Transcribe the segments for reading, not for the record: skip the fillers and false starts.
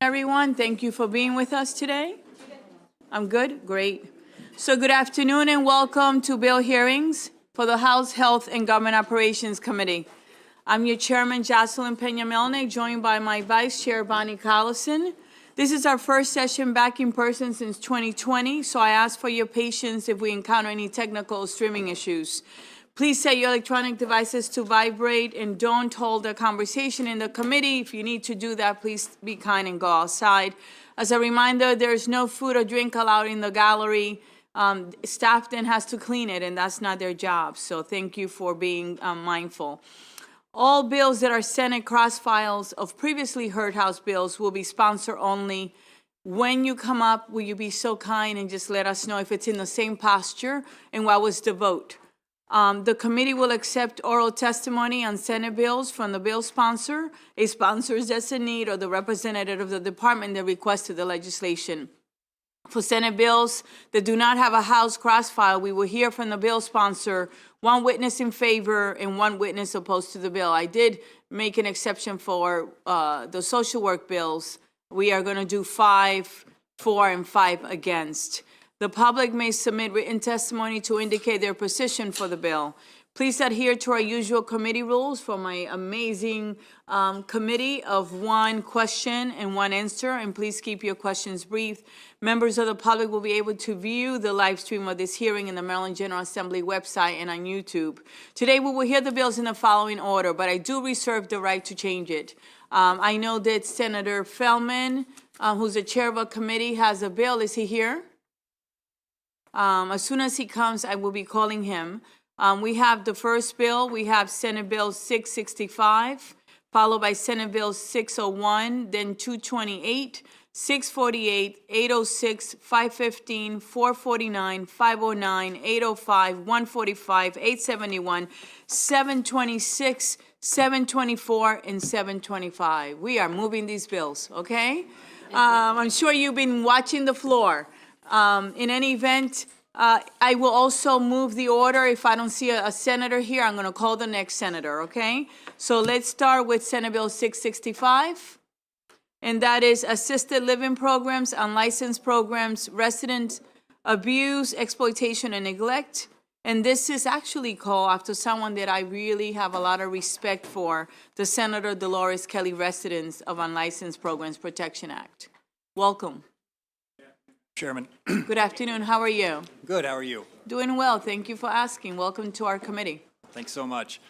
Everyone, thank you for being with us today. I'm good? Great. So good afternoon and welcome to bill hearings for the House Health and Government Operations Committee. I'm your chairman, Jocelyn Peña-Melnick, joined by my vice chair, Bonnie Collison. This is our first session back in person since 2020, so I ask for your patience if we encounter any technical streaming issues. Please set your electronic devices to vibrate and don't hold a conversation in the committee. If you need to do that, please be kind and go outside. As a reminder, there is no food or drink allowed in the gallery. Staff then has to clean it, and that's not their job. So thank you for being mindful. All bills that are Senate cross files of previously heard House bills will be sponsor only. When you come up, will you be so kind and just let us know if it's in the same posture and what was the vote? The committee will accept oral testimony on Senate bills from the bill sponsor, a sponsor's designee, or the representative of the department that requested the legislation. For Senate bills that do not have a House cross-file, we will hear from the bill sponsor, one witness in favor and one witness opposed to the bill. I did make an exception for the social work bills. We are going to do 5 for and 5 against. The public may submit written testimony to indicate their position for the bill. Please adhere to our usual committee rules for my amazing committee of 1 question and 1 answer, and please keep your questions brief. Members of the public will be able to view the live stream of this hearing in the Maryland General Assembly website and on YouTube. Today we will hear the bills in the following order, but I do reserve the right to change it. I know that Senator Feldman, who's the chair of a committee, has a bill. Is he here? As soon as he comes, I will be calling him. We have the first bill. We have Senate Bill 665, followed by Senate Bill 601, then 228, 648, 806, 515, 449, 509, 805, 145, 871, 726, 724, and 725. We are moving these bills, okay? I'm sure you've been watching the floor. In any event, I will also move the order. If I don't see a senator here, I'm going to call the next senator, okay? So let's start with Senate Bill 665, and that is assisted living programs, unlicensed programs, resident abuse, exploitation, and neglect. And this is actually called after someone that I really have a lot of respect for, the Senator Dolores Kelly Residents of Unlicensed Programs Protection Act. Welcome. Chairman. Good afternoon. How are you? Good. How are you? Doing well. Thank you for asking. Welcome to our committee. Thanks so much.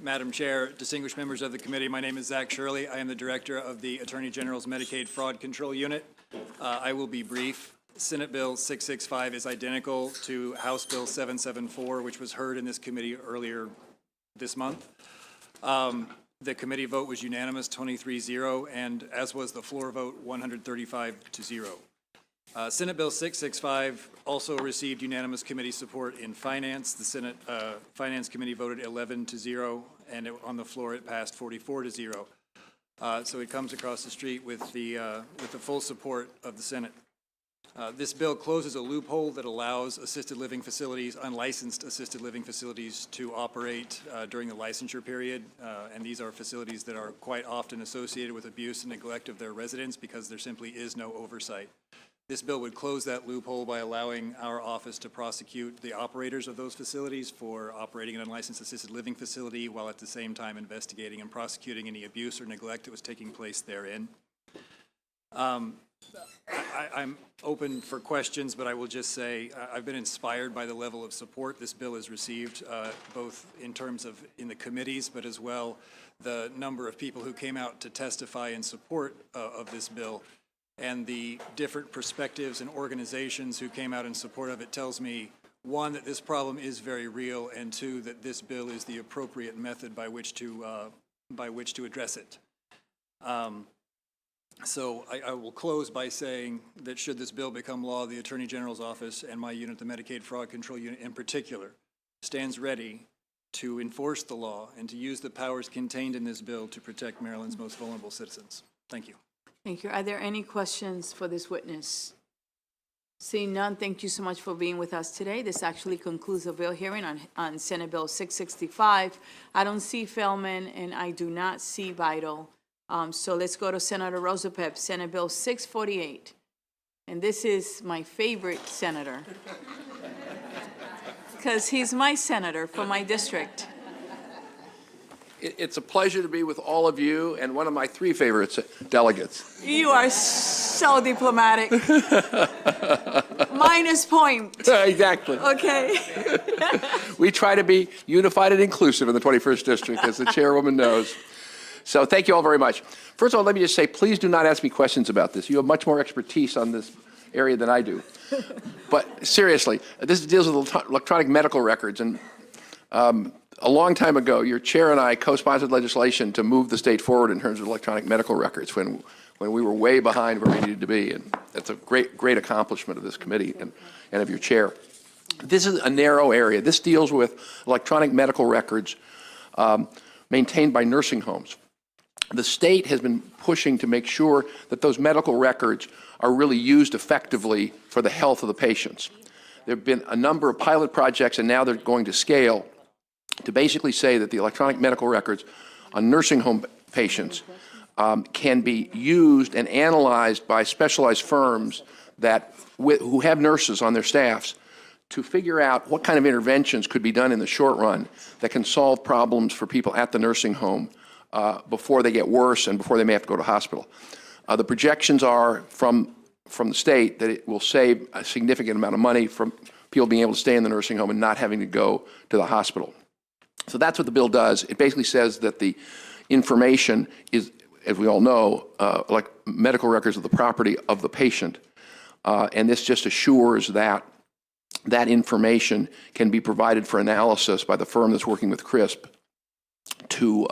Madam Chair, distinguished members of the committee, my name is Zach Shirley. I am the director of the Attorney General's Medicaid Fraud Control Unit. I will be brief. Senate Bill 665 is identical to House Bill 774, which was heard in this committee earlier this month. The committee vote was unanimous, 23-0, and as was the floor vote, 135-0. Senate Bill 665 also received unanimous committee support in Finance. The Senate Finance Committee voted 11-0, and on the floor it passed 44-0. So it comes across the street with the full support of the Senate. This bill closes a loophole that allows assisted living facilities, unlicensed assisted living facilities, to operate during the licensure period. And these are facilities that are quite often associated with abuse and neglect of their residents because there simply is no oversight. This bill would close that loophole by allowing our office to prosecute the operators of those facilities for operating an unlicensed assisted living facility while at the same time investigating and prosecuting any abuse or neglect that was taking place therein. I'm open for questions, but I will just say I've been inspired by the level of support this bill has received, both in terms of in the committees, but as well the number of people who came out to testify in support of this bill. And the different perspectives and organizations who came out in support of it tells me, 1, that this problem is very real, and 2, that this bill is the appropriate method by which to address it. So I will close by saying that should this bill become law, the Attorney General's office and my unit, the Medicaid Fraud Control Unit in particular, stands ready to enforce the law and to use the powers contained in this bill to protect Maryland's most vulnerable citizens. Thank you. Thank you. Are there any questions for this witness? Seeing none, thank you so much for being with us today. This actually concludes the bill hearing on Senate Bill 665. I don't see Feldman and I do not see Vital. So let's go to Senator Rosapep, Senate Bill 648. And this is my favorite senator, because he's my senator for my district. It's a pleasure to be with all of you and one of my 3 favorite delegates. You are so diplomatic. Minus point. Exactly. Okay. We try to be unified and inclusive in the 21st District, as the chairwoman knows. So thank you all very much. First of all, let me just say, please do not ask me questions about this. You have much more expertise on this area than I do. But seriously, this deals with electronic medical records. And a long time ago, your chair and I co-sponsored legislation to move the state forward in terms of electronic medical records when we were way behind where we needed to be. And that's a great accomplishment of this committee and of your chair. This is a narrow area. This deals with electronic medical records maintained by nursing homes. The state has been pushing to make sure that those medical records are really used effectively for the health of the patients. There have been a number of pilot projects, and now they're going to scale to basically say that the electronic medical records on nursing home patients can be used and analyzed by specialized firms who have nurses on their staffs to figure out what kind of interventions could be done in the short run that can solve problems for people at the nursing home before they get worse and before they may have to go to hospital. The projections are from the state that it will save a significant amount of money from people being able to stay in the nursing home and not having to go to the hospital. So that's what the bill does. It basically says that the information is, as we all know, like medical records of the property of the patient. And this just assures that that information can be provided for analysis by the firm that's working with CRISP to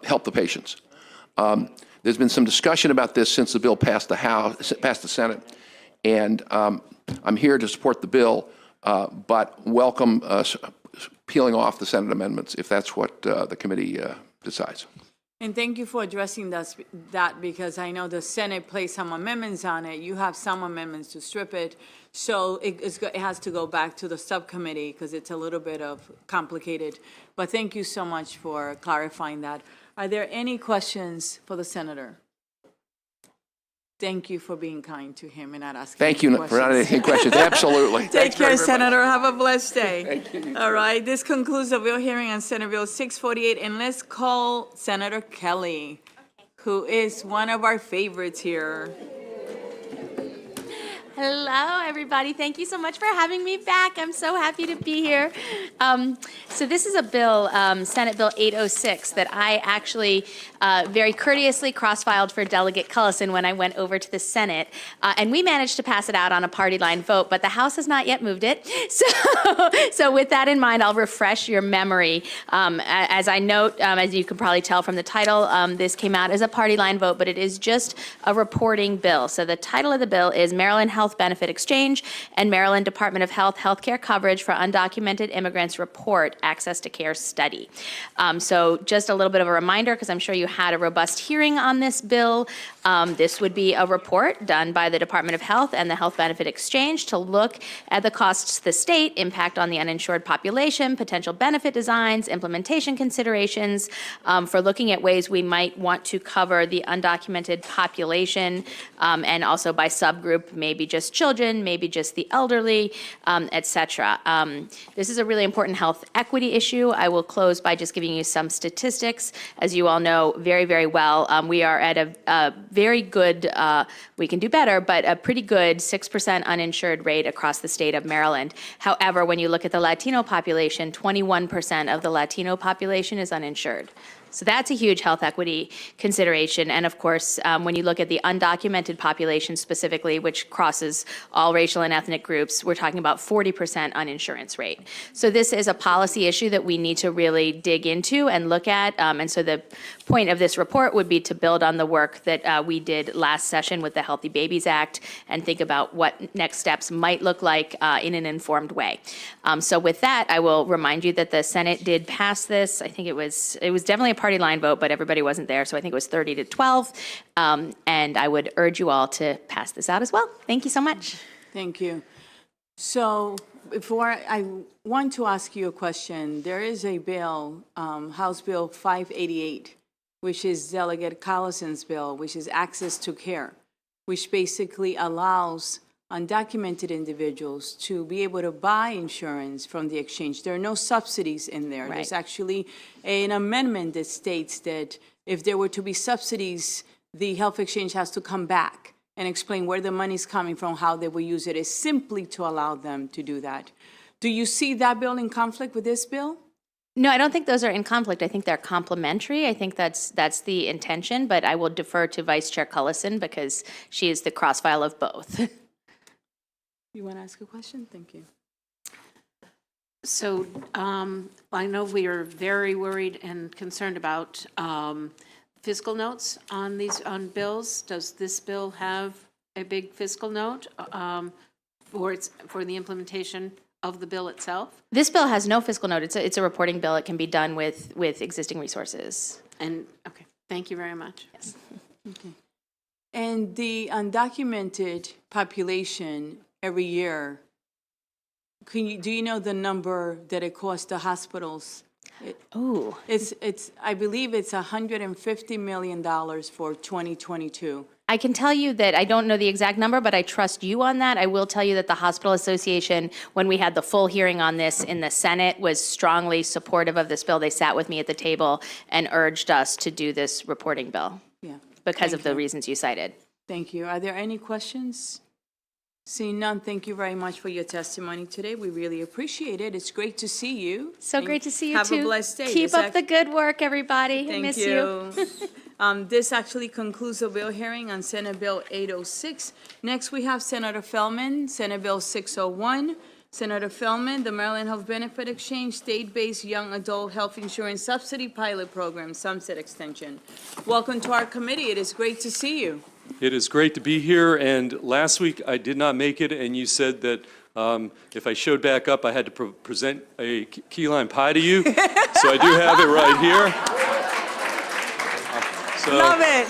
help the patients. There's been some discussion about this since the bill passed the Senate, and I'm here to support the bill, but welcome peeling off the Senate amendments if that's what the committee decides. And thank you for addressing that, because I know the Senate placed some amendments on it. You have some amendments to strip it. So it has to go back to the subcommittee because it's a little bit complicated. But thank you so much for clarifying that. Are there any questions for the senator? Thank you for being kind to him and not asking Thank you for not asking questions. Absolutely. Take care, Senator. Have a blessed day. Thank you. All right. This concludes the bill hearing on Senate Bill 648. And let's call Senator Kelly, who is one of our favorites here. Hello, everybody. Thank you so much for having me back. I'm so happy to be here. So this is a bill, Senate Bill 806, that I actually very courteously cross-filed for Delegate Cullison when I went over to the Senate. And we managed to pass it out on a party line vote, but the House has not yet moved it. So with that in mind, I'll refresh your memory. As I note, as you can probably tell from the title, this came out as a party line vote, but it is just a reporting bill. So the title of the bill is Maryland Health Benefit Exchange and Maryland Department of Health Healthcare Coverage for Undocumented Immigrants Report Access to Care Study. So just a little bit of a reminder, because I'm sure you had a robust hearing on this bill. This would be a report done by the Department of Health and the Health Benefit Exchange to look at the costs to the state, impact on the uninsured population, potential benefit designs, implementation considerations, for looking at ways we might want to cover the undocumented population, and also by subgroup, maybe just children, maybe just the elderly, et cetera. This is a really important health equity issue. I will close by just giving you some statistics. As you all know very, very well, we are at a very good, we can do better, but a pretty good 6% uninsured rate across the state of Maryland. However, when you look at the Latino population, 21% of the Latino population is uninsured. So that's a huge health equity consideration. And of course, when you look at the undocumented population specifically, which crosses all racial and ethnic groups, we're talking about 40% uninsurance rate. So this is a policy issue that we need to really dig into and look at. And so the point of this report would be to build on the work that we did last session with the Healthy Babies Act and think about what next steps might look like in an informed way. So with that, I will remind you that the Senate did pass this. I think it was definitely a party line vote, but everybody wasn't there, so I think it was 30-12. And I would urge you all to pass this out as well. Thank you so much. Thank you. So before I want to ask you a question, there is a bill, House Bill 588, which is Delegate Collison's bill, which is access to care, which basically allows undocumented individuals to be able to buy insurance from the exchange. There are no subsidies in there. There's Right. actually an amendment that states that if there were to be subsidies, the health exchange has to come back and explain where the money's coming from, how they will use it. It's simply to allow them to do that. Do you see that bill in conflict with this bill? No, I don't think those are in conflict. I think they're complementary. I think that's the intention, but I will defer to Vice Chair Cullison because she is the crossfile of both. You want to ask a question? Thank you. So I know we are very worried and concerned about fiscal notes on bills. Does this bill have a big fiscal note for the implementation of the bill itself? This bill has no fiscal note. It's a reporting bill. It can be done with existing resources. And, okay, thank you very much. Okay. And the undocumented population every year, do you know the number that it costs the hospitals? Ooh. I believe it's $150 million for 2022. I can tell you that I don't know the exact number, but I trust you on that. I will tell you that the Hospital Association, when we had the full hearing on this in the Senate, was strongly supportive of this bill. They sat with me at the table and urged us to do this reporting bill Yeah. because of Thank the you. reasons you cited. Thank you. Are there any questions? Seeing none, thank you very much for your testimony today. We really appreciate it. It's great to see you. So And great to see you have too. a blessed day. Keep This up the good work, everybody. I Thank miss you. This actually concludes the bill hearing on Senate Bill 806. Next, we have Senator Feldman, Senate Bill 601. Senator Feldman, the Maryland Health Benefit Exchange State-Based Young Adult Health Insurance Subsidy Pilot Program, Sunset Extension. Welcome to our committee. It is great to see you. It is great to be here, and last week I did not make it, and you said that if I showed back up, I had to present a key lime pie to you, so I do have it right here. So, Love it.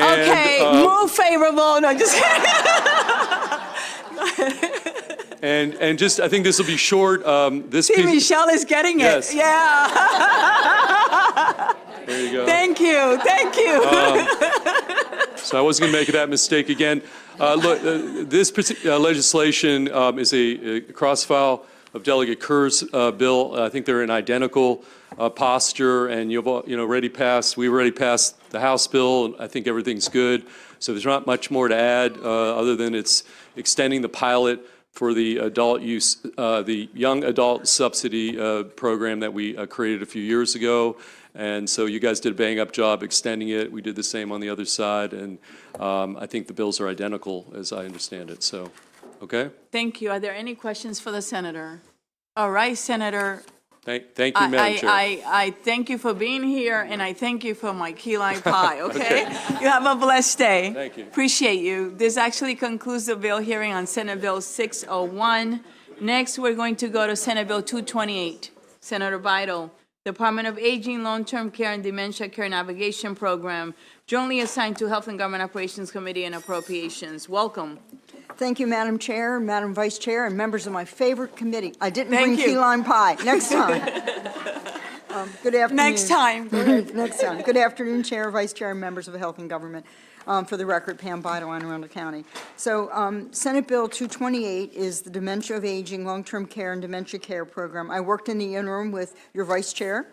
and, Okay, move favorable. No, just And just, I think this will be short. This see, piece, Michelle is getting it. Yes. Yeah. there you go. Thank you. Thank you. So I wasn't going to make that mistake again. Look, this legislation is a cross-file of Delegate Kerr's bill. I think they're in identical posture, and we already passed the House bill. I think everything's good. So there's not much more to add other than it's extending the pilot for the adult use, the young adult subsidy program that we created a few years ago. And so you guys did a bang-up job extending it. We did the same on the other side, and I think the bills are identical as I understand it. So, okay? Thank you. Are there any questions for the senator? All right, Senator. Thank you, Madam Chair. I thank you for being here, and I thank you for my key lime pie, okay? You have a blessed day. Thank you. Appreciate you. This actually concludes the bill hearing on Senate Bill 601. Next, we're going to go to Senate Bill 228. Senator Vital, Department of Aging, Long-Term Care, and Dementia Care Navigation Program, jointly assigned to Health and Government Operations Committee and Appropriations. Welcome. Thank you, Madam Chair, Madam Vice Chair, and members of my favorite committee. I didn't Thank bring you. key lime pie. Next time. Good afternoon. Next time. Next time. Good afternoon, Chair, Vice Chair, and members of the Health and Government. For the record, Pam Vital, Anne Arundel County. So Senate Bill 228 is the Dementia of Aging, Long-Term Care, and Dementia Care Program. I worked in the interim with your Vice Chair,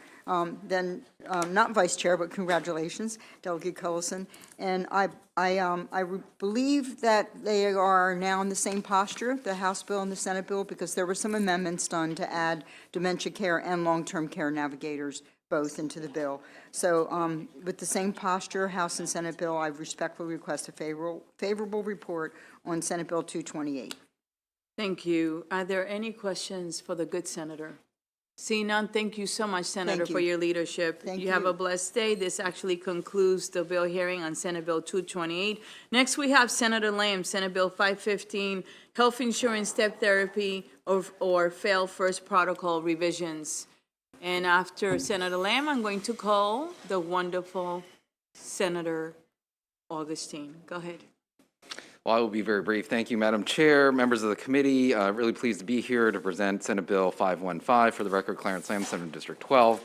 then not Vice Chair, but congratulations, Delegate Cullison. And I believe that they are now in the same posture, the House bill and the Senate bill, because there were some amendments done to add dementia care and long-term care navigators both into the bill. So with the same posture, House and Senate bill, I respectfully request a favorable report on Senate Bill 228. Thank you. Are there any questions for the good senator? Seeing none, thank you so much, Senator, Thank you. for your leadership. Thank You have you. a blessed day. This actually concludes the bill hearing on Senate Bill 228. Next, we have Senator Lamb, Senate Bill 515, Health Insurance Step Therapy or Fail First Protocol Revisions. And after Senator Lamb, I'm going to call the wonderful Senator Augustine. Go ahead. Well, I will be very brief. Thank you, Madam Chair, members of the committee. Really pleased to be here to present Senate Bill 515. For the record, Clarence Lamb, Senator District 12.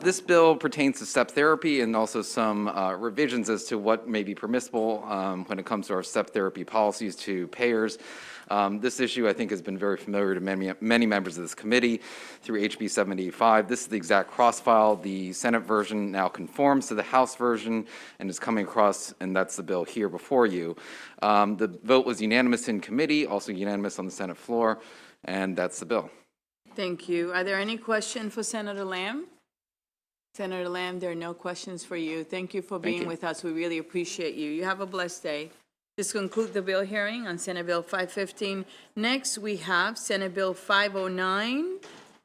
This bill pertains to step therapy and also some revisions as to what may be permissible when it comes to our step therapy policies to payers. This issue, I think, has been very familiar to many members of this committee through HB 785. This is the exact cross-file. The Senate version now conforms to the House version and is coming across, and that's the bill here before you. The vote was unanimous in committee, also unanimous on the Senate floor, and that's the bill. Thank you. Are there any questions for Senator Lamb? Senator Lamb, there are no questions for you. Thank you for being with us. We really appreciate you. You have a blessed day. This concludes the bill hearing on Senate Bill 515. Next, we have Senate Bill 509,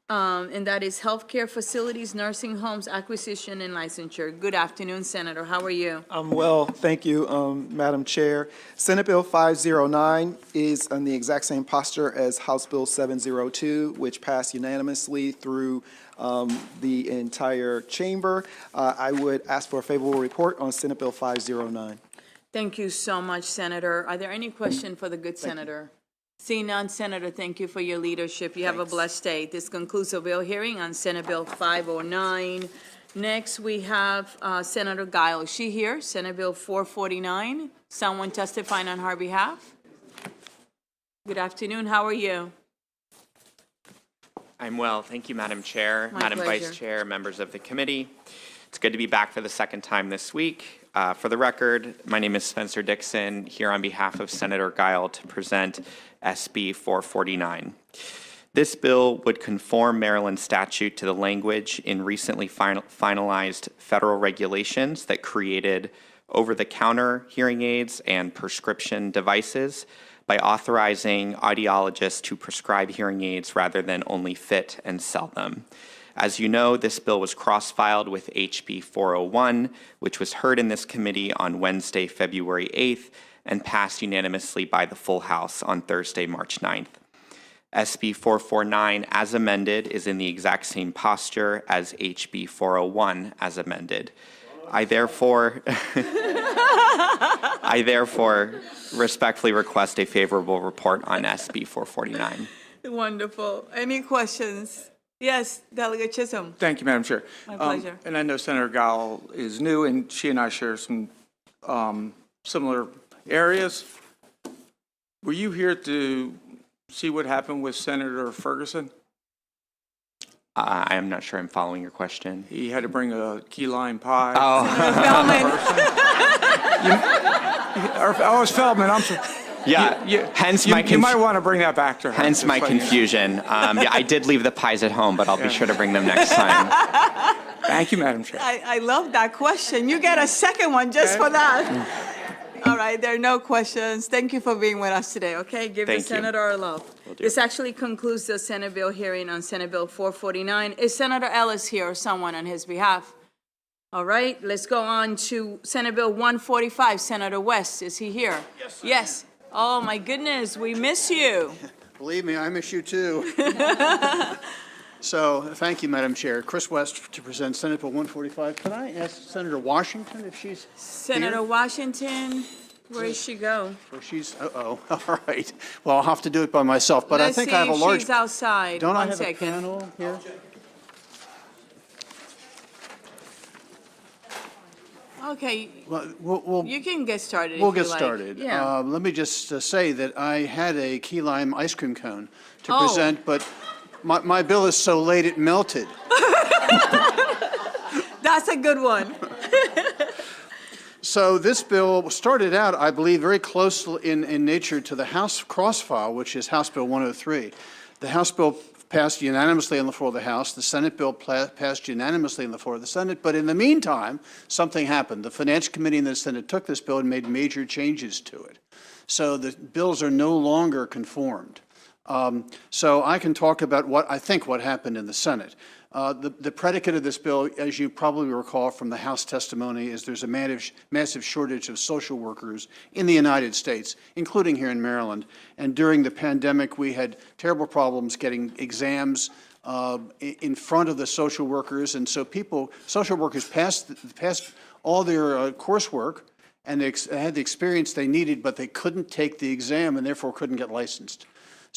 and that is Healthcare Facilities, Nursing Homes Acquisition and Licensure. Good afternoon, Senator. How are you? I'm well, thank you, Madam Chair. Senate Bill 509 is in the exact same posture as House Bill 702, which passed unanimously through the entire chamber. I would ask for a favorable report on Senate Bill 509. Thank you so much, Senator. Are there any questions for the good senator? Seeing none, Senator, thank you for your leadership. You have a blessed day. This concludes the bill hearing on Senate Bill 509. Next, we have Senator Guile. Is she here? Senate Bill 449. Someone testifying on her behalf? Good afternoon. How are you? I'm well. Thank you, Madam Chair, My Madam pleasure. Vice Chair, members of the committee. It's good to be back for the second time this week. For the record, my name is Spencer Dixon, here on behalf of Senator Guile to present SB 449. This bill would conform Maryland statute to the language in recently finalized federal regulations that created over-the-counter hearing aids and prescription devices by authorizing audiologists to prescribe hearing aids rather than only fit and sell them. As you know, this bill was cross-filed with HB 401, which was heard in this committee on Wednesday, February 8th, and passed unanimously by the full House on Thursday, March 9th. SB 449, as amended, is in the exact same posture as HB 401, as amended. I therefore respectfully request a favorable report on SB 449. Wonderful. Any questions? Yes, Delegate Chisholm. Thank you, Madam Chair. My pleasure. And I know Senator Guile is new, and she and I share some similar areas. Were you here to see what happened with Senator Ferguson? I am not sure I'm following your question. He had to bring a key lime pie. Oh, it's Feldman. I'm sorry. Yeah, hence my you might want to bring that back to her. hence my confusion. Yeah, I did leave the pies at home, but I'll be sure to bring them next time. Thank you, Madam Chair. I love that question. You get a second one just for that. All right, there are no questions. Thank you for being with us today, okay? Give the Thank you. senator our love. This actually concludes the Senate bill hearing on Senate Bill 449. Is Senator Ellis here or someone on his behalf? All right, let's go on to Senate Bill 145. Senator West, is he here? Yes. Yes. Oh, my goodness, we miss you. Believe me, I miss you too. So, thank you, Madam Chair. Chris West to present Senate Bill 145. Can I ask Senator Washington if she's Senator here? Washington, where did she go? Or she's, all right. Well, I'll have to do it by myself, but I think I have a large. Let's see if she's outside. Don't I One have second. a panel here? Okay, Well, you can get started we'll if you get like. started. Yeah. Let me just say that I had a key lime ice cream cone to Oh. present, but my bill is so late it melted. That's a good one. So this bill started out, I believe, very close in nature to the House crossfile, which is House Bill 103. The House bill passed unanimously on the floor of the House. The Senate bill passed unanimously on the floor of the Senate. But in the meantime, something happened. The Finance Committee in the Senate took this bill and made major changes to it. So the bills are no longer conformed. So I can talk about what happened in the Senate. The predicate of this bill, as you probably recall from the House testimony, is there's a massive shortage of social workers in the United States, including here in Maryland. And during the pandemic, we had terrible problems getting exams in front of the social workers. And so social workers passed all their coursework, and they had the experience they needed, but they couldn't take the exam and therefore couldn't get licensed.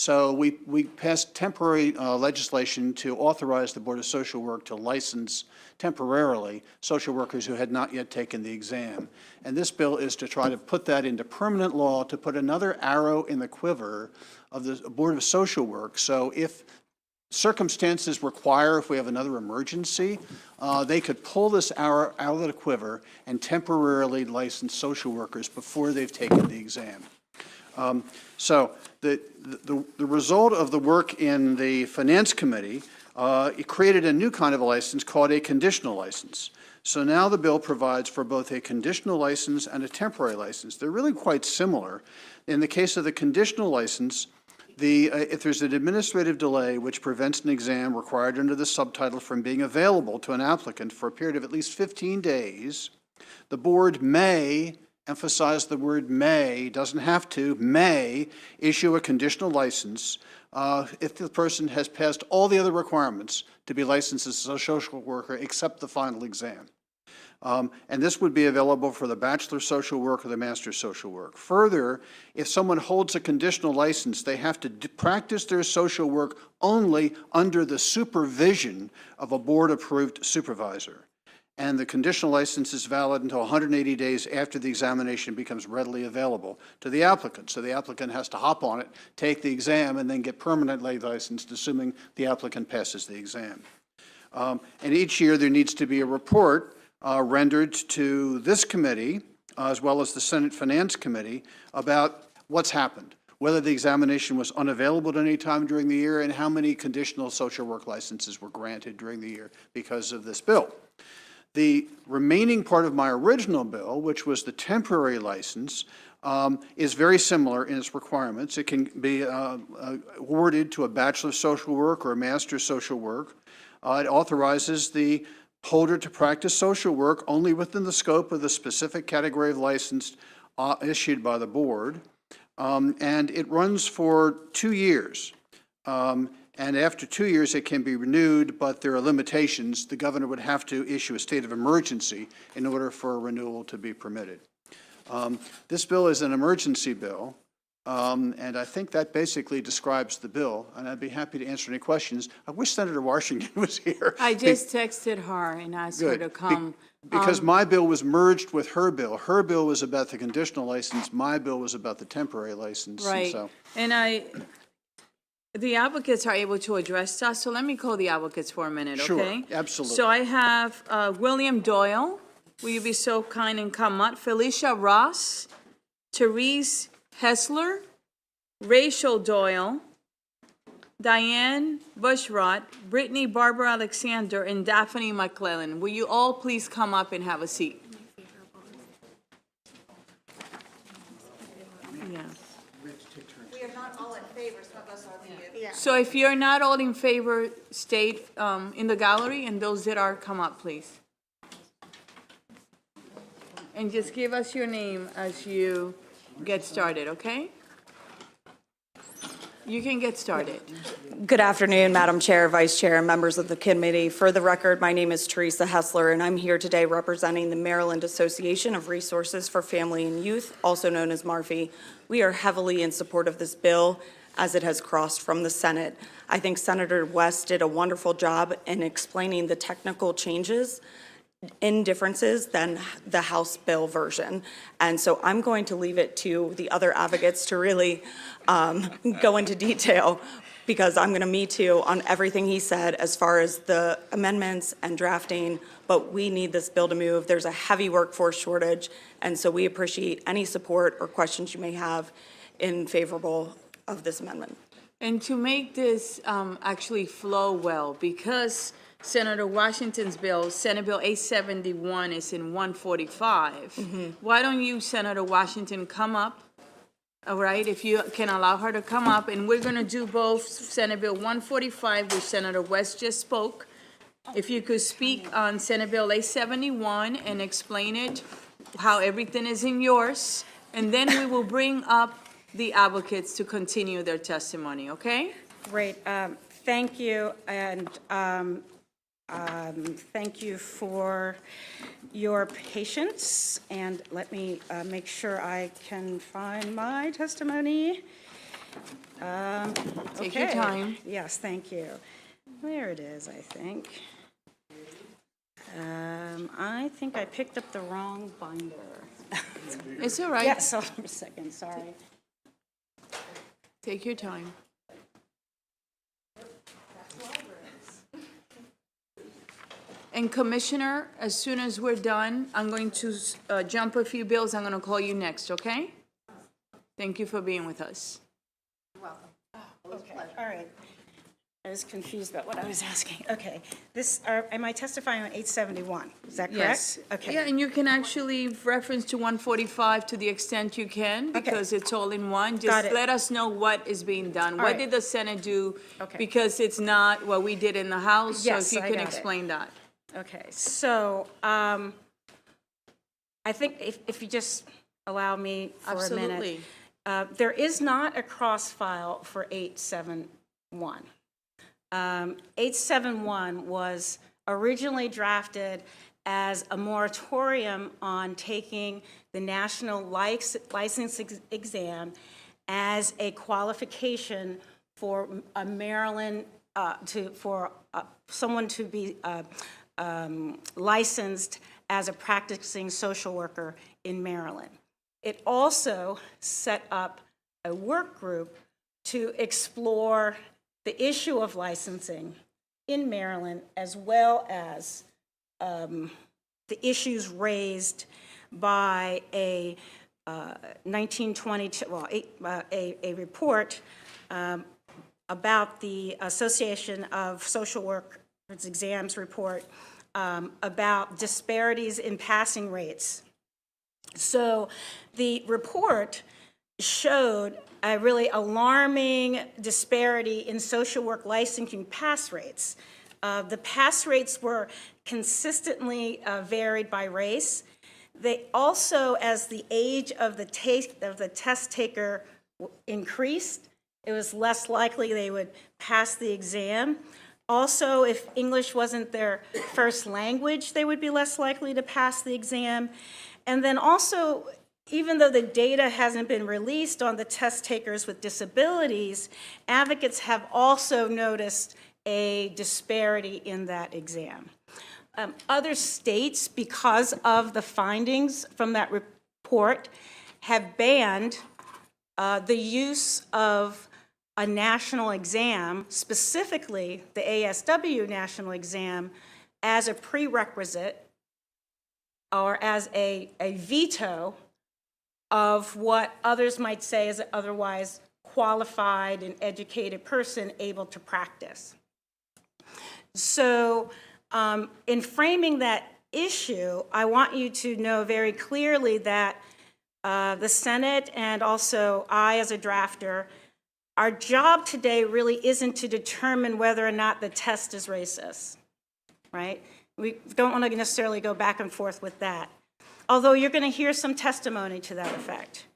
So we passed temporary legislation to authorize the Board of Social Work to license temporarily social workers who had not yet taken the exam. And this bill is to try to put that into permanent law, to put another arrow in the quiver of the Board of Social Work. So if circumstances require, if we have another emergency, they could pull this arrow out of the quiver and temporarily license social workers before they've taken the exam. So the result of the work in the Finance Committee, it created a new kind of a license called a conditional license. So now the bill provides for both a conditional license and a temporary license. They're really quite similar. In the case of the conditional license, if there's an administrative delay which prevents an exam required under the subtitle from being available to an applicant for a period of at least 15 days, the board may, emphasize the word may, doesn't have to, may issue a conditional license if the person has passed all the other requirements to be licensed as a social worker except the final exam. And this would be available for the Bachelor Social Work or the Master Social Work. Further, if someone holds a conditional license, they have to practice their social work only under the supervision of a board-approved supervisor. And the conditional license is valid until 180 days after the examination becomes readily available to the applicant. So the applicant has to hop on it, take the exam, and then get permanently licensed, assuming the applicant passes the exam. And each year there needs to be a report rendered to this committee, as well as the Senate Finance Committee, about what's happened, whether the examination was unavailable at any time during the year, and how many conditional social work licenses were granted during the year because of this bill. The remaining part of my original bill, which was the temporary license, is very similar in its requirements. It can be awarded to a Bachelor of Social Work or a Master of Social Work. It authorizes the holder to practice social work only within the scope of the specific category of license issued by the board. And it runs for 2 years. And after 2 years, it can be renewed, but there are limitations. The governor would have to issue a state of emergency in order for a renewal to be permitted. This bill is an emergency bill, and I think that basically describes the bill, and I'd be happy to answer any questions. I wish Senator Washington was here. I just texted her and asked her to come. Because my bill was merged with her bill. Her bill was about the conditional license. My bill was about the temporary license. Right. And the advocates are able to address us, so let me call the advocates for a minute, okay? Sure, absolutely. So I have William Doyle. Will you be so kind and come up? Felicia Ross, Therese Hessler, Rachel Doyle, Diane Bushrod, Brittany Barbara Alexander, and Daphne McClellan. Will you all please come up and have a seat? Yeah. We are not all in favor, some of us are the. So if you're not all in favor, state in the gallery, and those that are, come up, please. And just give us your name as you get started, okay? You can get started. Good afternoon, Madam Chair, Vice Chair, and members of the committee. For the record, my name is Teresa Hessler, and I'm here today representing the Maryland Association of Resources for Family and Youth, also known as MARFI. We are heavily in support of this bill as it has crossed from the Senate. I think Senator West did a wonderful job in explaining the technical changes in differences than the House bill version. And so I'm going to leave it to the other advocates to really go into detail, because I'm going to me too on everything he said as far as the amendments and drafting, but we need this bill to move. There's a heavy workforce shortage, and so we appreciate any support or questions you may have in favorable of this amendment. And to make this actually flow well, because Senator Washington's bill, Senate Bill 871, is in 145. Why don't you, Senator Washington, come up, all right, if you can allow her to come up, and we're going to do both Senate Bill 145, which Senator West just spoke. If you could speak on Senate Bill 871 and explain it, how everything is in yours, and then we will bring up the advocates to continue their testimony, okay? Great. Thank you, and thank you for your patience. And let me make sure I can find my testimony. Take your Okay. time. Yes, thank you. There it is, I think. I think I picked up the wrong binder. It's all right. Yes, hold on a second, sorry. Take your time. And Commissioner, as soon as we're done, I'm going to jump a few bills. I'm going to call you next, okay? Thank you for being with us. Okay, all right. I was confused about what I was asking. Okay, am I testifying on 871? Is that correct? Yes. Okay. Yeah, and you can actually reference to 145 to the extent you can, because it's all in one. Got Just it. let us know what is being done. What right. did the Senate do? Okay. Because it's not what we did in the House, so Yes, if you I can got it. explain that. Okay, so I think if you just allow me for a minute. Absolutely. There is not a cross file for 871. 871 was originally drafted as a moratorium on taking the national license exam as a qualification for a Maryland, for someone to be licensed as a practicing social worker in Maryland. It also set up a work group to explore the issue of licensing in Maryland, as well as the issues raised by a 1922, well, a report about the Association of Social Workers Exams report about disparities in passing rates. So the report showed a really alarming disparity in social work licensing pass rates. The pass rates were consistently varied by race. They also, as the age of the test taker increased, it was less likely they would pass the exam. Also, if English wasn't their first language, they would be less likely to pass the exam. And then also, even though the data hasn't been released on the test takers with disabilities, advocates have also noticed a disparity in that exam. Other states, because of the findings from that report, have banned the use of a national exam, specifically the ASW national exam, as a prerequisite or as a veto of what others might say is an otherwise qualified and educated person able to practice. So in framing that issue, I want you to know very clearly that the Senate and also I as a drafter, our job today really isn't to determine whether or not the test is racist, right? We don't want to necessarily go back and forth with that. Although you're going to hear some testimony to that effect.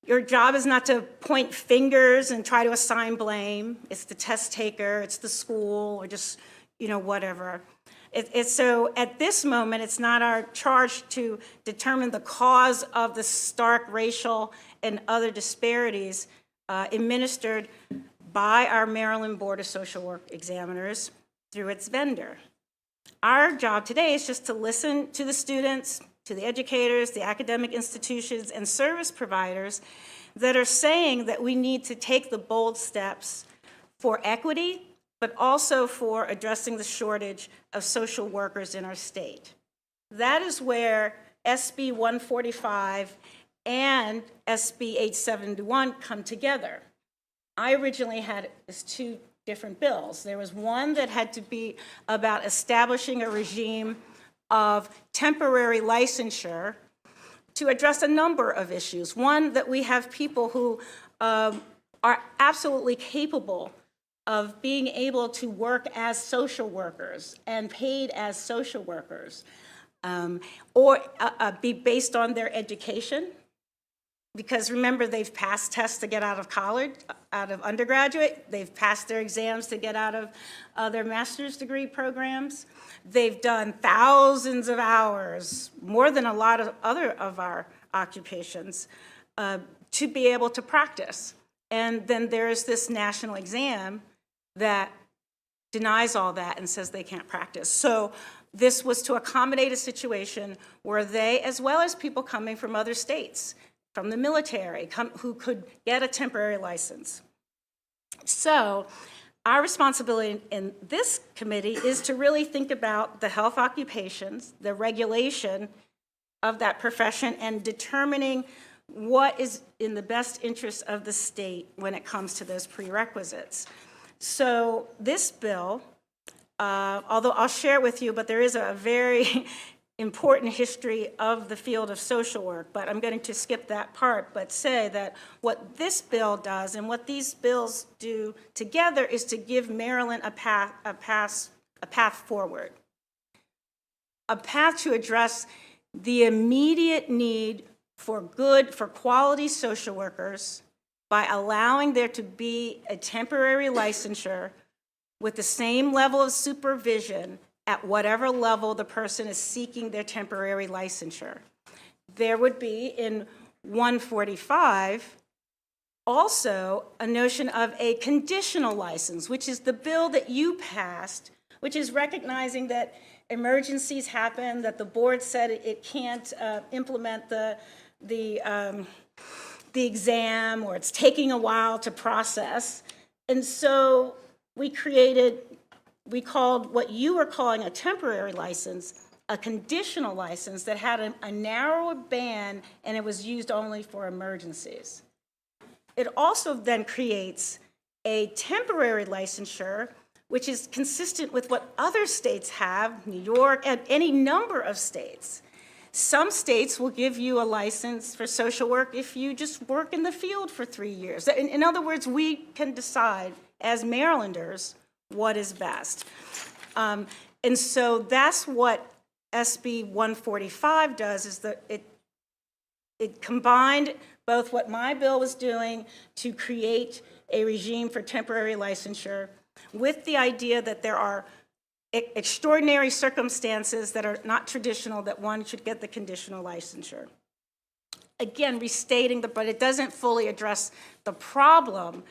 Your job is not to point fingers and try to assign blame. It's the test taker, it's the school, or just, whatever. So at this moment, it's not our charge to determine the cause of the stark racial and other disparities administered by our Maryland Board of Social Work Examiners through its vendor. Our job today is just to listen to the students, to the educators, the academic institutions, and service providers that are saying that we need to take the bold steps for equity, but also for addressing the shortage of social workers in our state. That is where SB 145 and SB 871 come together. I originally had two different bills. There was one that had to be about establishing a regime of temporary licensure to address a number of issues. One, that we have people who are absolutely capable of being able to work as social workers and paid as social workers, or be based on their education. Because remember, they've passed tests to get out of college, out of undergraduate. They've passed their exams to get out of their master's degree programs. They've done thousands of hours, more than a lot of other of our occupations, to be able to practice. And then there's this national exam that denies all that and says they can't practice. So this was to accommodate a situation where they, as well as people coming from other states, from the military, who could get a temporary license. So our responsibility in this committee is to really think about the health occupations, the regulation of that profession, and determining what is in the best interest of the state when it comes to those prerequisites. So this bill, although I'll share it with you, but there is a very important history of the field of social work, but I'm going to skip that part, but say that what this bill does and what these bills do together is to give Maryland a path forward, a path to address the immediate need for quality social workers by allowing there to be a temporary licensure with the same level of supervision at whatever level the person is seeking their temporary licensure. There would be in 145 also a notion of a conditional license, which is the bill that you passed, which is recognizing that emergencies happen, that the board said it can't implement the exam, or it's taking a while to process. And so we called what you were calling a temporary license a conditional license that had a narrower ban, and it was used only for emergencies. It also then creates a temporary licensure, which is consistent with what other states have, New York, and any number of states. Some states will give you a license for social work if you just work in the field for 3 years. In other words, we can decide as Marylanders what is best. And so that's what SB 145 does, is that it combined both what my bill was doing to create a regime for temporary licensure with the idea that there are extraordinary circumstances that are not traditional that one should get the conditional licensure. Again, restating but it doesn't fully address the problem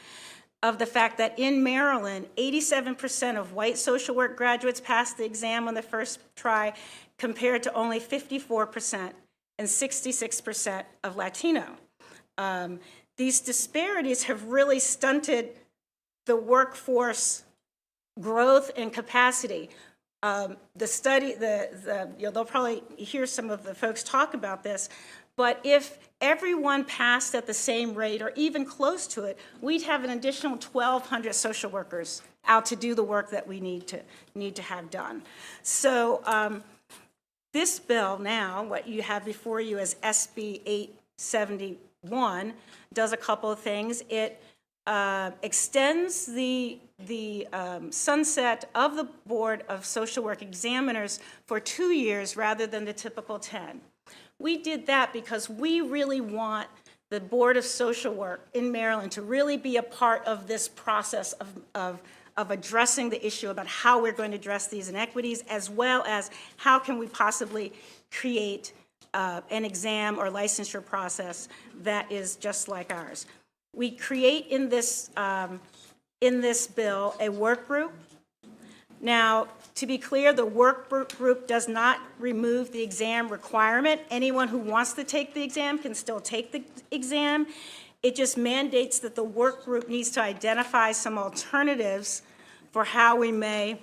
of the fact that in Maryland, 87% of white social work graduates passed the exam on the first try, compared to only 54% and 66% of Latino. These disparities have really stunted the workforce growth and capacity. The study, they'll probably hear some of the folks talk about this, but if everyone passed at the same rate or even close to it, we'd have an additional 1,200 social workers out to do the work that we need to have done. So this bill now, what you have before you as SB 871, does a couple of things. It extends the sunset of the Board of Social Work Examiners for 2 years rather than the typical 10. We did that because we really want the Board of Social Work in Maryland to really be a part of this process of addressing the issue about how we're going to address these inequities, as well as how can we possibly create an exam or licensure process that is just like ours. We create in this bill a work group. Now, to be clear, the work group does not remove the exam requirement. Anyone who wants to take the exam can still take the exam. It just mandates that the work group needs to identify some alternatives for how we may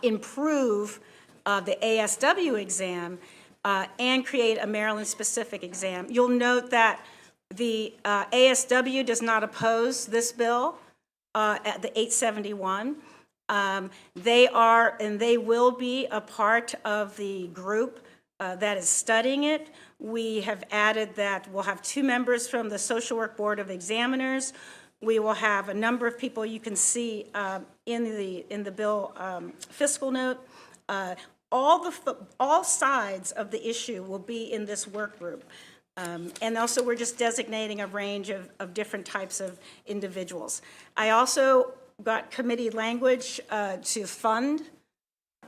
improve the ASW exam and create a Maryland-specific exam. You'll note that the ASW does not oppose this bill at the 871. They are and they will be a part of the group that is studying it. We have added that we'll have 2 members from the Social Work Board of Examiners. We will have a number of people you can see in the bill fiscal note. All sides of the issue will be in this work group. And also, we're just designating a range of different types of individuals. I also got committee language to fund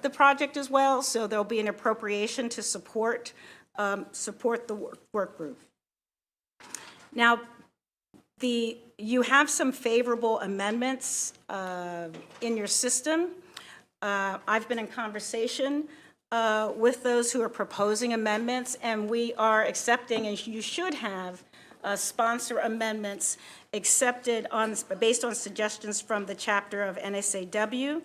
the project as well, so there'll be an appropriation to support the work group. Now, You have some favorable amendments in your system. I've been in conversation with those who are proposing amendments, and we are accepting, and you should have, sponsor amendments accepted based on suggestions from the chapter of NSAW,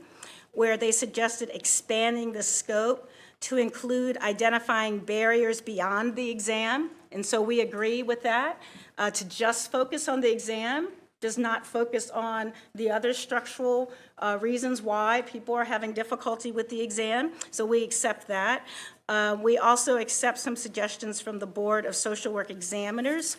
where they suggested expanding the scope to include identifying barriers beyond the exam. And so we agree with that, to just focus on the exam, does not focus on the other structural reasons why people are having difficulty with the exam. So we accept that. We also accept some suggestions from the Board of Social Work Examiners,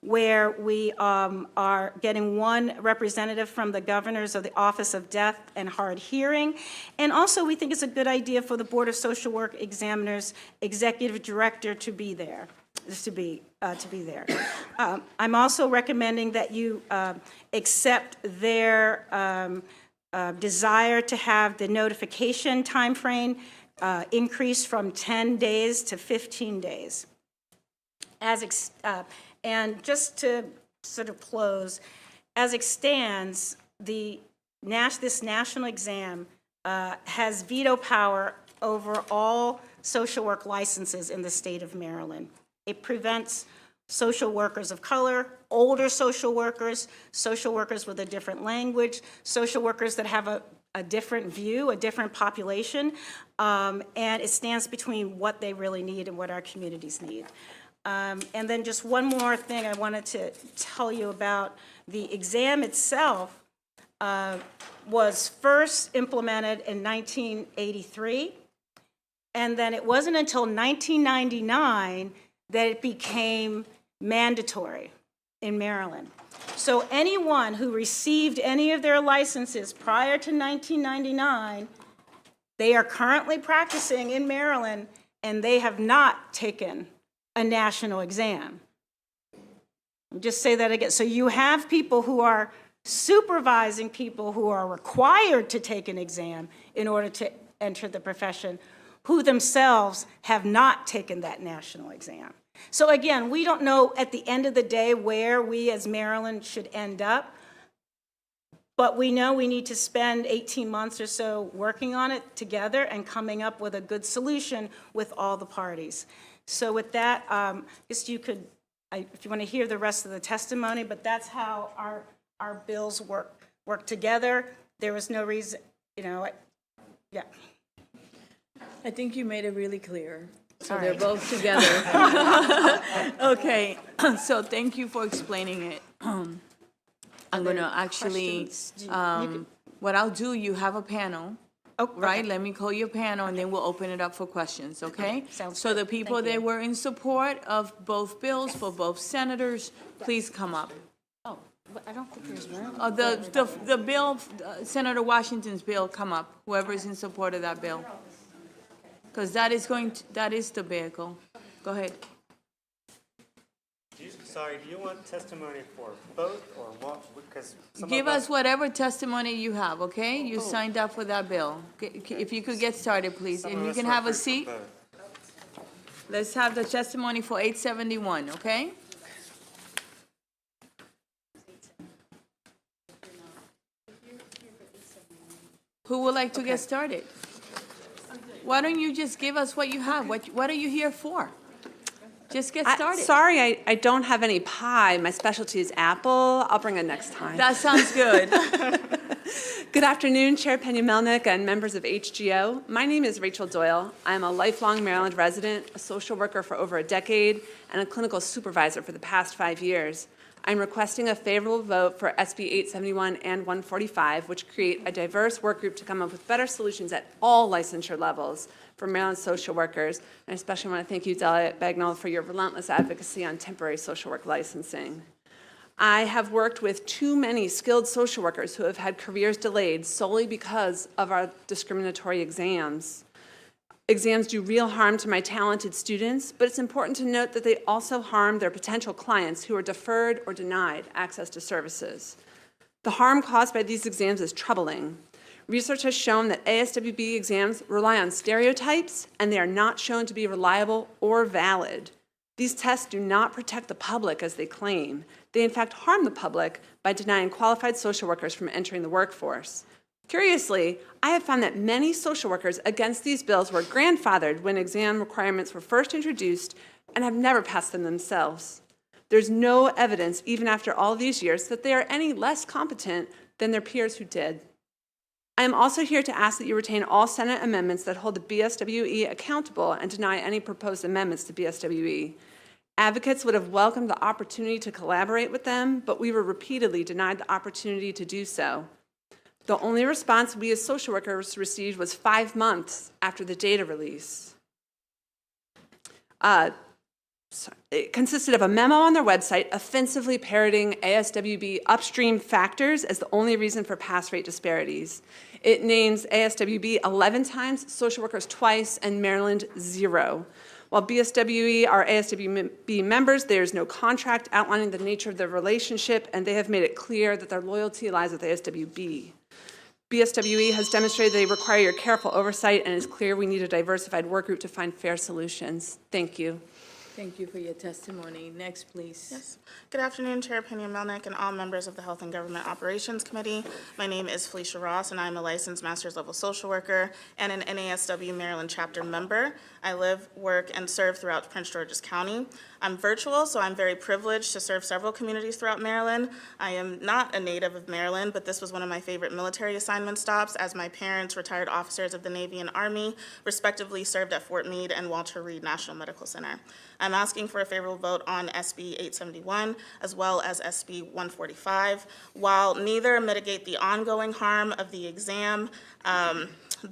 where we are getting one representative from the governors of the Office of Death and Hard Hearing. And also, we think it's a good idea for the Board of Social Work Examiners Executive Director to be there. There. I'm also recommending that you accept their desire to have the notification timeframe increase from 10 days to 15 days. And just to sort of close, as it stands, this national exam has veto power over all social work licenses in the state of Maryland. It prevents social workers of color, older social workers with a different language, social workers that have a different view, a different population, and it stands between what they really need and what our communities need. And then just one more thing I wanted to tell you about. The exam itself was first implemented in 1983, and then it wasn't until 1999 that it became mandatory in Maryland. So anyone who received any of their licenses prior to 1999, they are currently practicing in Maryland, and they have not taken a national exam. I'll just say that again. So you have people who are supervising people who are required to take an exam in order to enter the profession, who themselves have not taken that national exam. So again, we don't know at the end of the day where we as Maryland should end up, but we know we need to spend 18 months or so working on it together and coming up with a good solution with all the parties. So with that, I guess you could, if you want to hear the rest of the testimony, but that's how our bills work together. There was no reason, yeah. I think you made it really clear. So All they're right. both together. Okay, so thank you for explaining it. I'm going to actually, what I'll do, you have a panel, right? Let me call your panel, and then we'll open it up for questions, okay? Sounds So good. the people Thank you. that were in support of both bills for both senators, please come up. Oh, but I don't think there's room. The bill, Senator Washington's bill, come up, whoever is in support of that bill. Because that is the vehicle. Go ahead. Sorry, do you want testimony for both or what? Because Give us whatever testimony you have, okay? You signed up for that bill. If you could get started, please, and you can have a seat. Let's have the testimony for 871, okay? Who would like to get started? Why don't you just give us what you have? What are you here for? Just get started. Sorry, I don't have any pie. My specialty is apple. I'll bring it next time. That sounds good. Good afternoon, Chair Pena-Melnick and members of HGO. My name is Rachel Doyle. I'm a lifelong Maryland resident, a social worker for over a decade, and a clinical supervisor for the past 5 years. I'm requesting a favorable vote for SB 871 and 145, which create a diverse work group to come up with better solutions at all licensure levels for Maryland social workers. And I especially want to thank you, Delia Bagnall, for your relentless advocacy on temporary social work licensing. I have worked with too many skilled social workers who have had careers delayed solely because of our discriminatory exams. Exams do real harm to my talented students, but it's important to note that they also harm their potential clients who are deferred or denied access to services. The harm caused by these exams is troubling. Research has shown that ASWB exams rely on stereotypes, and they are not shown to be reliable or valid. These tests do not protect the public as they claim. They in fact harm the public by denying qualified social workers from entering the workforce. Curiously, I have found that many social workers against these bills were grandfathered when exam requirements were first introduced and have never passed them themselves. There's no evidence, even after all these years, that they are any less competent than their peers who did. I am also here to ask that you retain all Senate amendments that hold the BSWE accountable and deny any proposed amendments to BSWE. Advocates would have welcomed the opportunity to collaborate with them, but we were repeatedly denied the opportunity to do so. The only response we as social workers received was 5 months after the data release. It consisted of a memo on their website offensively parroting ASWB upstream factors as the only reason for pass rate disparities. It names ASWB 11 times, social workers twice, and Maryland 0. While BSWE are ASWB members, there's no contract outlining the nature of their relationship, and they have made it clear that their loyalty lies with ASWB. BSWE has demonstrated they require your careful oversight, and it's clear we need a diversified work group to find fair solutions. Thank you. Thank you for your testimony. Next, please. Yes. Good afternoon, Chair Pena-Melnick and all members of the Health and Government Operations Committee. My name is Felicia Ross, and I'm a licensed master's level social worker and an NASW Maryland chapter member. I live, work, and serve throughout Prince George's County. I'm virtual, so I'm very privileged to serve several communities throughout Maryland. I am not a native of Maryland, but this was one of my favorite military assignment stops, as my parents, retired officers of the Navy and Army, respectively served at Fort Meade and Walter Reed National Medical Center. I'm asking for a favorable vote on SB 871 as well as SB 145. While neither mitigate the ongoing harm of the exam,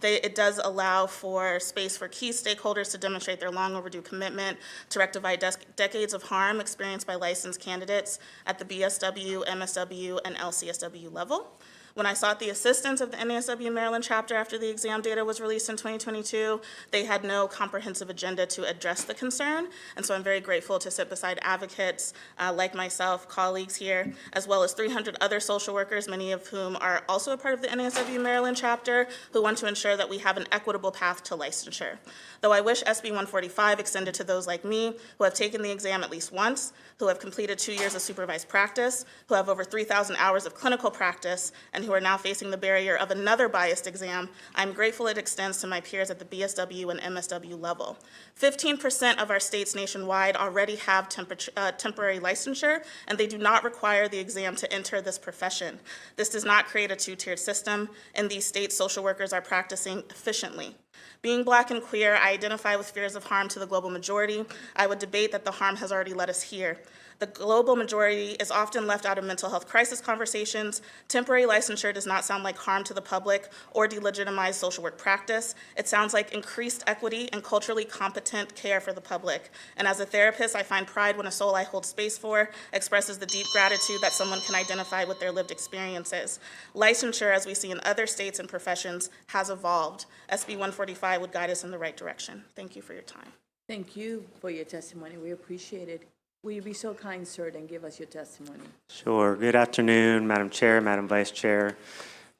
it does allow for space for key stakeholders to demonstrate their long overdue commitment to rectify decades of harm experienced by licensed candidates at the BSW, MSW, and LCSW level. When I sought the assistance of the NASW Maryland chapter after the exam data was released in 2022, they had no comprehensive agenda to address the concern. And so I'm very grateful to sit beside advocates like myself, colleagues here, as well as 300 other social workers, many of whom are also a part of the NASW Maryland chapter, who want to ensure that we have an equitable path to licensure. Though I wish SB 145 extended to those like me who have taken the exam at least once, who have completed 2 years of supervised practice, who have over 3,000 hours of clinical practice, and who are now facing the barrier of another biased exam, I'm grateful it extends to my peers at the BSW and MSW level. 15% of our states nationwide already have temporary licensure, and they do not require the exam to enter this profession. This does not create a two-tiered system. In these states, social workers are practicing efficiently. Being Black and queer, I identify with fears of harm to the global majority. I would debate that the harm has already led us here. The global majority is often left out of mental health crisis conversations. Temporary licensure does not sound like harm to the public or delegitimize social work practice. It sounds like increased equity and culturally competent care for the public. And as a therapist, I find pride when a soul I hold space for expresses the deep gratitude that someone can identify with their lived experiences. Licensure, as we see in other states and professions, has evolved. SB 145 would guide us in the right direction. Thank you for your time. Thank you for your testimony. We appreciate it. Will you be so kind, sir, and give us your testimony? Sure. Good afternoon, Madam Chair, Madam Vice Chair,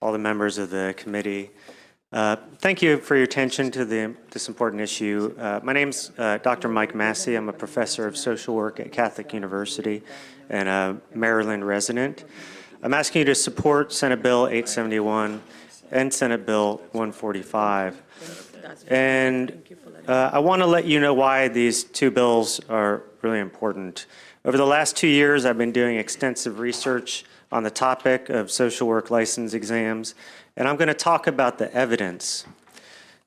all the members of the committee. Thank you for your attention to this important issue. My name's Dr. Mike Massey. I'm a professor of social work at Catholic University and a Maryland resident. I'm asking you to support Senate Bill 871 and Senate Bill 145. And I want to let you know why these two bills are really important. Over the last 2 years, I've been doing extensive research on the topic of social work license exams, and I'm going to talk about the evidence.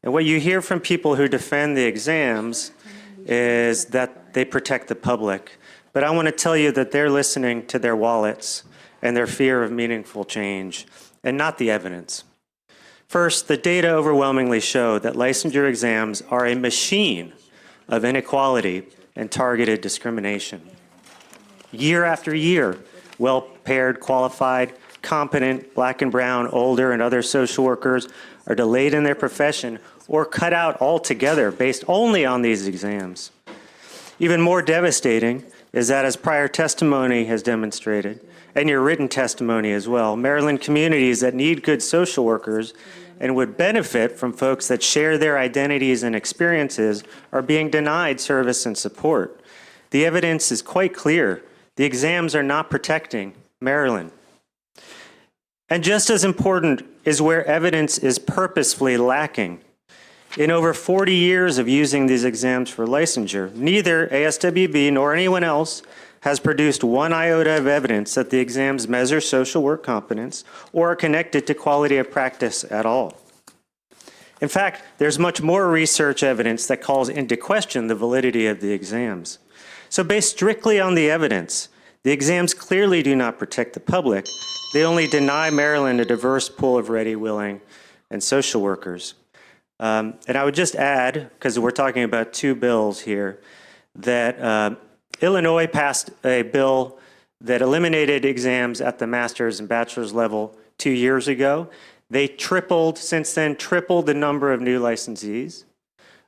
And what you hear from people who defend the exams is that they protect the public. But I want to tell you that they're listening to their wallets and their fear of meaningful change, and not the evidence. First, the data overwhelmingly show that licensure exams are a machine of inequality and targeted discrimination. Year after year, well-paired, qualified, competent, Black and brown, older, and other social workers are delayed in their profession or cut out altogether based only on these exams. Even more devastating is that, as prior testimony has demonstrated, and your written testimony as well, Maryland communities that need good social workers and would benefit from folks that share their identities and experiences are being denied service and support. The evidence is quite clear. The exams are not protecting Maryland. And just as important is where evidence is purposefully lacking. In over 40 years of using these exams for licensure, neither ASWB nor anyone else has produced one iota of evidence that the exams measure social work competence or are connected to quality of practice at all. In fact, there's much more research evidence that calls into question the validity of the exams. So based strictly on the evidence, the exams clearly do not protect the public. They only deny Maryland a diverse pool of ready, willing, and social workers. And I would just add, because we're talking about two bills here, that Illinois passed a bill that eliminated exams at the master's and bachelor's level 2 years ago. They since then tripled the number of new licensees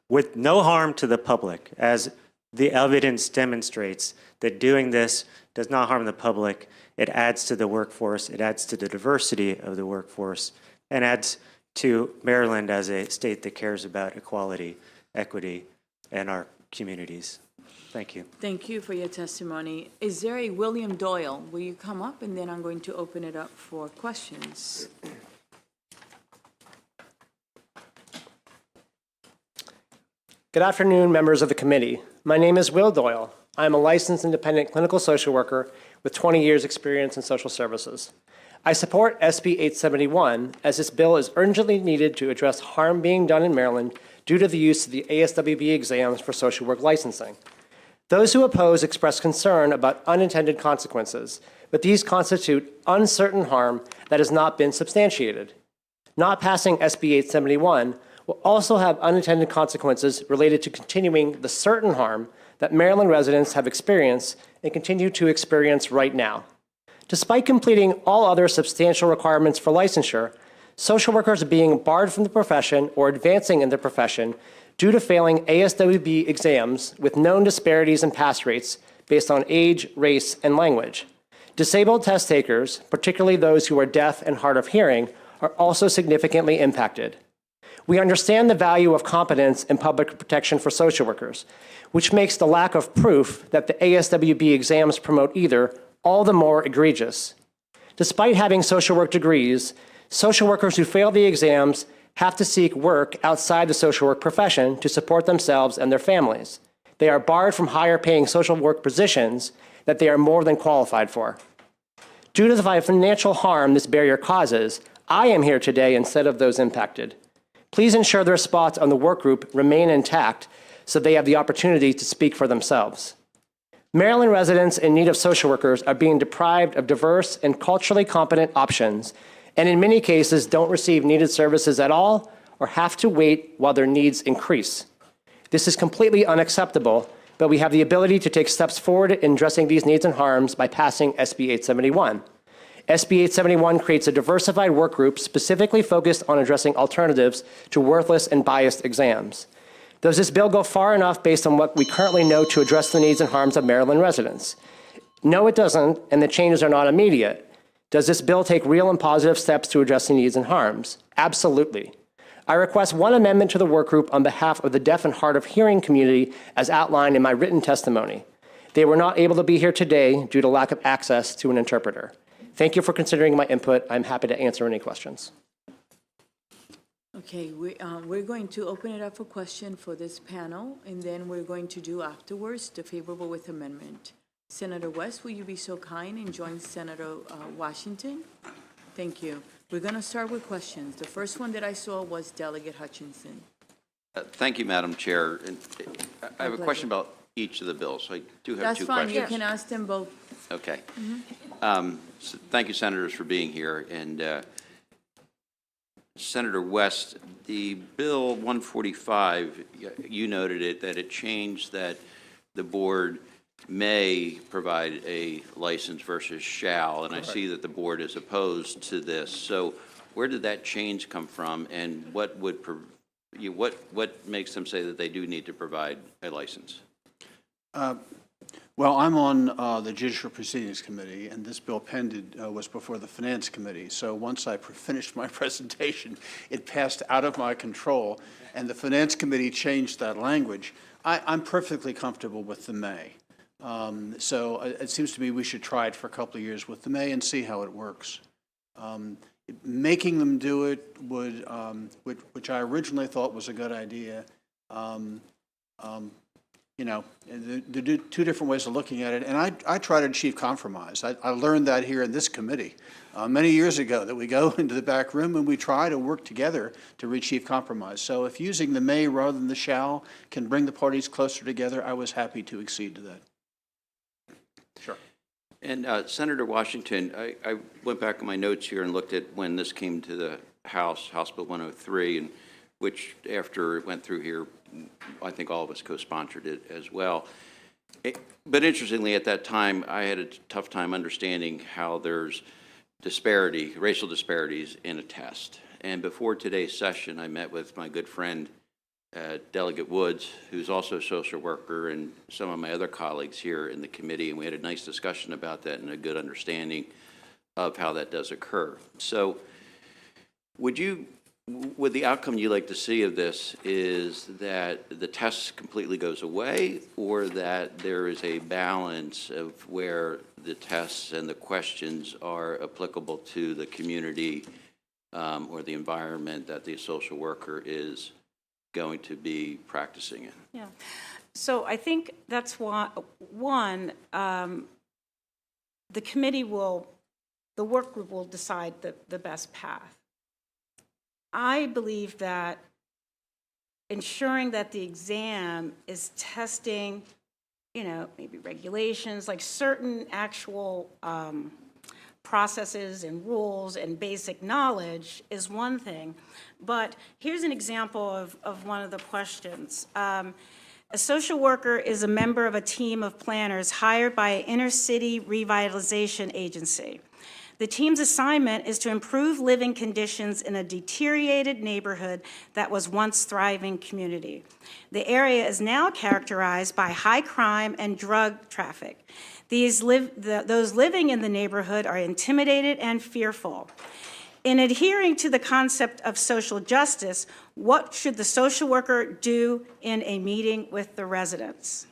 with no harm to the public, as the evidence demonstrates that doing this does not harm the public. It adds to the workforce, it adds to the diversity of the workforce, and adds to Maryland as a state that cares about equality, equity, and our communities. Thank you. Thank you for your testimony. Is there a William Doyle? Will you come up, and then I'm going to open it up for questions. Good afternoon, members of the committee. My name is Will Doyle. I am a licensed independent clinical social worker with 20 years experience in social services. I support SB 871 as this bill is urgently needed to address harm being done in Maryland due to the use of the ASWB exams for social work licensing. Those who oppose express concern about unintended consequences, but these constitute uncertain harm that has not been substantiated. Not passing SB 871 will also have unintended consequences related to continuing the certain harm that Maryland residents have experienced and continue to experience right now. Despite completing all other substantial requirements for licensure, social workers are being barred from the profession or advancing in the profession due to failing ASWB exams with known disparities in pass rates based on age, race, and language. Disabled test takers, particularly those who are deaf and hard of hearing, are also significantly impacted. We understand the value of competence and public protection for social workers, which makes the lack of proof that the ASWB exams promote either all the more egregious. Despite having social work degrees, social workers who fail the exams have to seek work outside the social work profession to support themselves and their families. They are barred from higher paying social work positions that they are more than qualified for. Due to the financial harm this barrier causes, I am here today instead of those impacted. Please ensure their spots on the work group remain intact so they have the opportunity to speak for themselves. Maryland residents in need of social workers are being deprived of diverse and culturally competent options, and in many cases don't receive needed services at all or have to wait while their needs increase. This is completely unacceptable, but we have the ability to take steps forward in addressing these needs and harms by passing SB 871. SB 871 creates a diversified work group specifically focused on addressing alternatives to worthless and biased exams. Does this bill go far enough based on what we currently know to address the needs and harms of Maryland residents? No, it doesn't, and the changes are not immediate. Does this bill take real and positive steps to address the needs and harms? Absolutely. I request one amendment to the work group on behalf of the deaf and hard of hearing community as outlined in my written testimony. They were not able to be here today due to lack of access to an interpreter. Thank you for considering my input. I'm happy to answer any questions. Okay, we're going to open it up for question for this panel, and then we're going to do afterwards the favorable with amendment. Senator West, will you be so kind and join Senator Washington? Thank you. We're going to start with questions. The first one that I saw was Delegate Hutchinson. Thank you, Madam Chair. I have a question about each of the bills. So I do have two questions. That's fine. You can ask them both. Okay. So thank you, Senators, for being here. And Senator West, the Bill 145, you noted it, that it changed that the board may provide a license versus shall, and I see that the board is opposed to this. So where did that change come from, and what makes them say that they do need to provide a license? Well, I'm on the Judicial Proceedings Committee, and this bill pended was before the Finance Committee. So once I finished my presentation, it passed out of my control, and the Finance Committee changed that language. I'm perfectly comfortable with the may. So it seems to me we should try it for a couple of years with the may and see how it works. Making them do it would, which I originally thought was a good idea. You know, there are two different ways of looking at it, and I try to achieve compromise. I learned that here in this committee many years ago, that we go into the back room and we try to work together to achieve compromise. So if using the may rather than the shall can bring the parties closer together, I was happy to accede to that. Sure. And Senator Washington, I went back in my notes here and looked at when this came to the House, House Bill 103, and which after it went through here, I think all of us co-sponsored it as well. But interestingly, at that time, I had a tough time understanding how there's racial disparities in a test. And before today's session, I met with my good friend, Delegate Woods, who's also a social worker, and some of my other colleagues here in the committee, and we had a nice discussion about that and a good understanding of how that does occur. So would the outcome you like to see of this is that the test completely goes away, or that there is a balance of where the tests and the questions are applicable to the community or the environment that the social worker is going to be practicing in? Yeah. So I think that's why, one, the committee the work group will decide the best path. I believe that ensuring that the exam is testing, you know, maybe regulations, like certain actual processes and rules and basic knowledge is one thing. But here's an example of one of the questions. A social worker is a member of a team of planners hired by an inner city revitalization agency. The team's assignment is to improve living conditions in a deteriorated neighborhood that was once thriving community. The area is now characterized by high crime and drug traffic. Those living in the neighborhood are intimidated and fearful. In adhering to the concept of social justice, what should the social worker do in a meeting with the residents?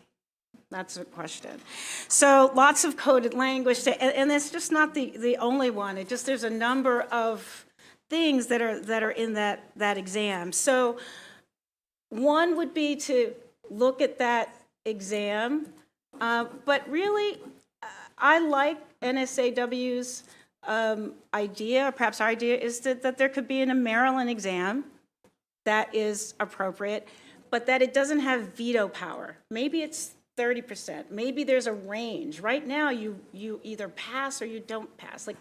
That's a question. So lots of coded language, and it's just not the only one. There's a number of things that are in that exam. So one would be to look at that exam, but really, I like NSAW's idea, or perhaps our idea, is that there could be a Maryland exam that is appropriate, but that it doesn't have veto power. Maybe it's 30%. Maybe there's a range. Right now, you either pass or you don't pass. Like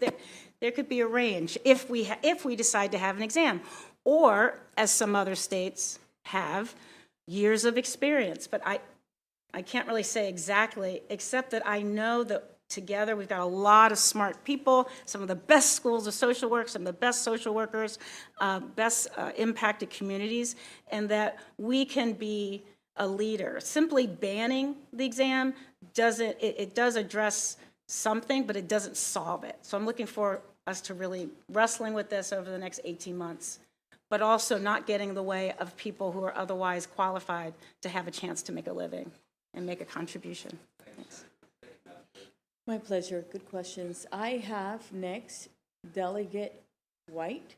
there could be a range if we decide to have an exam, or as some other states have, years of experience. But I can't really say exactly, except that I know that together we've got a lot of smart people, some of the best schools of social work, some of the best social workers, best impacted communities, and that we can be a leader. Simply banning the exam does address something, but it doesn't solve it. So I'm looking for us to really wrestling with this over the next 18 months, but also not getting in the way of people who are otherwise qualified to have a chance to make a living and make a contribution. Thanks. My pleasure. Good questions. I have next Delegate White.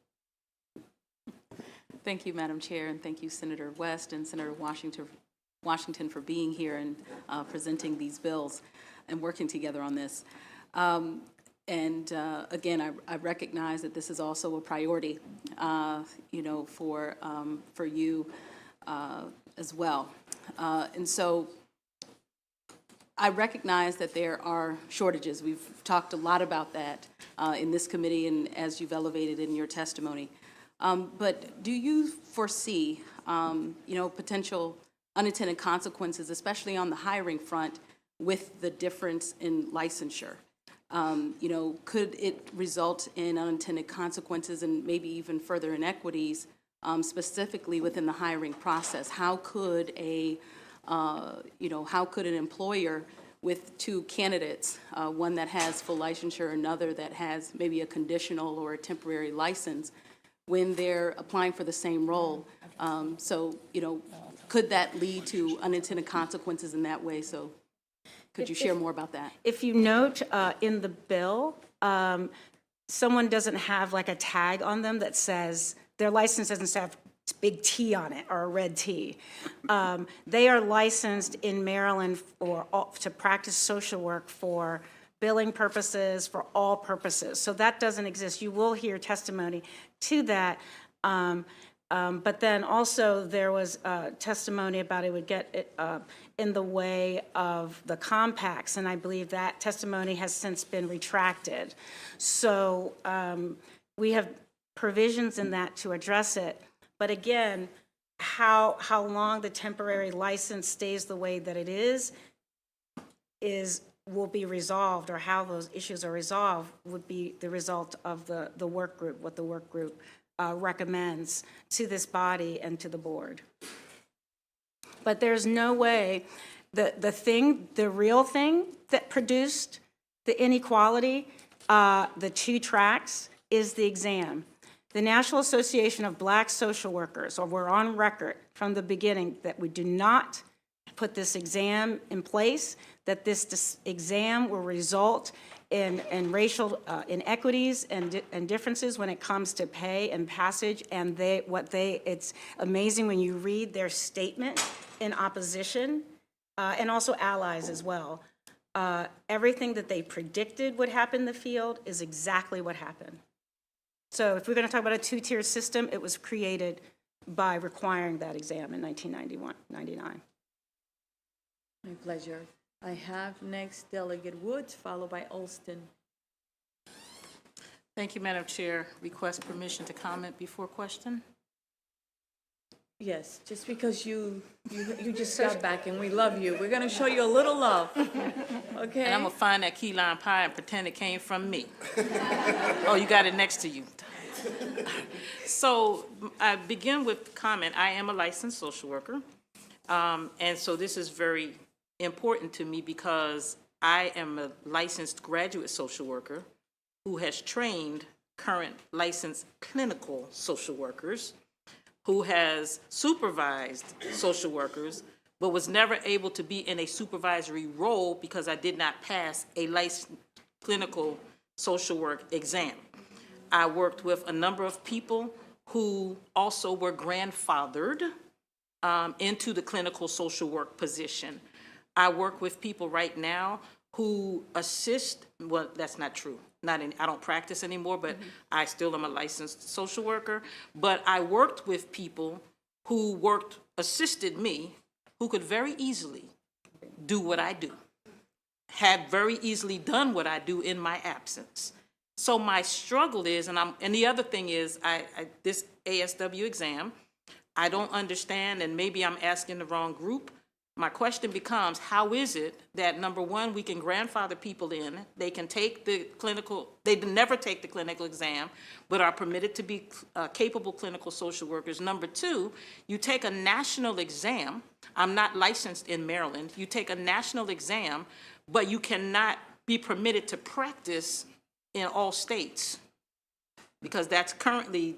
Thank you, Madam Chair, and thank you, Senator West and Senator Washington for being here and presenting these bills and working together on this. Again, I recognize that this is also a priority, for you as well. And so I recognize that there are shortages. We've talked a lot about that in this committee and as you've elevated in your testimony. But do you foresee, potential unintended consequences, especially on the hiring front, with the difference in licensure? Could it result in unintended consequences and maybe even further inequities, specifically within the hiring process? How could an employer with two candidates, one that has full licensure, another that has maybe a conditional or a temporary license, when they're applying for the same role? Could that lead to unintended consequences in that way? So Could you share more about that? If you note in the bill, someone doesn't have like a tag on them that says, their license doesn't have big T on it or a red T. They are licensed in Maryland to practice social work for billing purposes, for all purposes. So that doesn't exist. You will hear testimony to that. But then also there was testimony about it would get in the way of the compacts, and I believe that testimony has since been retracted. So we have provisions in that to address it. But again, how long the temporary license stays the way that it will be resolved, or how those issues are resolved would be the result of the work group, what the work group recommends to this body and to the board. But there's no way, the real thing that produced the inequality, the 2 tracks, is the exam. The National Association of Black Social Workers, or we're on record from the beginning that we do not put this exam in place, that this exam will result in racial inequities and differences when it comes to pay and passage. And it's amazing when you read their statement in opposition, and also allies as well. Everything that they predicted would happen in the field is exactly what happened. So if we're going to talk about a 2-tier system, it was created by requiring that exam in 1999. My pleasure. I have next Delegate Woods, followed by Alston. Thank you, Madam Chair. Request permission to comment before question. Yes, just because you just got back and we love you, we're going to show you a little love. Okay? And I'm going to find that key lime pie and pretend it came from me. Oh, you got it next to you. So I begin with comment. I am a licensed social worker. And so this is very important to me because I am a licensed graduate social worker who has trained current licensed clinical social workers, who has supervised social workers, but was never able to be in a supervisory role because I did not pass a licensed clinical social work exam. I worked with a number of people who also were grandfathered into the clinical social work position. I work with people right now who assist, well, that's not true. I don't practice anymore, but I still am a licensed social worker. But I worked with people who assisted me, who could very easily do what I do, had very easily done what I do in my absence. So my struggle is, and the other thing is, this ASW exam, I don't understand, and maybe I'm asking the wrong group. My question becomes, how is it that, number one, we can grandfather people in, they can take the clinical, they never take the clinical exam, but are permitted to be capable clinical social workers. Number two, you take a national exam. I'm not licensed in Maryland. You take a national exam, but you cannot be permitted to practice in all states, because that currently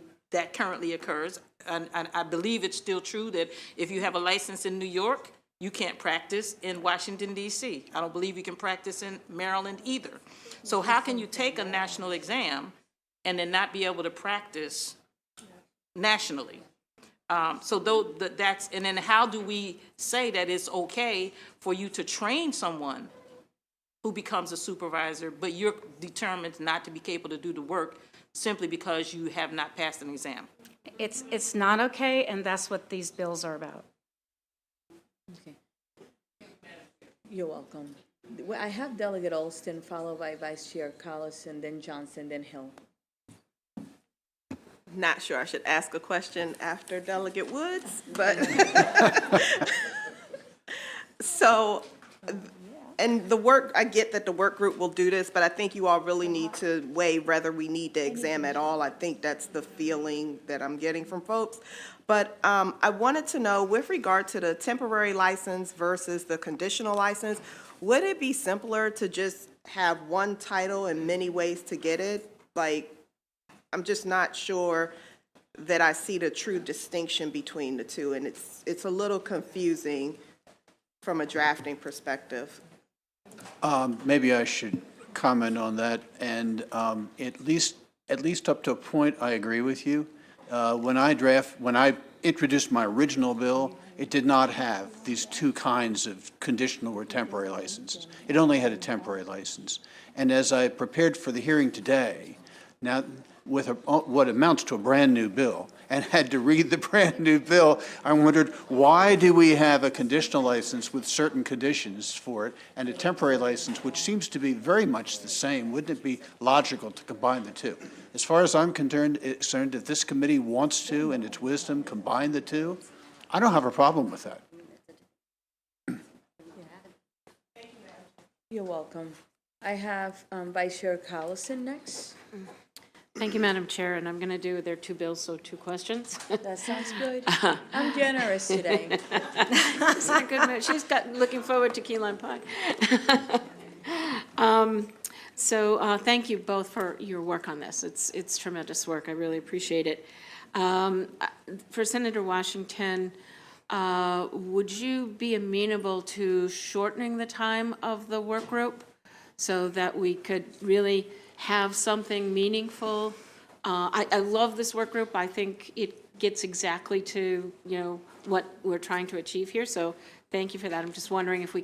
occurs. And I believe it's still true that if you have a license in New York, you can't practice in Washington, D.C. I don't believe you can practice in Maryland either. So how can you take a national exam and then not be able to practice nationally? And then how do we say that it's okay for you to train someone who becomes a supervisor, but you're determined not to be capable to do the work simply because you have not passed an exam? It's not okay, and that's what these bills are about. Okay. You're welcome. I have Delegate Alston, followed by Vice Chair Collison, then Johnson, then Hill. Not sure I should ask a question after Delegate Woods, but so, and the work, I get that the work group will do this, but I think you all really need to weigh whether we need the exam at all. I think that's the feeling that I'm getting from folks. But I wanted to know, with regard to the temporary license versus the conditional license, would it be simpler to just have one title and many ways to get it? Like, I'm just not sure that I see the true distinction between the two, and it's a little confusing from a drafting perspective. Maybe I should comment on that, and at least up to a point, I agree with you. When I introduced my original bill, it did not have these two kinds of conditional or temporary licenses. It only had a temporary license. And as I prepared for the hearing today, now with what amounts to a brand-new bill, and had to read the brand-new bill, I wondered, why do we have a conditional license with certain conditions for it and a temporary license, which seems to be very much the same? Wouldn't it be logical to combine the two? As far as I'm concerned, if this committee wants to, in its wisdom, combine the two, I don't have a problem with that. You're welcome. I have Vice Chair Collison next. Thank you, Madam Chair, and I'm going to do, there are two bills, so two questions. That sounds good. I'm generous today. It's a good mood. She's looking forward to key lime pie. Thank you both for your work on this. It's tremendous work. I really appreciate it. For Senator Washington, would you be amenable to shortening the time of the work group so that we could really have something meaningful? I love this work group. I think it gets exactly to, what we're trying to achieve here. So thank you for that. I'm just wondering if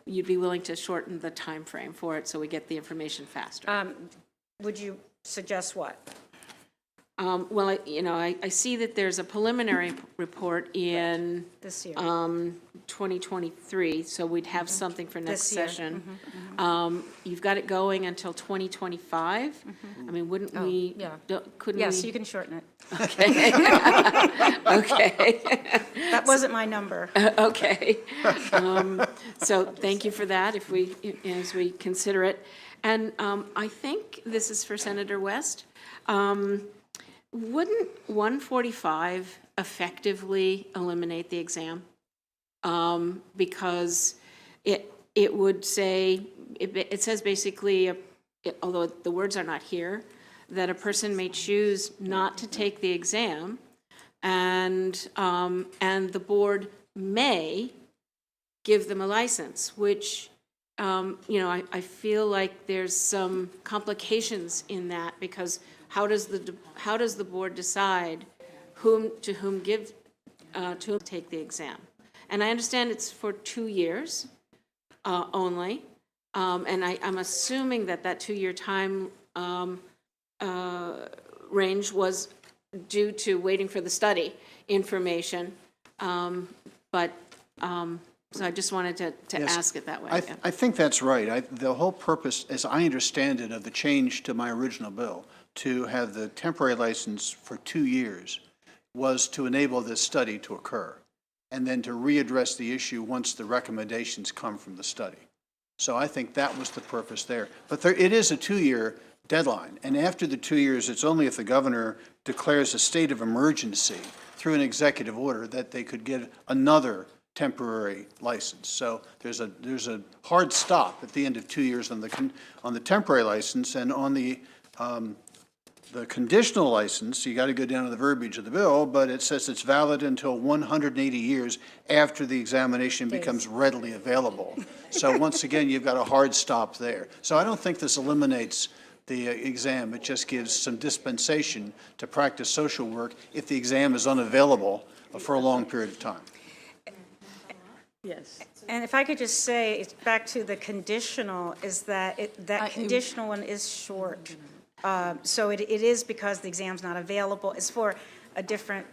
you'd be willing to shorten the time frame for it so we get the information faster. Would you suggest what? Well, I see that there's a preliminary report in This year. 2023, so we'd have something for next This year. session. You've got it going until 2025. I mean, wouldn't we? yeah. Couldn't Yes, we? you can shorten it. Okay. Okay. That wasn't my number. Okay. So thank you for that, as we consider it. And I think this is for Senator West. Wouldn't 145 effectively eliminate the exam? Because it would say, it says basically, although the words are not here, that a person may choose not to take the exam, and the board may give them a license, which, I feel like there's some complications in that, because how does the board decide to whom take the exam? And I understand it's for 2 years only, and I'm assuming that 2-year time range was due to waiting for the study information, so I just wanted to Yes. ask it that way. I think that's right. The whole purpose, as I understand it, of the change to my original bill, to have the temporary license for 2 years, was to enable this study to occur, and then to readdress the issue once the recommendations come from the study. So I think that was the purpose there. But it is a 2-year deadline, and after the 2 years, it's only if the governor declares a state of emergency through an executive order that they could get another temporary license. So there's a hard stop at the end of 2 years on the temporary license, and on the conditional license, you got to go down to the verbiage of the bill, but it says it's valid until 180 years after the examination becomes readily available. So once again, you've got a hard stop there. So I don't think this eliminates the exam. It just gives some dispensation to practice social work if the exam is unavailable for a long period of time. Yes. And if I could just say, it's back to the conditional, is that that conditional one is short. So it is because the exam's not available. It's for a different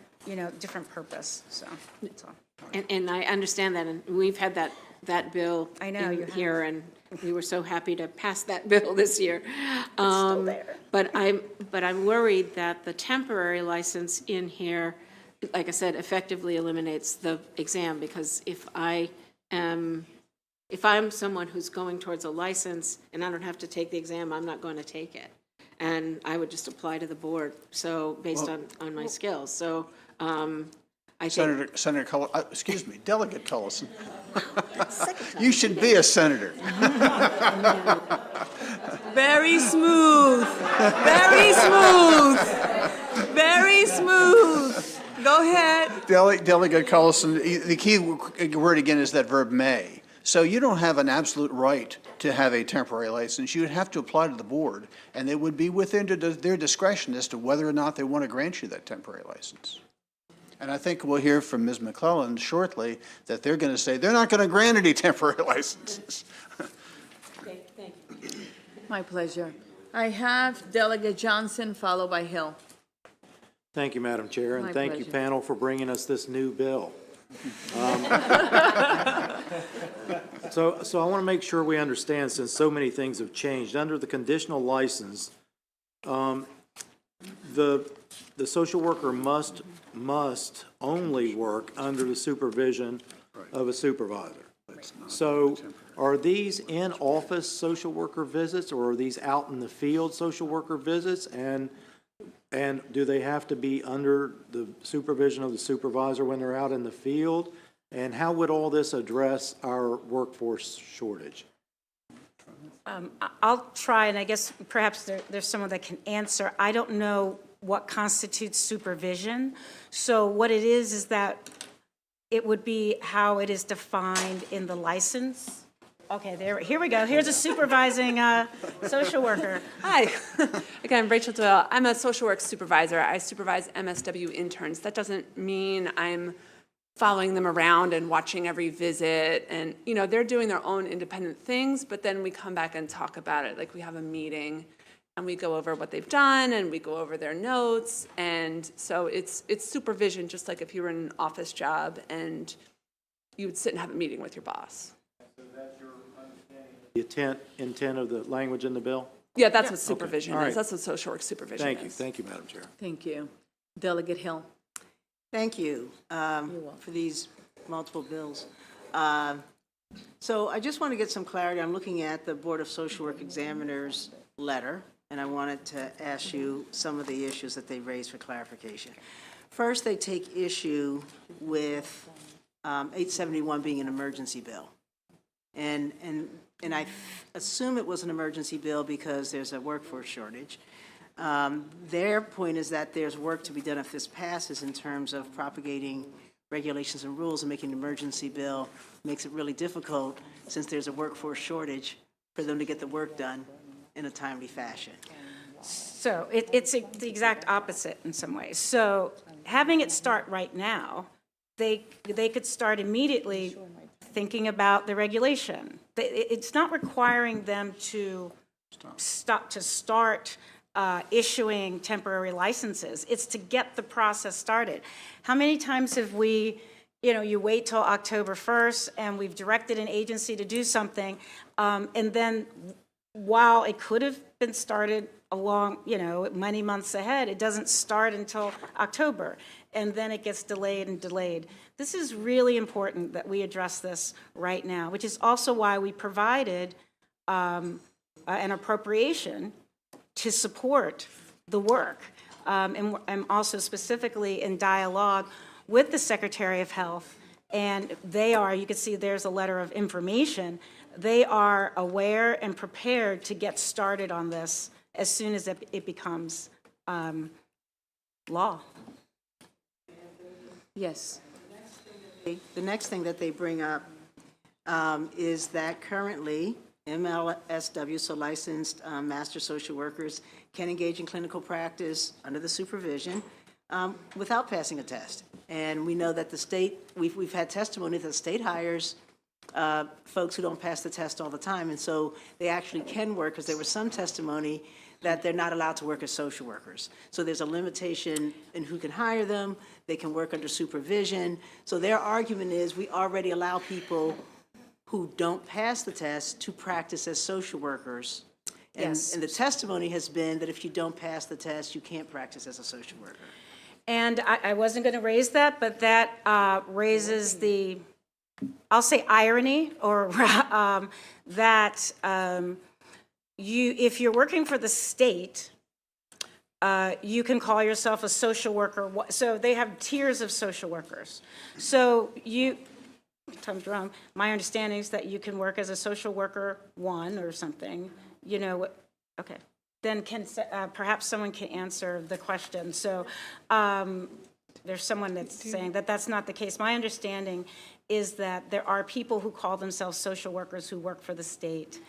purpose, so that's all. And I understand that, and we've had that bill I know, you in have. here, and we were so happy to pass that bill this year. It's still there. But I'm worried that the temporary license in here, like I said, effectively eliminates the exam, because if I'm someone who's going towards a license and I don't have to take the exam, I'm not going to take it. And I would just apply to the board, so based on my skills. So I think. Senator Delegate Cullison. You should be a senator. Very smooth. Very smooth. Very smooth. Go ahead. Delegate Cullison, the key word again is that verb may. So you don't have an absolute right to have a temporary license. You would have to apply to the board, and it would be within their discretion as to whether or not they want to grant you that temporary license. And I think we'll hear from Ms. McClellan shortly that they're going to say they're not going to grant any temporary licenses. Okay, thank you. My pleasure. I have Delegate Johnson, followed by Hill. Thank you, Madam Chair, and My thank you, pleasure. panel, for bringing us this new bill. So I want to make sure we understand, since so many things have changed, under the conditional license, the social worker must only work under the supervision of a supervisor. So are these in-office social worker visits, or are these out in the field social worker visits? And do they have to be under the supervision of the supervisor when they're out in the field? And how would all this address our workforce shortage? I'll try, and I guess perhaps there's someone that can answer. I don't know what constitutes supervision. So what it is that it would be how it is defined in the license. Okay, here we go. Here's a supervising social worker. Hi. Again, Rachel Doyle. I'm a social work supervisor. I supervise MSW interns. That doesn't mean I'm following them around and watching every visit. And, you know, they're doing their own independent things, but then we come back and talk about it. Like, we have a meeting and we go over what they've done and we go over their notes. And so it's supervision, just like if you were in an office job and you would sit and have a meeting with your boss. The intent of the language in the bill? Yeah, that's what supervision Okay. All is. right. That's what social work supervision is. Thank you, Madam Chair. Thank you. Delegate Hill. Thank you for these multiple bills. So I just want to get some clarity. I'm looking at the Board of Social Work Examiners letter, and I wanted to ask you some of the issues that they raised for clarification. First, they take issue with 871 being an emergency bill. And I assume it was an emergency bill because there's a workforce shortage. Their point is that there's work to be done if this passes in terms of propagating regulations and rules, and making an emergency bill makes it really difficult, since there's a workforce shortage, for them to get the work done in a timely fashion. So it's the exact opposite in some ways. So having it start right now, they could start immediately thinking about the regulation. It's not requiring them to start issuing temporary licenses. It's to get the process started. How many times have we, you wait till October 1st and we've directed an agency to do something, and then while it could have been started along, many months ahead, it doesn't start until October, and then it gets delayed and delayed. This is really important that we address this right now, which is also why we provided an appropriation to support the work. And I'm also specifically in dialogue with the Secretary of Health, and they are, you can see there's a letter of information, they are aware and prepared to get started on this as soon as it becomes law. Yes. The next thing that they bring up is that currently MLSW, so licensed master social workers, can engage in clinical practice under the supervision without passing a test. And we know that the state, we've had testimony that the state hires folks who don't pass the test all the time, and so they actually can work, because there was some testimony that they're not allowed to work as social workers. So there's a limitation in who can hire them. They can work under supervision. So their argument is we already allow people who don't pass the test to practice as social workers. And, Yes. and the testimony has been that if you don't pass the test, you can't practice as a social worker. And I wasn't going to raise that, but that raises the, I'll say irony, or that if you're working for the state, you can call yourself a social worker. So they have tiers of social workers. So Tom's wrong. My understanding is that you can work as a social worker 1 or something. Okay. Then perhaps someone can answer the question. So there's someone that's saying that that's not the case. My understanding is that there are people who call themselves social workers who work for the state.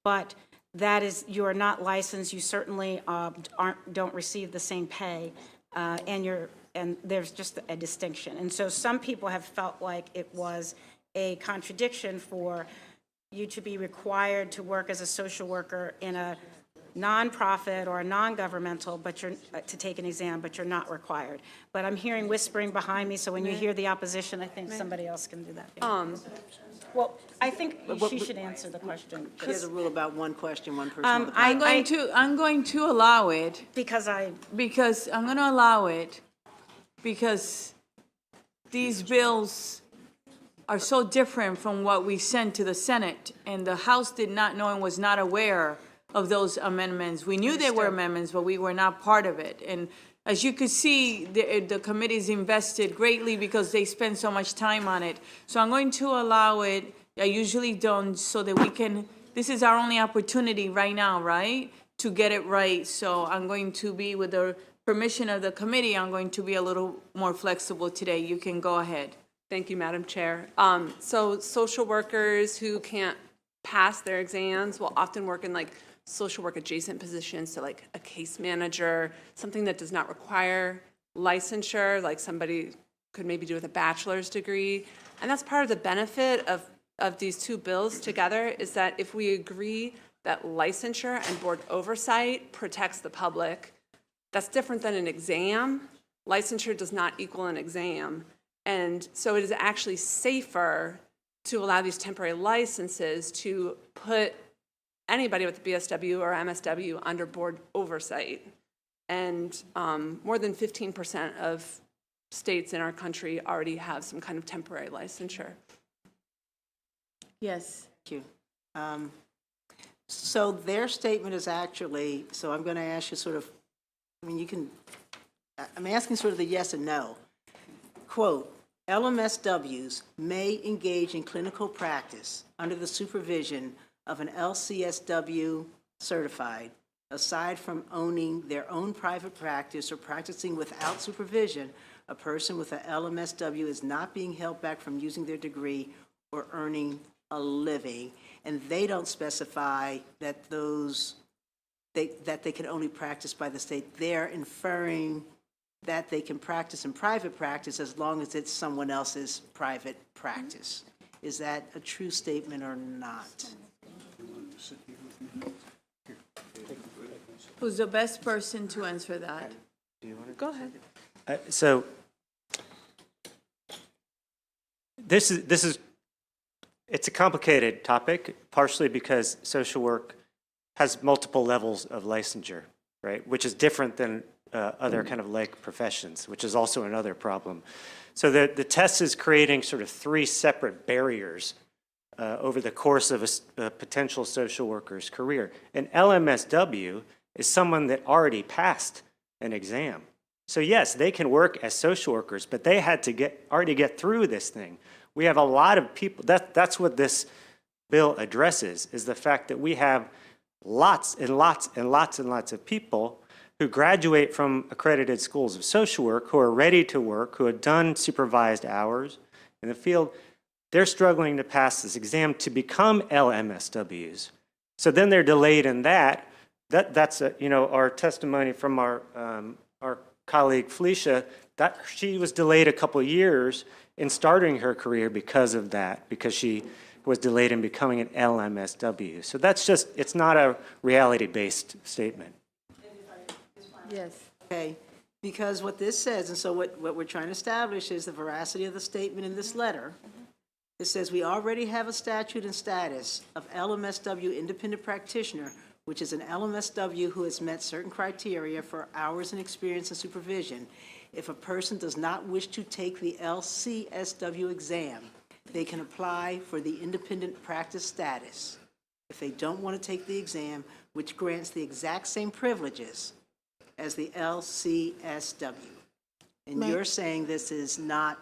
But that is, you are not licensed, you certainly don't receive the same pay, and there's just a distinction. And so some people have felt like it was a contradiction for you to be required to work as a social worker in a nonprofit or a non-governmental, but you're to take an exam, but you're not required. But I'm hearing whispering behind me, so when you hear the opposition, I think somebody else can do that. Well, I think she should answer the question. There's a rule about one question, one person. I'm going to allow it because I'm going to allow it because these bills are so different from what we sent to the Senate, and the House did not know and was not aware of those amendments. We knew they were amendments, but we were not part of it. And as you could see, the committee's invested greatly because they spend so much time on it. So I'm going to allow it. I usually don't, so that we can, this is our only opportunity right now, right, to get it right. So I'm going to be, with the permission of the committee, I'm going to be a little more flexible today. You can go ahead. Thank you, Madam Chair. So social workers who can't pass their exams will often work in like social work adjacent positions, so like a case manager, something that does not require licensure, like somebody could maybe do with a bachelor's degree. And that's part of the benefit of these two bills together, is that if we agree that licensure and board oversight protects the public, that's different than an exam. Licensure does not equal an exam. And so it is actually safer to allow these temporary licenses to put anybody with a BSW or MSW under board oversight. And more than 15% of states in our country already have some kind of temporary licensure. Yes. Thank you. So their statement is actually, so I'm going to ask you sort of, I mean, you can, I'm asking sort of the yes and no. Quote, LMSWs may engage in clinical practice under the supervision of an LCSW certified, aside from owning their own private practice or practicing without supervision. A person with an LMSW is not being held back from using their degree or earning a living. And they don't specify that that they can only practice by the state. They're inferring that they can practice in private practice as long as it's someone else's private practice. Is that a true statement or not? Who's the best person to answer that? Go ahead. So this is it's a complicated topic, partially because social work has multiple levels of licensure, right? Which is different than other kind of like professions, which is also another problem. So the test is creating sort of three separate barriers over the course of a potential social worker's career. An LMSW is someone that already passed an exam. So yes, they can work as social workers, but they had to already get through this thing. We have a lot of people, that's what this bill addresses, is the fact that we have lots and lots and lots and lots of people who graduate from accredited schools of social work, who are ready to work, who have done supervised hours in the field. They're struggling to pass this exam to become LMSWs. So then they're delayed in that. That's our testimony from our colleague Felicia, that she was delayed a couple of years in starting her career because of that, because she was delayed in becoming an LMSW. So that's just, it's not a reality-based statement. Yes. Okay, because what this says, and so what we're trying to establish is the veracity of the statement in this letter. It says we already have a statute and status of LMSW independent practitioner, which is an LMSW who has met certain criteria for hours and experience and supervision. If a person does not wish to take the LCSW exam, they can apply for the independent practice status. If they don't want to take the exam, which grants the exact same privileges as the LCSW. And you're saying this is not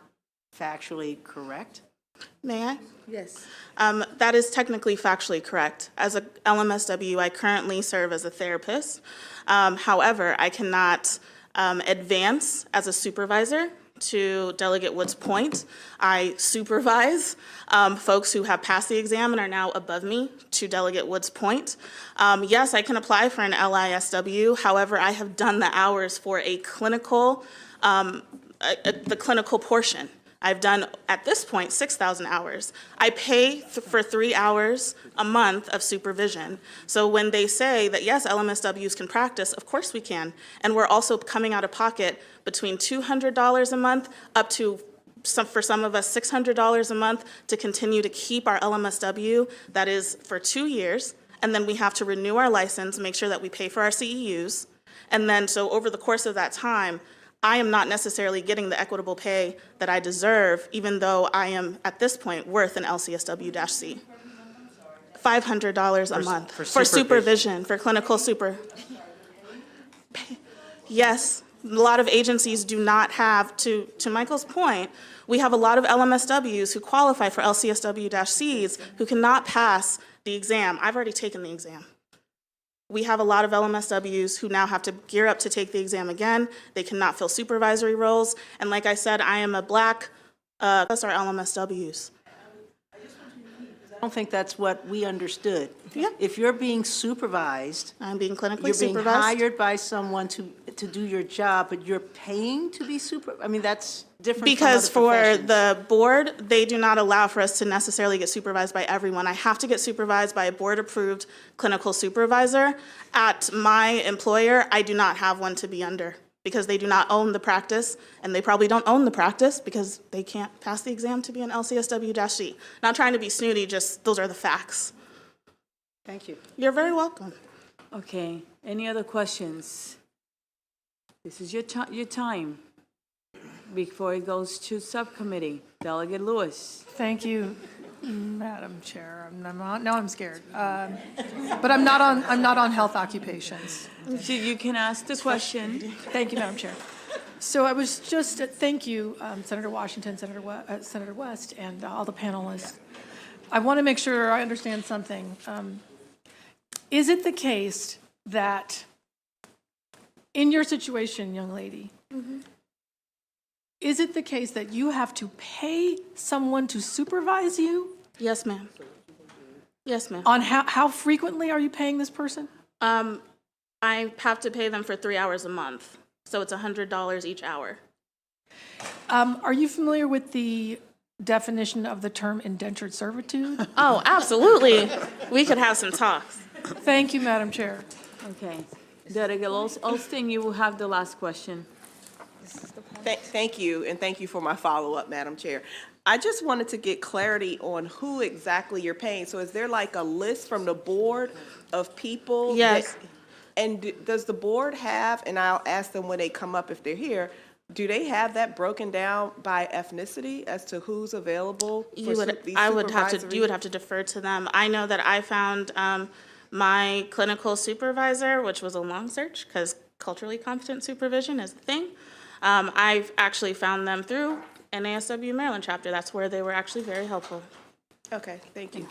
factually correct? May I? Yes. That is technically factually correct. As a LMSW, I currently serve as a therapist. However, I cannot advance as a supervisor. To Delegate Wood's point, I supervise folks who have passed the exam and are now above me, to Delegate Wood's point. Yes, I can apply for an LISW. However, I have done the hours for a clinical, the clinical portion. I've done, at this point, 6,000 hours. I pay for 3 hours a month of supervision. So when they say that, yes, LMSWs can practice, of course we can. And we're also coming out of pocket between $200 a month up to, for some of us, $600 a month to continue to keep our LMSW. That is for 2 years. And then we have to renew our license, make sure that we pay for our CEUs. And then, so over the course of that time, I am not necessarily getting the equitable pay that I deserve, even though I am, at this point, worth an LCSW-C. $500 a month for supervision, for clinical super. Yes, a lot of agencies do not have, to Michael's point, we have a lot of LMSWs who qualify for LCSW-Cs who cannot pass the exam. I've already taken the exam. We have a lot of LMSWs who now have to gear up to take the exam again. They cannot fill supervisory roles. And like I said, I am a black, that's our LMSWs. I don't think that's what we understood. Yeah. If you're being supervised. I'm being clinically you're supervised. You're being hired by someone to do your job, but you're paying to be I mean, that's different Because from other for professions. the board, they do not allow for us to necessarily get supervised by everyone. I have to get supervised by a board-approved clinical supervisor. At my employer, I do not have one to be under because they do not own the practice, and they probably don't own the practice because they can't pass the exam to be an LCSW-C. Not trying to be snooty, just those are the facts. Thank you. You're very welcome. Okay, any other questions? This is your time before it goes to subcommittee. Delegate Lewis. Thank you, Madam Chair. Now I'm scared. But I'm not on health occupations. So you can ask the question. Thank you, Madam Chair. So I was just, thank you, Senator Washington, Senator West, and all the panelists. I want to make sure I understand something. Is it the case that in your situation, young lady, is it the case that you have to pay someone to supervise you? Yes, ma'am. Yes, ma'am. On how frequently are you paying this person? I have to pay them for 3 hours a month, so it's $100 each hour. Are you familiar with the definition of the term indentured servitude? Oh, absolutely. We could have some talks. Thank you, Madam Chair. Okay. Delegate Olsten, you will have the last question. Thank you, and thank you for my follow-up, Madam Chair. I just wanted to get clarity on who exactly you're paying. So is there like a list from the board of people? Yes. And does the board have, and I'll ask them when they come up if they're here, do they have that broken down by ethnicity as to who's available? You would have to defer to them. I know that I found my clinical supervisor, which was a long search because culturally competent supervision is the thing. I've actually found them through NASW Maryland chapter. That's where they were actually very helpful. Okay, thank you.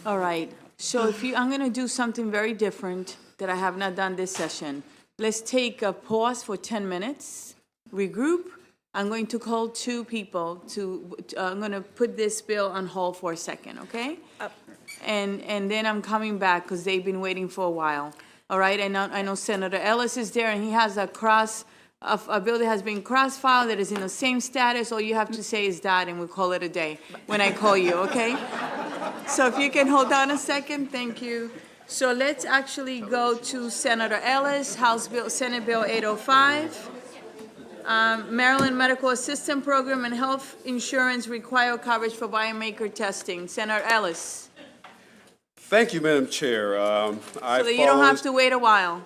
All right. So I'm going to do something very different that I have not done this session. Let's take a pause for 10 minutes, regroup. I'm going to call 2 people I'm going to put this bill on hold for a second, okay? And then I'm coming back because they've been waiting for a while. All right, I know Senator Ellis is there, and he has a bill that has been cross-filed that is in the same status. All you have to say is that, and we'll call it a day when I call you, okay? So if you can hold on a second, thank you. So let's actually go to Senator Ellis, Senate Bill 805. Maryland Medical Assistance Program and Health Insurance require coverage for biomarker testing. Senator Ellis. Thank you, Madam Chair. So that you don't have to wait a while.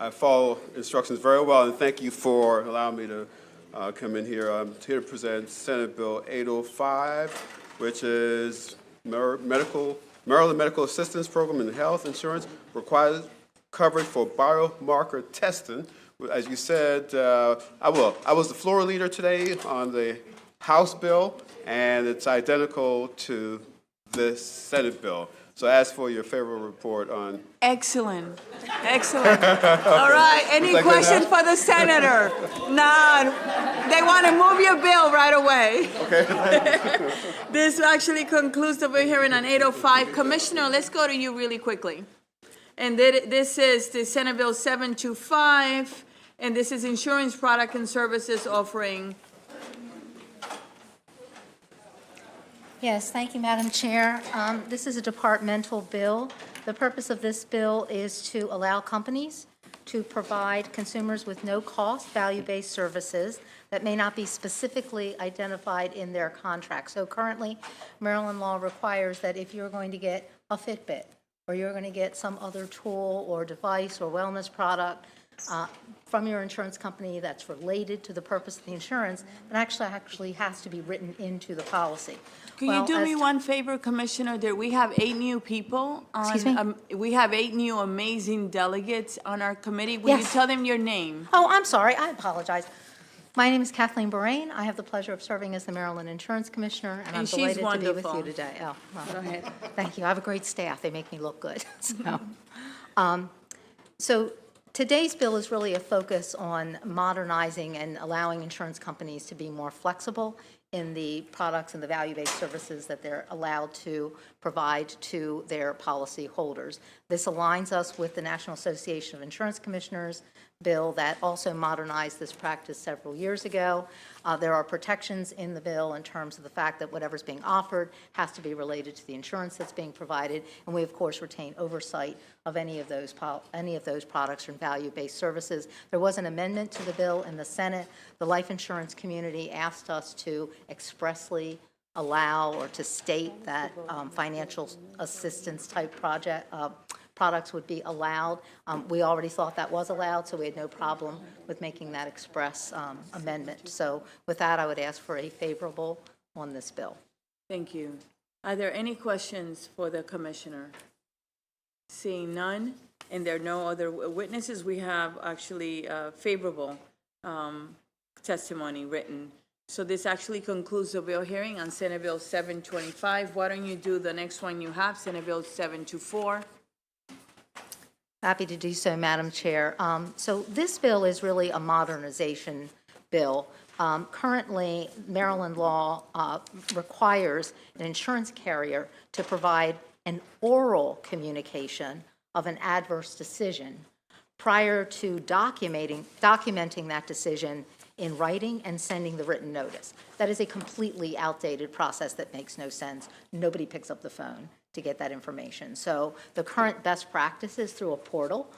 I follow instructions very well, and thank you for allowing me to come in here. I'm here to present Senate Bill 805, which is Maryland Medical Assistance Program and Health Insurance requires coverage for biomarker testing. As you said, I was the floor leader today on the House bill, and it's identical to this Senate bill. So I ask for your favorable report on. Excellent, excellent. All right, any that good questions enough? for the senator? None. They want to move your bill right away. Okay. This actually concludes the hearing on 805. Commissioner, let's go to you really quickly. And this is the Senate Bill 725, and this is insurance product and services offering. Yes, thank you, Madam Chair. This is a departmental bill. The purpose of this bill is to allow companies to provide consumers with no-cost, value-based services that may not be specifically identified in their contract. So currently, Maryland law requires that if you're going to get a Fitbit, or you're going to get some other tool or device or wellness product from your insurance company that's related to the purpose of the insurance, it actually has to be written into the policy. Can you do me one favor, Commissioner? There, we have 8 new people on. Excuse me? We have 8 new amazing delegates on our committee. Will you Yes. tell them your name? Oh, I'm sorry, I apologize. My name is Kathleen Borain. I have the pleasure of serving as the Maryland Insurance Commissioner, and I'm And she's delighted to be with wonderful. you today. Oh, well, Go ahead. thank you. I have a great staff. They make me look good. So today's bill is really a focus on modernizing and allowing insurance companies to be more flexible in the products and the value-based services that they're allowed to provide to their policy holders. This aligns us with the National Association of Insurance Commissioners bill that also modernized this practice several years ago. There are protections in the bill in terms of the fact that whatever's being offered has to be related to the insurance that's being provided, and we, of course, retain oversight of any of those products and value-based services. There was an amendment to the bill in the Senate. The life insurance community asked us to expressly allow or to state that financial assistance type products would be allowed. We already thought that was allowed, so we had no problem with making that express amendment. So with that, I would ask for a favorable on this bill. Thank you. Are there any questions for the Commissioner? Seeing none, and there are no other witnesses, we have actually favorable testimony written. So this actually concludes the bill hearing on Senate Bill 725. Why don't you do the next one you have, Senate Bill 724? Happy to do so, Madam Chair. So this bill is really a modernization bill. Currently, Maryland law requires an insurance carrier to provide an oral communication of an adverse decision prior to documenting that decision in writing and sending the written notice. That is a completely outdated process that makes no sense. Nobody picks up the phone to get that information. So the current best practice is through a portal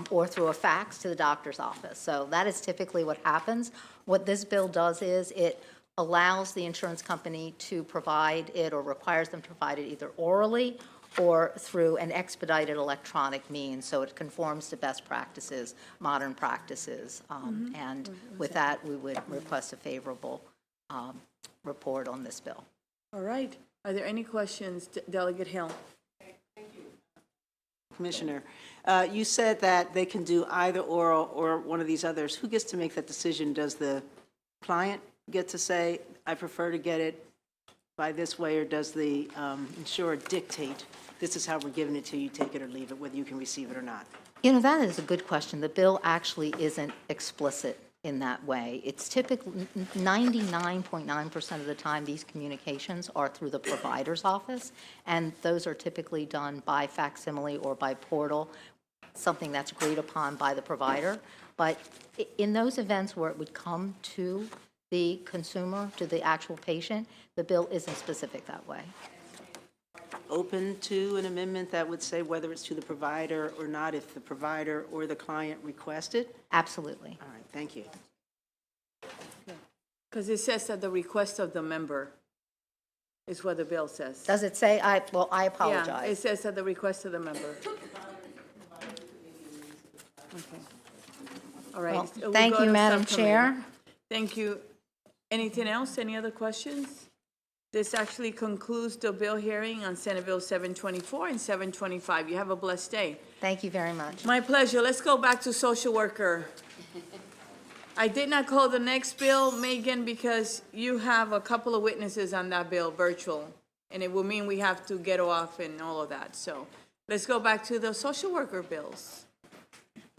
or through a fax to the doctor's office. So that is typically what happens. What this bill does is it allows the insurance company to provide it or requires them to provide it either orally or through an expedited electronic means, so it conforms to best practices, modern practices. And with that, we would request a favorable report on this bill. All right. Are there any questions, Delegate Hill? Commissioner, you said that they can do either oral or one of these others. Who gets to make that decision? Does the client get to say, I prefer to get it by this way, or does the insurer dictate, this is how we're giving it to you, take it or leave it, whether you can receive it or not? You know, that is a good question. The bill actually isn't explicit in that way. It's typically 99.9% of the time these communications are through the provider's office, and those are typically done by facsimile or by portal, something that's agreed upon by the provider. But in those events where it would come to the consumer, to the actual patient, the bill isn't specific that way. Open to an amendment that would say whether it's to the provider or not, if the provider or the client requested? Absolutely. All right, thank you. Because it says at the request of the member is what the bill says. Does it say, I apologize. Yeah, it says at the request of the member. Okay. All right. Well, We'll thank go you, to Madam subcommittee. Chair. Thank you. Anything else? Any other questions? This actually concludes the bill hearing on Senate Bill 724 and 725. You have a blessed day. Thank you very much. My pleasure. Let's go back to social worker. I did not call the next bill, Megan, because you have a couple of witnesses on that bill, virtual, and it will mean we have to get off and all of that. So let's go back to the social worker bills.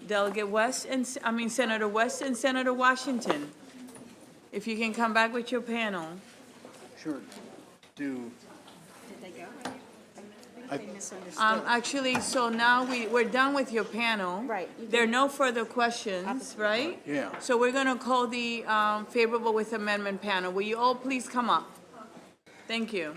Delegate West and, Senator West and Senator Washington. If you can come back with your panel. Sure. Actually, so now we're done with your panel. Right. There are no further questions, right? Yeah. So we're gonna call the favorable with amendment panel. Will you all please come up? Thank you.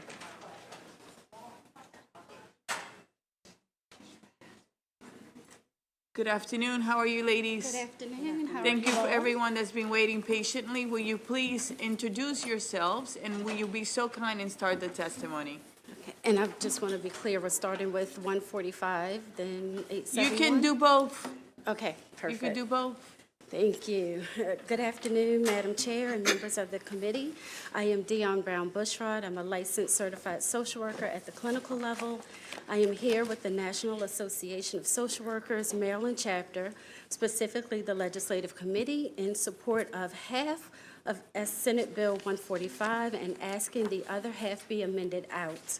Good afternoon. How are you, ladies? Good afternoon. How are Thank you for all? everyone that's been waiting patiently. Will you please introduce yourselves, and will you be so kind and start the testimony? Okay, and I just want to be clear, we're starting with 145, then 871? You can do both. Okay, perfect. You can do both. Thank you. Good afternoon, Madam Chair and members of the committee. I am Dion Brown Bushrod. I'm a licensed certified social worker at the clinical level. I am here with the National Association of Social Workers, Maryland chapter, specifically the Legislative Committee, in support of half of Senate Bill 145 and asking the other half be amended out.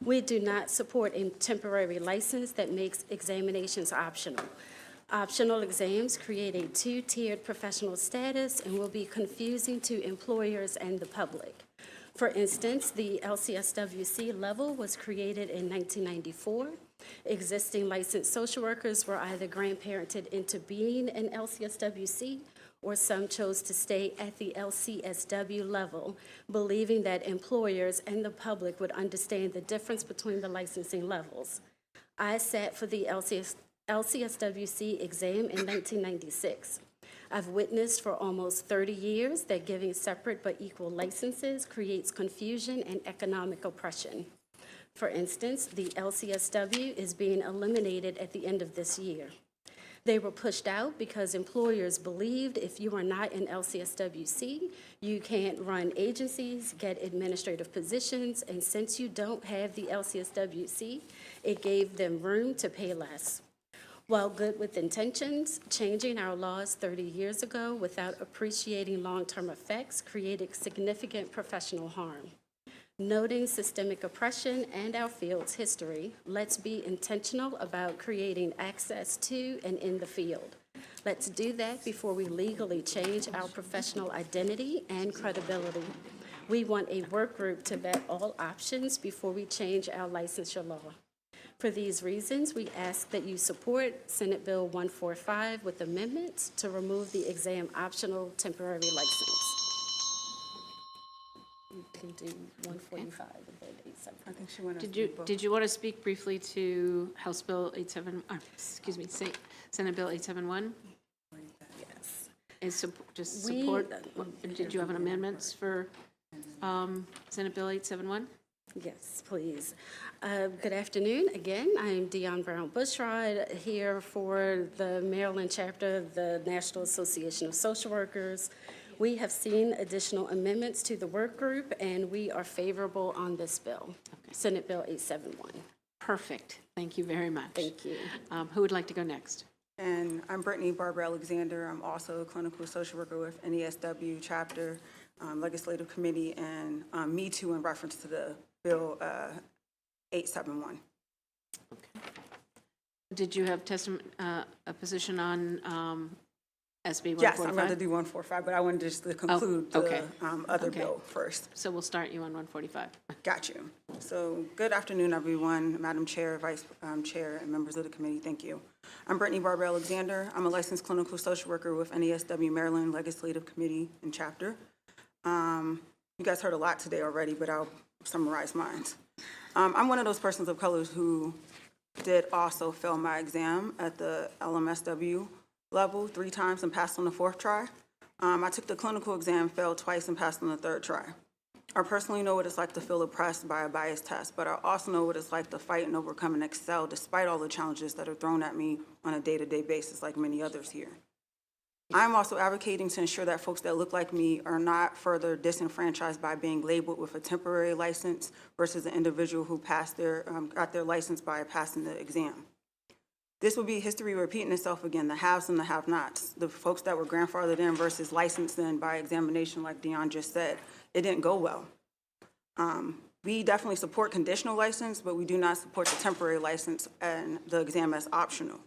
We do not support a temporary license that makes examinations optional. Optional exams create a two-tiered professional status and will be confusing to employers and the public. For instance, the LCSWC level was created in 1994. Existing licensed social workers were either grandparented into being an LCSWC, or some chose to stay at the LCSW level, believing that employers and the public would understand the difference between the licensing levels. I sat for the LCSWC exam in 1996. I've witnessed for almost 30 years that giving separate but equal licenses creates confusion and economic oppression. For instance, the LCSW is being eliminated at the end of this year. They were pushed out because employers believed if you are not in LCSWC, you can't run agencies, get administrative positions, and since you don't have the LCSWC, it gave them room to pay less. While good with intentions, changing our laws 30 years ago without appreciating long-term effects created significant professional harm. Noting systemic oppression and our field's history, let's be intentional about creating access to and in the field. Let's do that before we legally change our professional identity and credibility. We want a work group to vet all options before we change our licensure law. For these reasons, we ask that you support Senate Bill 145 with amendments to remove the exam optional temporary license. You can do 145 and then 871. I think she wanted Did you want to speak briefly to House Bill Senate Bill 871? Yes. Is just support, did you have an amendments for Senate Bill 871? Yes, please. Good afternoon. Again, I am Dion Brown Bushrod here for the Maryland chapter of the National Association of Social Workers. We have seen additional amendments to the work group, and we are favorable on this bill, Senate Bill 871. Perfect. Thank you very much. Thank you. Who would like to go next? And I'm Brittany Barbara Alexander. I'm also a clinical social worker with NASW chapter, Legislative Committee, and Me Too in reference to the Bill 871. Okay. Did you have a position on SB 145? Yes, I'm going to do 145, but I wanted just to conclude the other bill first. So we'll start you on 145. Got you. So good afternoon, everyone, Madam Chair, Vice Chair, and members of the committee. Thank you. I'm Brittany Barbara Alexander. I'm a licensed clinical social worker with NASW Maryland Legislative Committee and chapter. You guys heard a lot today already, but I'll summarize mine. I'm one of those persons of color who did also fail my exam at the LMSW level 3 times and passed on the 4th try. I took the clinical exam, failed twice, and passed on the 3rd try. I personally know what it's like to feel oppressed by a biased test, but I also know what it's like to fight and overcome and excel despite all the challenges that are thrown at me on a day-to-day basis, like many others here. I'm also advocating to ensure that folks that look like me are not further disenfranchised by being labeled with a temporary license versus an individual who passed got their license by passing the exam. This would be history repeating itself again, the haves and the have-nots, the folks that were grandfathered in versus licensed in by examination, like Dion just said. It didn't go well. We definitely support conditional license, but we do not support the temporary license and the exam as optional.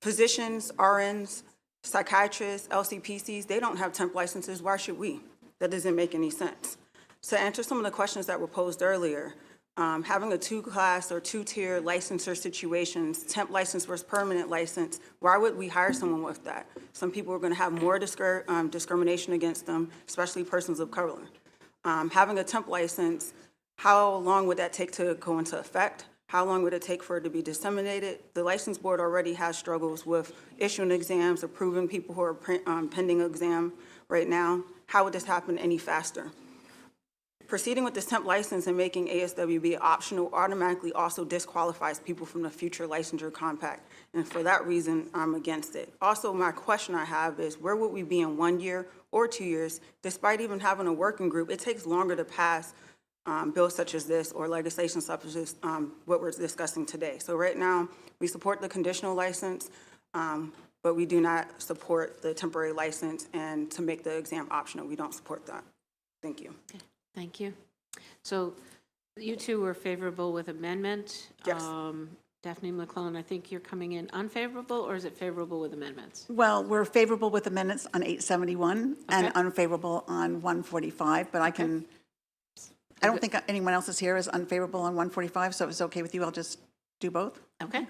Physicians, RNs, psychiatrists, LCPCs, they don't have temp licenses. Why should we? That doesn't make any sense. To answer some of the questions that were posed earlier, having a two-class or two-tier licensure situations, temp license versus permanent license, why would we hire someone with that? Some people are going to have more discrimination against them, especially persons of color. Having a temp license, how long would that take to go into effect? How long would it take for it to be disseminated? The license board already has struggles with issuing exams, approving people who are pending exam right now. How would this happen any faster? Proceeding with this temp license and making ASWB optional automatically also disqualifies people from the future licensure compact. And for that reason, I'm against it. Also, my question I have is, where would we be in 1 year or 2 years? Despite even having a working group, it takes longer to pass bills such as this or legislation such as this, what we're discussing today. So right now, we support the conditional license, but we do not support the temporary license, and to make the exam optional, we don't support that. Thank you. Thank you. So you two were favorable with amendment. Yes. Daphne McClellan, I think you're coming in unfavorable, or is it favorable with amendments? Well, we're favorable with amendments on 871 and Okay. unfavorable on 145, but I can, I don't think anyone else is here is unfavorable on 145, so if it's okay with you, I'll just do both. Okay.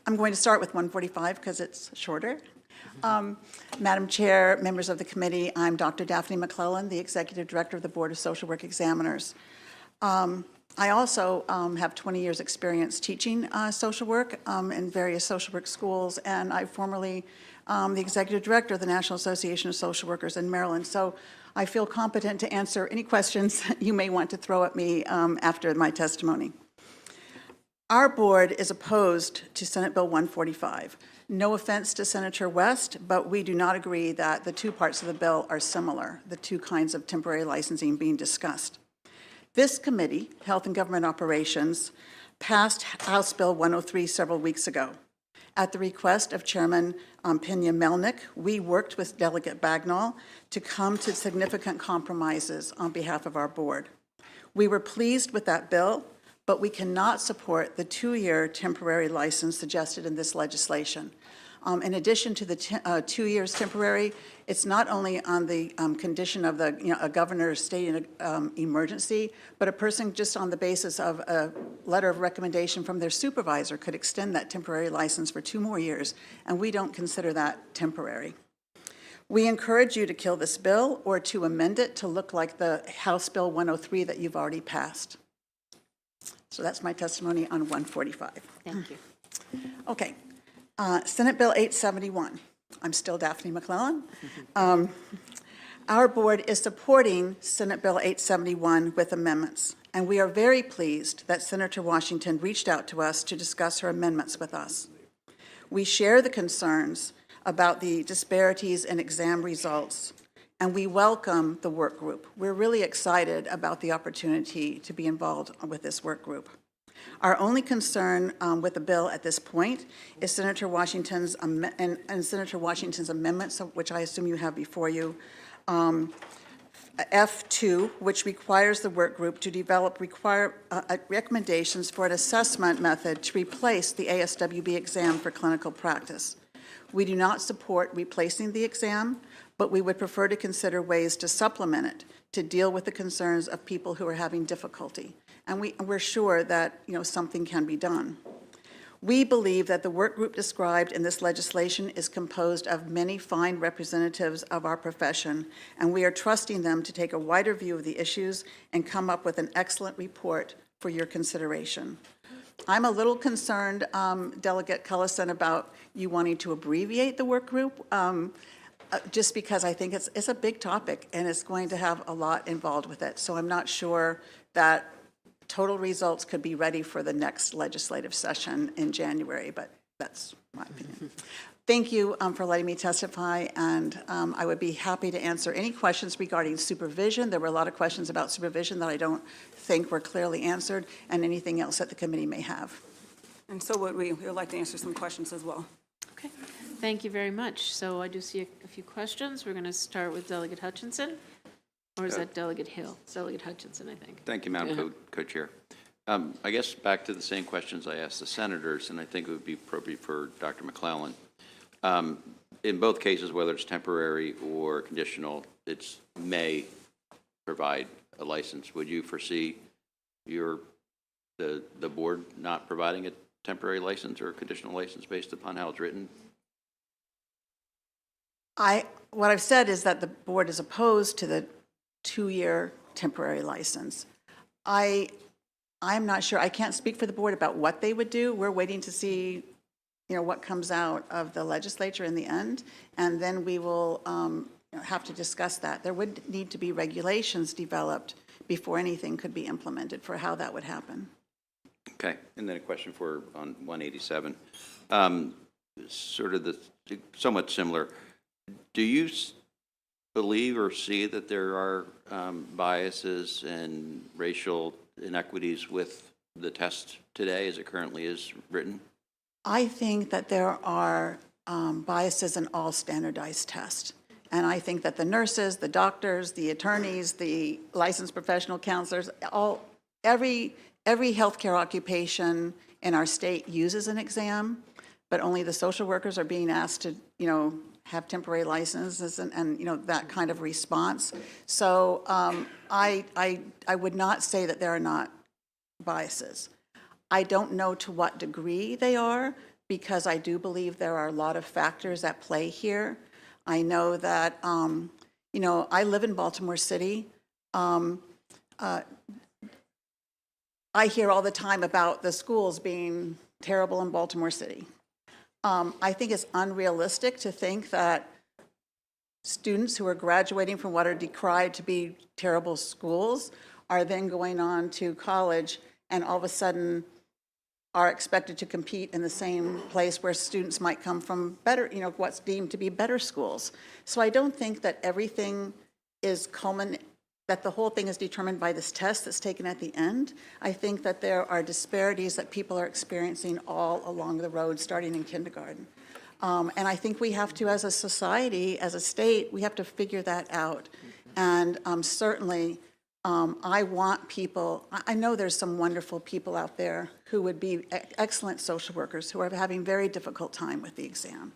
I'm going to start with 145 because it's shorter. Madam Chair, members of the committee, I'm Dr. Daphne McClellan, the Executive Director of the Board of Social Work Examiners. I also have 20 years' experience teaching social work in various social work schools, and I'm formerly the Executive Director of the National Association of Social Workers in Maryland. So I feel competent to answer any questions you may want to throw at me after my testimony. Our board is opposed to Senate Bill 145. No offense to Senator West, but we do not agree that the two parts of the bill are similar, the two kinds of temporary licensing being discussed. This committee, Health and Government Operations, passed House Bill 103 several weeks ago. At the request of Chairman Pena Melnick, we worked with Delegate Bagnall to come to significant compromises on behalf of our board. We were pleased with that bill, but we cannot support the 2-year temporary license suggested in this legislation. In addition to the 2 years temporary, it's not only on the condition of a governor stating an emergency, but a person just on the basis of a letter of recommendation from their supervisor could extend that temporary license for 2 more years, and we don't consider that temporary. We encourage you to kill this bill or to amend it to look like the House Bill 103 that you've already passed. So that's my testimony on 145. Thank you. Okay. Senate Bill 871. I'm still Daphne McClellan. Our board is supporting Senate Bill 871 with amendments, and we are very pleased that Senator Washington reached out to us to discuss her amendments with us. We share the concerns about the disparities in exam results, and we welcome the work group. We're really excited about the opportunity to be involved with this work group. Our only concern with the bill at this point is Senator Washington's and Senator Washington's amendments, which I assume you have before you. F2, which requires the work group to develop recommendations for an assessment method to replace the ASWB exam for clinical practice. We do not support replacing the exam, but we would prefer to consider ways to supplement it to deal with the concerns of people who are having difficulty. And we're sure that something can be done. We believe that the work group described in this legislation is composed of many fine representatives of our profession, and we are trusting them to take a wider view of the issues and come up with an excellent report for your consideration. I'm a little concerned, Delegate Cullison, about you wanting to abbreviate the work group, just because I think it's a big topic and it's going to have a lot involved with it. So I'm not sure that total results could be ready for the next legislative session in January, but that's my opinion. Thank you for letting me testify, and I would be happy to answer any questions regarding supervision. There were a lot of questions about supervision that I don't think were clearly answered, and anything else that the committee may have. And so would we. We would like to answer some questions as well. Okay, thank you very much. So I do see a few questions. We're going to start with Delegate Hutchinson, or is that Delegate Hill? It's Delegate Hutchinson, I think. Thank you, Madam Co-Chair. I guess back to the same questions I asked the senators, and I think it would be appropriate for Dr. McClellan. In both cases, whether it's temporary or conditional, it's may provide a license. Would you foresee the board not providing a temporary license or a conditional license based upon how it's written? What I've said is that the board is opposed to the 2-year temporary license. I'm not sure, I can't speak for the board about what they would do. We're waiting to see, what comes out of the legislature in the end, and then we will have to discuss that. There would need to be regulations developed before anything could be implemented for how that would happen. Okay, and then a question on 187. Sort of somewhat similar. Do you believe or see that there are biases and racial inequities with the test today as it currently is written? I think that there are biases in all standardized tests. And I think that the nurses, the doctors, the attorneys, the licensed professional counselors, every healthcare occupation in our state uses an exam, but only the social workers are being asked to, have temporary licenses and that kind of response. So I would not say that there are not biases. I don't know to what degree they are, because I do believe there are a lot of factors at play here. I know that, I live in Baltimore City. I hear all the time about the schools being terrible in Baltimore City. I think it's unrealistic to think that students who are graduating from what are decried to be terrible schools are then going on to college and all of a sudden are expected to compete in the same place where students might come from better, what's deemed to be better schools. So I don't think that everything is that the whole thing is determined by this test that's taken at the end. I think that there are disparities that people are experiencing all along the road, starting in kindergarten. And I think we have to, as a society, as a state, we have to figure that out. And certainly, I want people, I know there's some wonderful people out there who would be excellent social workers who are having very difficult time with the exam.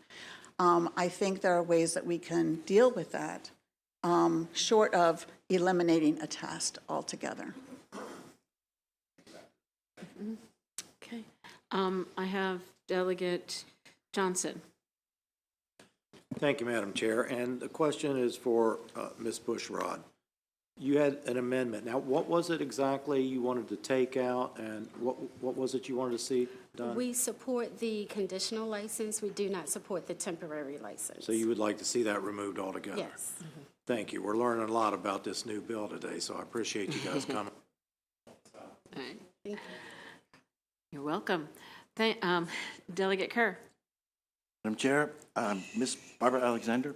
I think there are ways that we can deal with that, short of eliminating a test altogether. Okay. I have Delegate Johnson. Thank you, Madam Chair. And the question is for Ms. Bushrod. You had an amendment. Now, what was it exactly you wanted to take out, and what was it you wanted to see done? We support the conditional license. We do not support the temporary license. So you would like to see that removed altogether? Yes. Thank you. We're learning a lot about this new bill today, so I appreciate you guys coming. All right. Thank you. You're welcome. Delegate Kerr. Madam Chair, Ms. Barbara Alexander,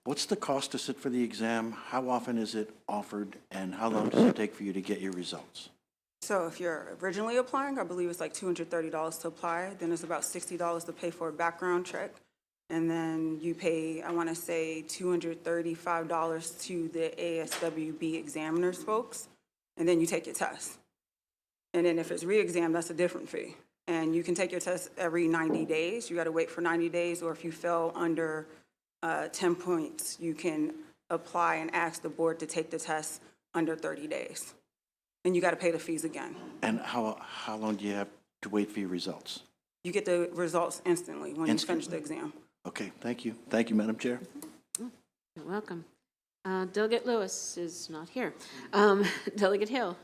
what's the cost to sit for the exam? How often is it offered, and how long does it take for you to get your results? So if you're originally applying, I believe it's like $230 to apply. Then it's about $60 to pay for a background check. And then you pay, I want to say, $235 to the ASWB examiners folks. And then you take your test. And then if it's re-exam, that's a different fee. And you can take your test every 90 days. You got to wait for 90 days, or if you fell under 10 points, you can apply and ask the board to take the test under 30 days. And you got to pay the fees again. And how long do you have to wait for your results? You get the results instantly when you finish the exam. Okay, thank you. Thank you, Madam Chair. You're welcome. Delegate Lewis is not here. Delegate Hill.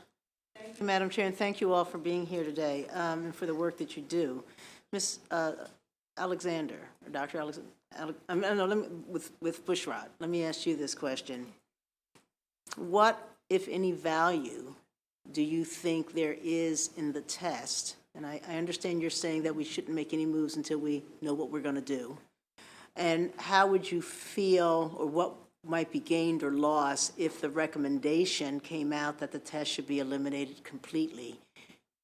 Thank you, Madam Chair, and thank you all for being here today and for the work that you do. Ms. Alexander, or Dr. Alexander, with Bushrod, let me ask you this question. What, if any, value do you think there is in the test? And I understand you're saying that we shouldn't make any moves until we know what we're going to do. And how would you feel, or what might be gained or lost if the recommendation came out that the test should be eliminated completely?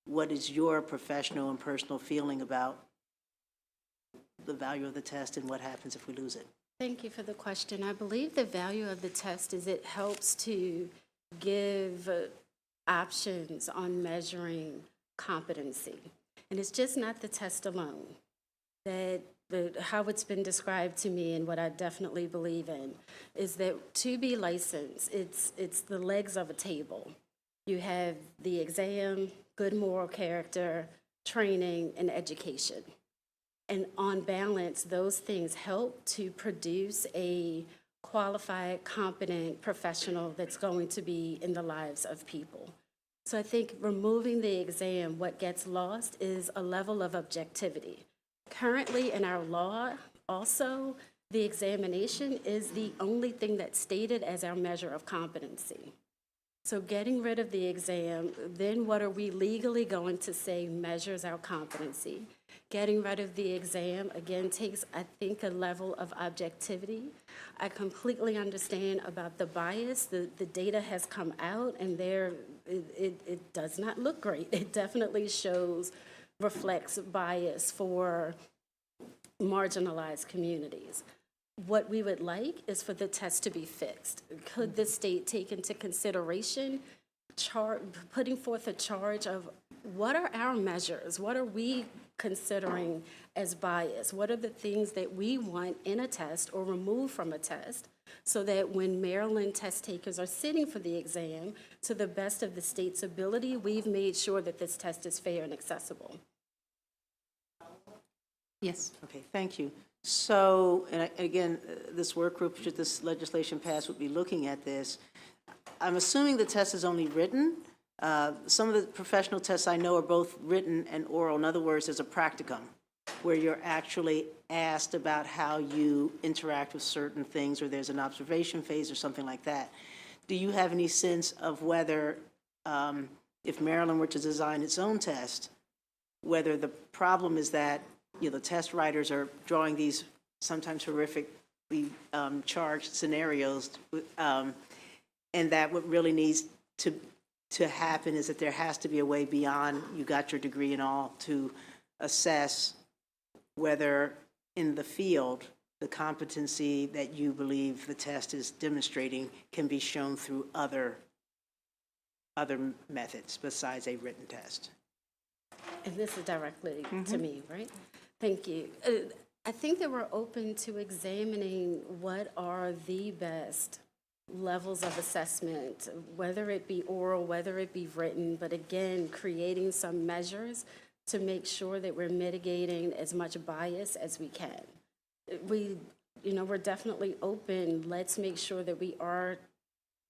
what is your professional and personal feeling about the value of the test and what happens if we lose it? Thank you for the question. I believe the value of the test is it helps to give options on measuring competency. And it's just not the test alone. How it's been described to me and what I definitely believe in is that to be licensed, it's the legs of a table. You have the exam, good moral character, training, and education. And on balance, those things help to produce a qualified, competent professional that's going to be in the lives of people. So I think removing the exam, what gets lost is a level of objectivity. Currently in our law, also, the examination is the only thing that's stated as our measure of competency. So getting rid of the exam, then what are we legally going to say measures our competency? Getting rid of the exam, again, takes, I think, a level of objectivity. I completely understand about the bias. The data has come out, and it does not look great. It definitely reflects bias for marginalized communities. What we would like is for the test to be fixed. Could the state take into consideration putting forth a charge of what are our measures? What are we considering as bias? What are the things that we want in a test or remove from a test so that when Maryland test takers are sitting for the exam, to the best of the state's ability, we've made sure that this test is fair and accessible. Yes. Okay, thank you. So, and again, this work group, should this legislation pass, would be looking at this. I'm assuming the test is only written. Some of the professional tests I know are both written and oral. In other words, there's a practicum where you're actually asked about how you interact with certain things, or there's an observation phase or something like that. Do you have any sense of whether, if Maryland were to design its own test, whether the problem is that the test writers are drawing these sometimes horrifically charged scenarios, and that what really needs to happen is that there has to be a way beyond you got your degree and all to assess whether in the field the competency that you believe the test is demonstrating can be shown through other methods besides a written test. And this is directly to me, right? Thank you. I think that we're open to examining what are the best levels of assessment, whether it be oral, whether it be written, but again, creating some measures to make sure that we're mitigating as much bias as we can. We're definitely open. Let's make sure that we are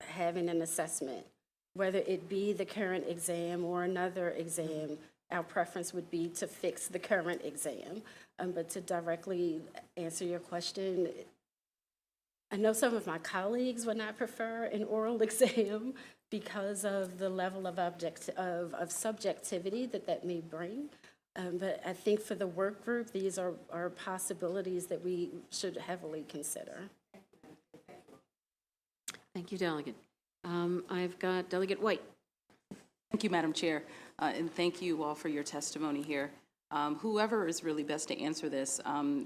having an assessment, whether it be the current exam or another exam. Our preference would be to fix the current exam. But to directly answer your question, I know some of my colleagues would not prefer an oral exam because of the level of subjectivity that may bring. But I think for the work group, these are possibilities that we should heavily consider. Thank you, Delegate. I've got Delegate White. Thank you, Madam Chair, and thank you all for your testimony here. Whoever is really best to answer this,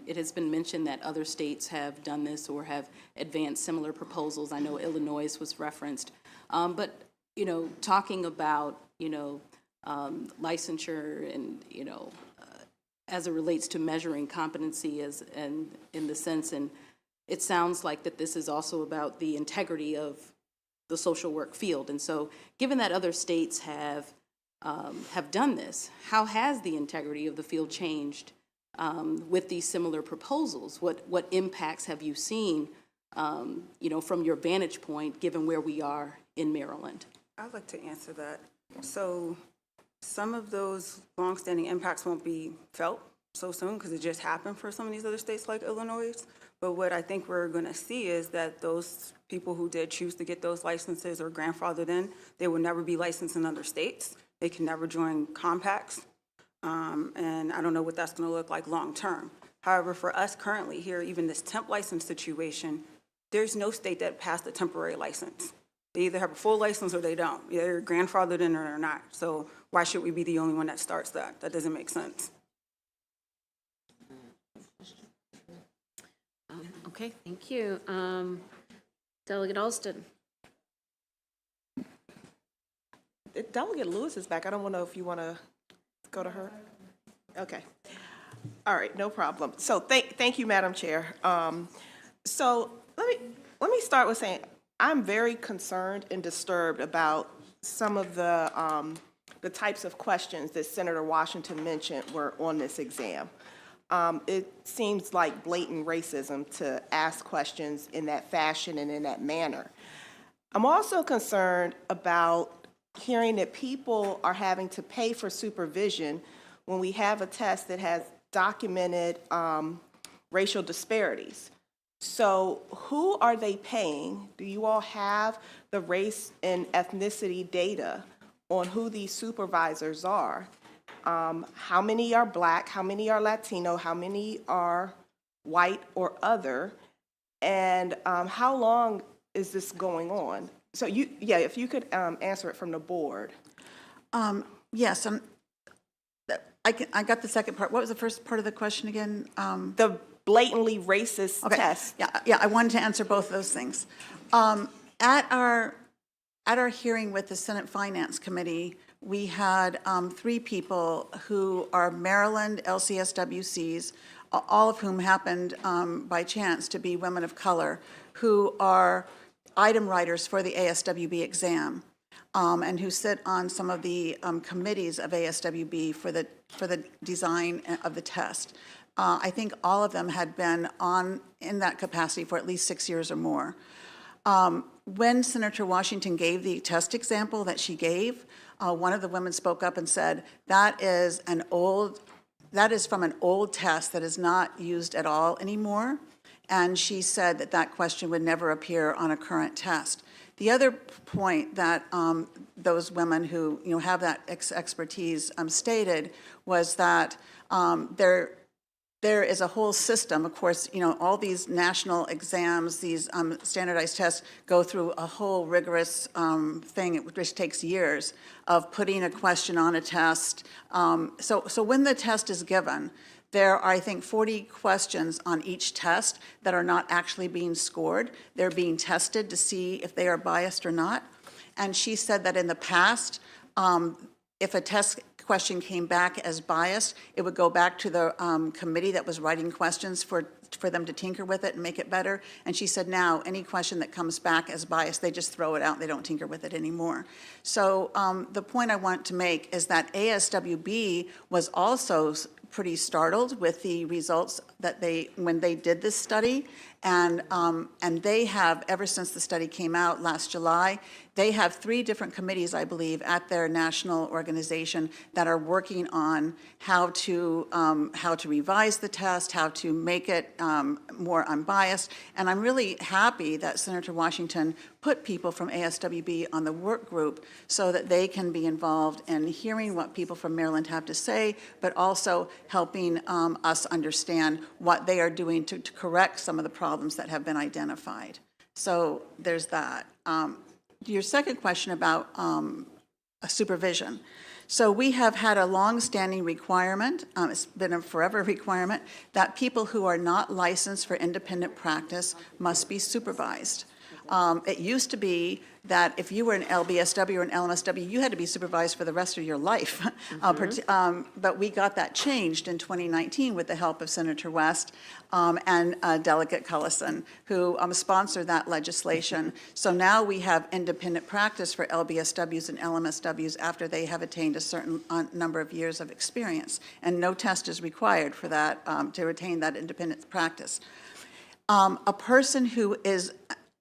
it has been mentioned that other states have done this or have advanced similar proposals. I know Illinois was referenced. But, talking about, licensure and, as it relates to measuring competency and in the sense, and it sounds like that this is also about the integrity of the social work field. And so given that other states have done this, how has the integrity of the field changed with these similar proposals? What impacts have you seen, from your vantage point, given where we are in Maryland? I'd like to answer that. So some of those longstanding impacts won't be felt so soon because it just happened for some of these other states like Illinois. But what I think we're going to see is that those people who did choose to get those licenses or grandfathered in, they will never be licensed in other states. They can never join compacts. And I don't know what that's going to look like long term. However, for us currently here, even this temp license situation, there's no state that passed a temporary license. They either have a full license or they don't. They're grandfathered in or they're not. So why should we be the only one that starts that? That doesn't make sense. Okay, thank you. Delegate Alston. Delegate Lewis is back. I don't know if you want to go to her. Okay. All right, no problem. So thank you, Madam Chair. So let me start with saying I'm very concerned and disturbed about some of the types of questions that Senator Washington mentioned were on this exam. It seems like blatant racism to ask questions in that fashion and in that manner. I'm also concerned about hearing that people are having to pay for supervision when we have a test that has documented racial disparities. So who are they paying? Do you all have the race and ethnicity data on who these supervisors are? How many are Black? How many are Latino? How many are white or other? And how long is this going on? So if you could answer it from the board. Yes, I got the second part. What was the first part of the question again? The blatantly racist test. Yeah, I wanted to answer both of those things. At our hearing with the Senate Finance Committee, we had 3 people who are Maryland LCSWCs, all of whom happened by chance to be women of color, who are item writers for the ASWB exam, and who sit on some of the committees of ASWB for the design of the test. I think all of them had been in that capacity for at least 6 years or more. When Senator Washington gave the test example that she gave, one of the women spoke up and said, that is from an old test that is not used at all anymore. And she said that question would never appear on a current test. The other point that those women who have that expertise stated was that there is a whole system. Of course, all these national exams, these standardized tests go through a whole rigorous thing, which takes years of putting a question on a test. So when the test is given, there are, I think, 40 questions on each test that are not actually being scored. They're being tested to see if they are biased or not. And she said that in the past, if a test question came back as biased, it would go back to the committee that was writing questions for them to tinker with it and make it better. And she said now, any question that comes back as biased, they just throw it out. They don't tinker with it anymore. So the point I want to make is that ASWB was also pretty startled with the results that when they did this study, and they have, ever since the study came out last July, they have 3 different committees, I believe, at their national organization that are working on how to revise the test, how to make it more unbiased. And I'm really happy that Senator Washington put people from ASWB on the work group so that they can be involved in hearing what people from Maryland have to say, but also helping us understand what they are doing to correct some of the problems that have been identified. So there's that. Your second question about supervision. So we have had a long-standing requirement, it's been a forever requirement, that people who are not licensed for independent practice must be supervised. It used to be that if you were an LBSW or an LMSW, you had to be supervised for the rest of your life. But we got that changed in 2019 with the help of Senator West and Delegate Cullison, who sponsored that legislation. So now we have independent practice for LBSWs and LMSWs after they have attained a certain number of years of experience. And no test is required for that, to retain that independent practice. A person who is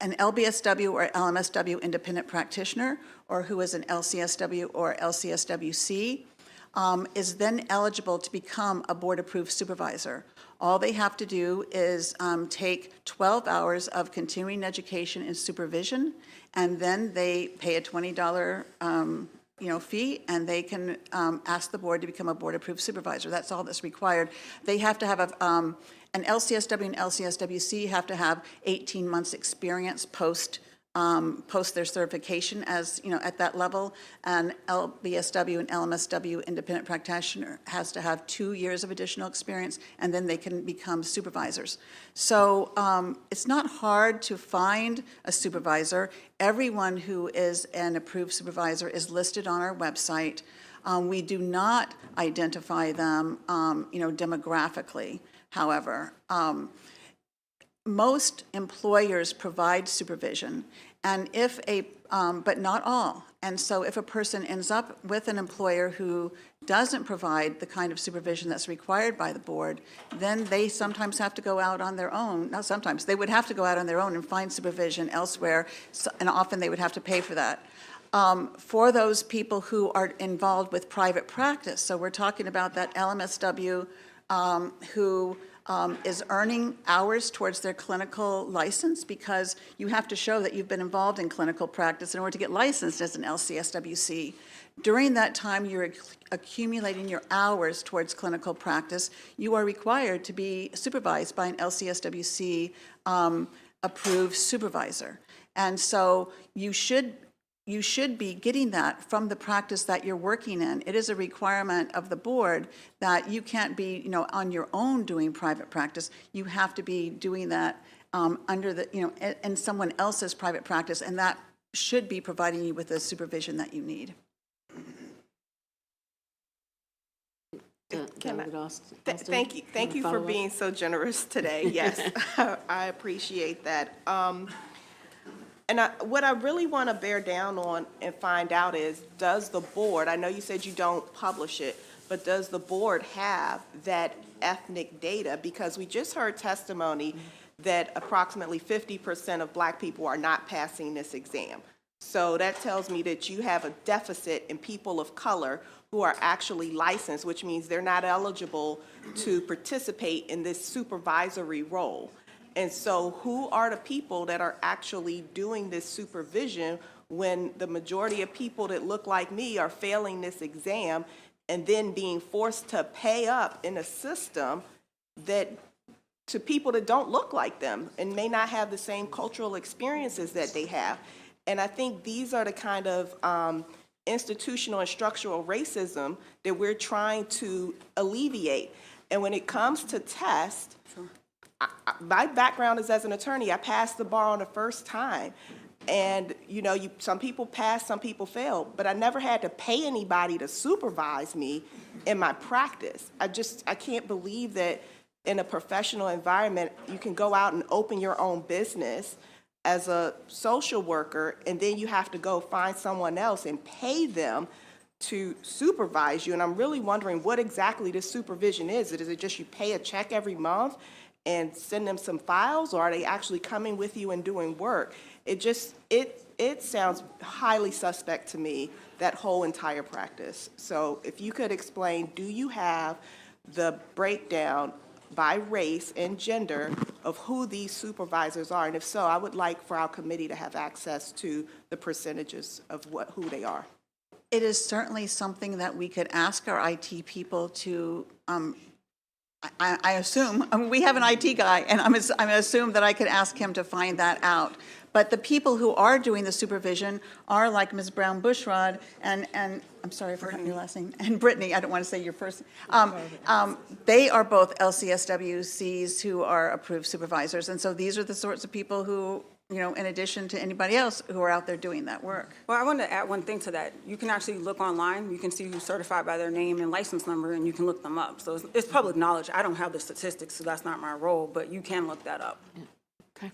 an LBSW or LMSW independent practitioner, or who is an LCSW or LCSWC, is then eligible to become a board-approved supervisor. All they have to do is take 12 hours of continuing education and supervision, and then they pay a $20 fee, and they can ask the board to become a board-approved supervisor. That's all that's required. They have to have an LCSW and LCSWC have to have 18 months experience post post their certification as, at that level. And LBSW and LMSW independent practitioner has to have 2 years of additional experience, and then they can become supervisors. So it's not hard to find a supervisor. Everyone who is an approved supervisor is listed on our website. We do not identify them, demographically, however. Most employers provide supervision, and but not all. And so if a person ends up with an employer who doesn't provide the kind of supervision that's required by the board, then they sometimes have to go out on their own. Not sometimes, they would have to go out on their own and find supervision elsewhere, and often they would have to pay for that. For those people who are involved with private practice, so we're talking about that LMSW who is earning hours towards their clinical license, because you have to show that you've been involved in clinical practice in order to get licensed as an LCSWC. During that time, you're accumulating your hours towards clinical practice. You are required to be supervised by an LCSWC approved supervisor. And so you should be getting that from the practice that you're working in. It is a requirement of the board that you can't be, on your own doing private practice. You have to be doing that under the, in someone else's private practice, and that should be providing you with the supervision that you need. Thank you for being so generous today. Yes, I appreciate that. And what I really want to bear down on and find out is, does the board, I know you said you don't publish it, but does the board have that ethnic data? Because we just heard testimony that approximately 50% of Black people are not passing this exam. So that tells me that you have a deficit in people of color who are actually licensed, which means they're not eligible to participate in this supervisory role. And so who are the people that are actually doing this supervision when the majority of people that look like me are failing this exam and then being forced to pay up in a system that to people that don't look like them and may not have the same cultural experiences that they have? And I think these are the kind of institutional and structural racism that we're trying to alleviate. And when it comes to tests, my background is as an attorney. I passed the bar on the first time. And, some people pass, some people fail. But I never had to pay anybody to supervise me in my practice. I can't believe that in a professional environment, you can go out and open your own business as a social worker, and then you have to go find someone else and pay them to supervise you. And I'm really wondering what exactly this supervision is. Is it just you pay a check every month and send them some files, or are they actually coming with you and doing work? It sounds highly suspect to me, that whole entire practice. So if you could explain, do you have the breakdown by race and gender of who these supervisors are? And if so, I would like for our committee to have access to the percentages of who they are. It is certainly something that we could ask our IT people to, I assume, we have an IT guy, and I'm assume that I could ask him to find that out. But the people who are doing the supervision are like Ms. Brown-Bushrod and I'm sorry, I forgot your last name, and Brittany, I don't want to say your first. They are both LCSWCs who are approved supervisors. And so these are the sorts of people who, in addition to anybody else who are out there doing that work. Well, I want to add one thing to that. You can actually look online. You can see who's certified by their name and license number, and you can look them up. So it's public knowledge. I don't have the statistics, so that's not my role, but you can look that up. Okay.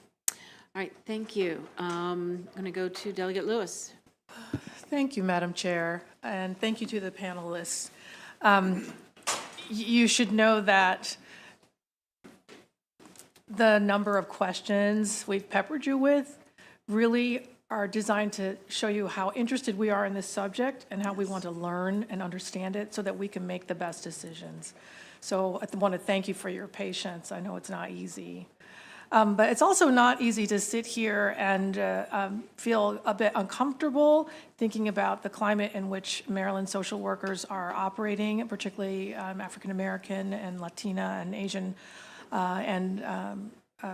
All right, thank you. I'm going to go to Delegate Lewis. Thank you, Madam Chair, and thank you to the panelists. You should know that the number of questions we've peppered you with really are designed to show you how interested we are in this subject and how we want to learn and understand it so that we can make the best decisions. So I want to thank you for your patience. I know it's not easy. But it's also not easy to sit here and feel a bit uncomfortable thinking about the climate in which Maryland social workers are operating, particularly African American and Latina and Asian and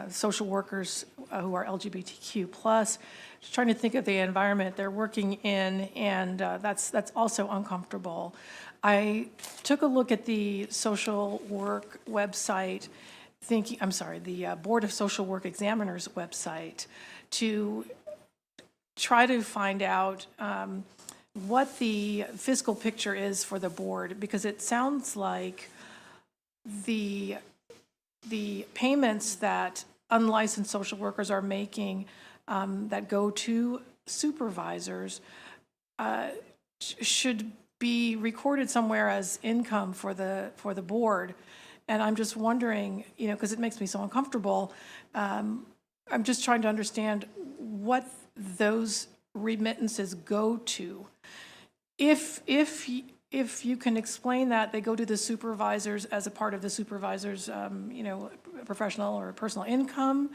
social workers who are LGBTQ+, just trying to think of the environment they're working in, and that's also uncomfortable. I took a look at the social work website, the Board of Social Work Examiners website, to try to find out what the fiscal picture is for the board, because it sounds like the payments that unlicensed social workers are making that go to supervisors should be recorded somewhere as income for the board. And I'm just wondering, because it makes me so uncomfortable, I'm just trying to understand what those remittances go to. If you can explain that they go to the supervisors as a part of the supervisor's, professional or personal income,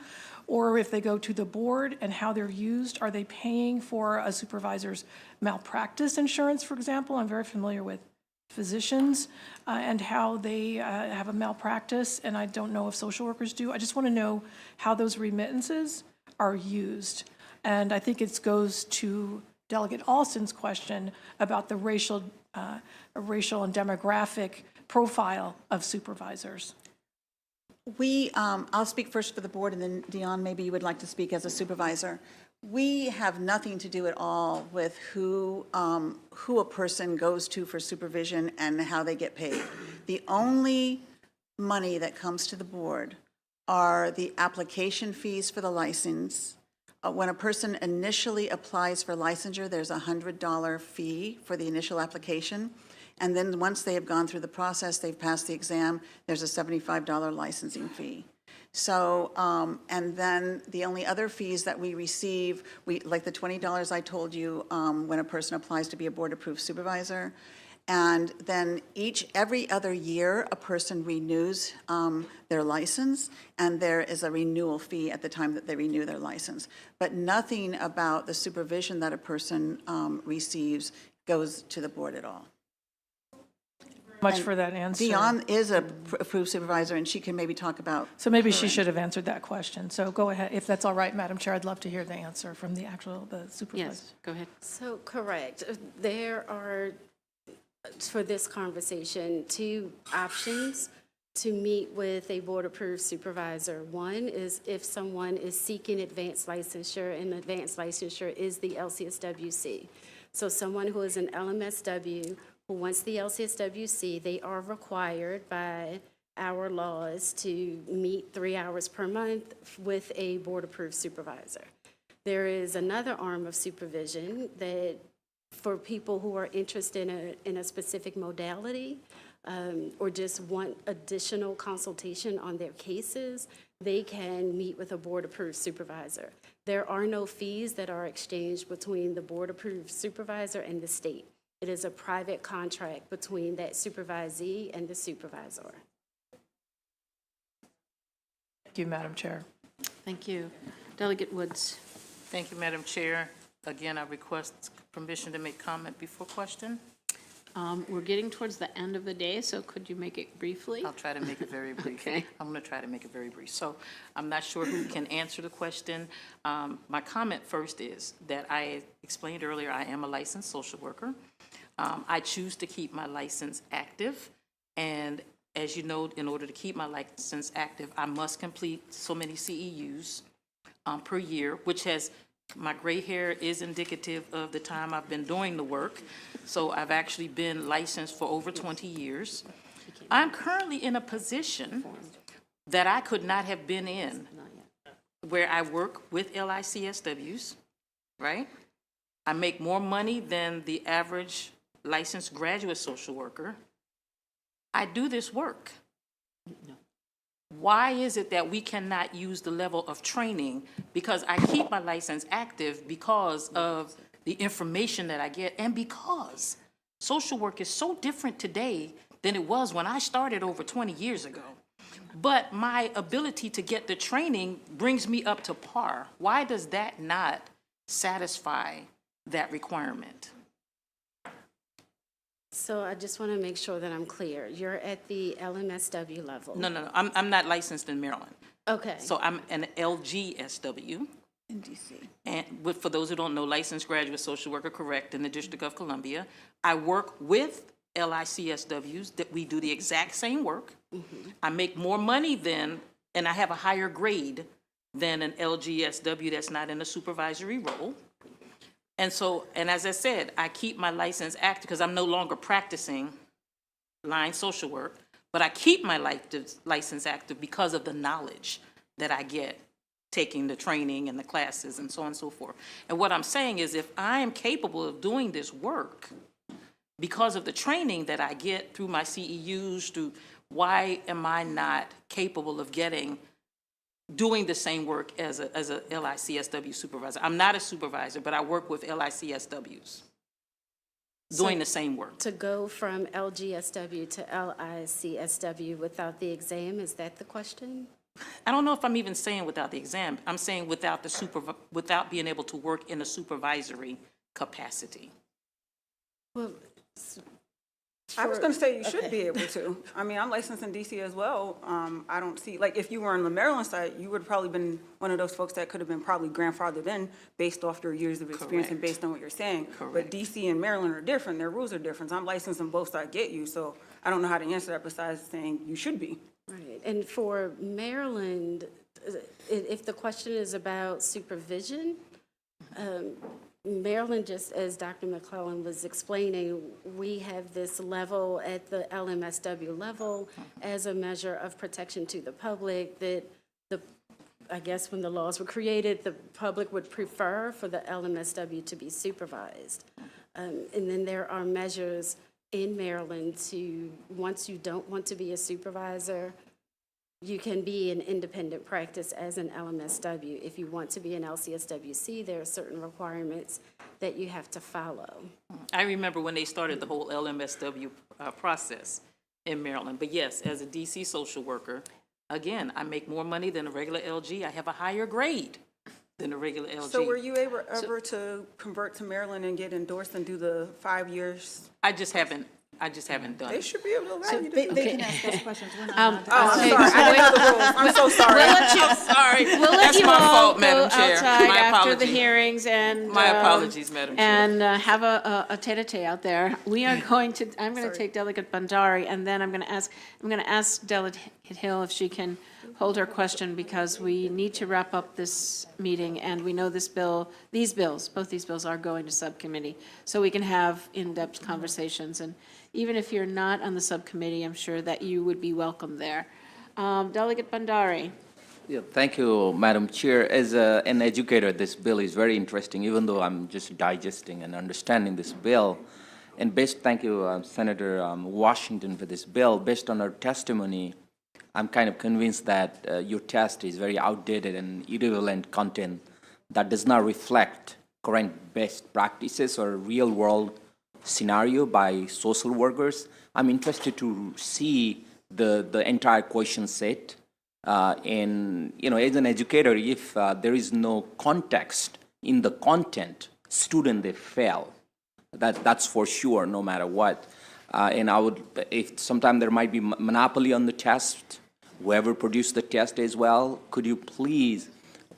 or if they go to the board and how they're used, are they paying for a supervisor's malpractice insurance, for example? I'm very familiar with physicians and how they have a malpractice, and I don't know if social workers do. I just want to know how those remittances are used. And I think it goes to Delegate Alston's question about the racial and demographic profile of supervisors. I'll speak first for the board, and then Dion, maybe you would like to speak as a supervisor. We have nothing to do at all with who a person goes to for supervision and how they get paid. The only money that comes to the board are the application fees for the license. When a person initially applies for licensure, there's a $100 fee for the initial application. And then once they have gone through the process, they've passed the exam, there's a $75 licensing fee. So, and then the only other fees that we receive, like the $20 I told you when a person applies to be a board-approved supervisor. And then every other year, a person renews their license, and there is a renewal fee at the time that they renew their license. But nothing about the supervision that a person receives goes to the board at all. Much for that answer. Dion is a approved supervisor, and she can maybe talk about. So maybe she should have answered that question. So go ahead, if that's all right, Madam Chair, I'd love to hear the answer from the supervisor. Yes, go ahead. So, correct. There are, for this conversation, two options to meet with a board-approved supervisor. One is if someone is seeking advanced licensure, and advanced licensure is the LCSWC. So someone who is an LMSW who wants the LCSWC, they are required by our laws to meet 3 hours per month with a board-approved supervisor. There is another arm of supervision that for people who are interested in a specific modality or just want additional consultation on their cases, they can meet with a board-approved supervisor. There are no fees that are exchanged between the board-approved supervisor and the state. It is a private contract between that supervisee and the supervisor. Thank you, Madam Chair. Thank you. Delegate Woods. Thank you, Madam Chair. Again, I request permission to make comment before question. We're getting towards the end of the day, so could you make it briefly? I'll try to make it very brief. Okay. I'm going to try to make it very brief. So I'm not sure who can answer the question. My comment first is that I explained earlier I am a licensed social worker. I choose to keep my license active. And as you know, in order to keep my license active, I must complete so many CEUs per year, which has, my gray hair is indicative of the time I've been doing the work. So I've actually been licensed for over 20 years. I'm currently in a position that I could not have been in, where I work with LICSWs, right? I make more money than the average licensed graduate social worker. I do this work. Why is it that we cannot use the level of training? Because I keep my license active because of the information that I get, and because social work is so different today than it was when I started over 20 years ago. But my ability to get the training brings me up to par. Why does that not satisfy that requirement? So I just want to make sure that I'm clear. You're at the LMSW level? No, I'm not licensed in Maryland. Okay. So I'm an LGSW. In DC. And for those who don't know, licensed graduate social worker, correct, in the District of Columbia. I work with LICSWs, that we do the exact same work. I make more money than, and I have a higher grade than an LGSW that's not in a supervisory role. And so, and as I said, I keep my license active because I'm no longer practicing line social work, but I keep my license active because of the knowledge that I get taking the training and the classes and so on and so forth. And what I'm saying is, if I am capable of doing this work because of the training that I get through my CEUs, why am I not capable of doing the same work as a LICSW supervisor? I'm not a supervisor, but I work with LICSWs doing the same work. To go from LGSW to LICSW without the exam, is that the question? I don't know if I'm even saying without the exam. I'm saying without without being able to work in a supervisory capacity. Well, I was going to say you should be able to. I mean, I'm licensed in DC as well. I don't see, like, if you were on the Maryland side, you would have probably been one of those folks that could have been probably grandfathered in based off your years of experience and based on what you're saying. But DC and Maryland are different. Their rules are different. I'm licensed on both sides, get you. So I don't know how to answer that besides saying you should be. Right, and for Maryland, if the question is about supervision, Maryland, just as Dr. McClellan was explaining, we have this level at the LMSW level as a measure of protection to the public that I guess when the laws were created, the public would prefer for the LMSW to be supervised. And then there are measures in Maryland to, once you don't want to be a supervisor, you can be an independent practice as an LMSW. If you want to be an LCSWC, there are certain requirements that you have to follow. I remember when they started the whole LMSW process in Maryland. But yes, as a DC social worker, again, I make more money than a regular LG. I have a higher grade than a regular LG. So were you ever to convert to Maryland and get endorsed and do the 5 years? I just haven't done They it. should be able to allow you to They do can it. ask those questions. We're not Oh, I'm sorry. I didn't know the rules. I'm so sorry. We'll let you, I'm sorry. we'll let That's you my all fault, go Madam Chair. outside My after the apologies. hearings and. My apologies, Madam Chair. And have a tete-a-tete out there. We are going to, I'm going to take Delegate Bandari, and then I'm going to ask Delegate Hill if she can hold her question, because we need to wrap up this meeting, and we know both these bills are going to subcommittee, so we can have in-depth conversations. And even if you're not on the subcommittee, I'm sure that you would be welcome there. Delegate Bandari. Yeah, thank you, Madam Chair. As an educator, this bill is very interesting, even though I'm just digesting and understanding this bill. And thank you, Senator Washington, for this bill. Based on her testimony, I'm kind of convinced that your test is very outdated and irrelevant content that does not reflect current best practices or real-world scenario by social workers. I'm interested to see the entire question set. And, as an educator, if there is no context in the content, student, they fail. That's for sure, no matter what. And if sometime there might be monopoly on the test, whoever produced the test as well, could you please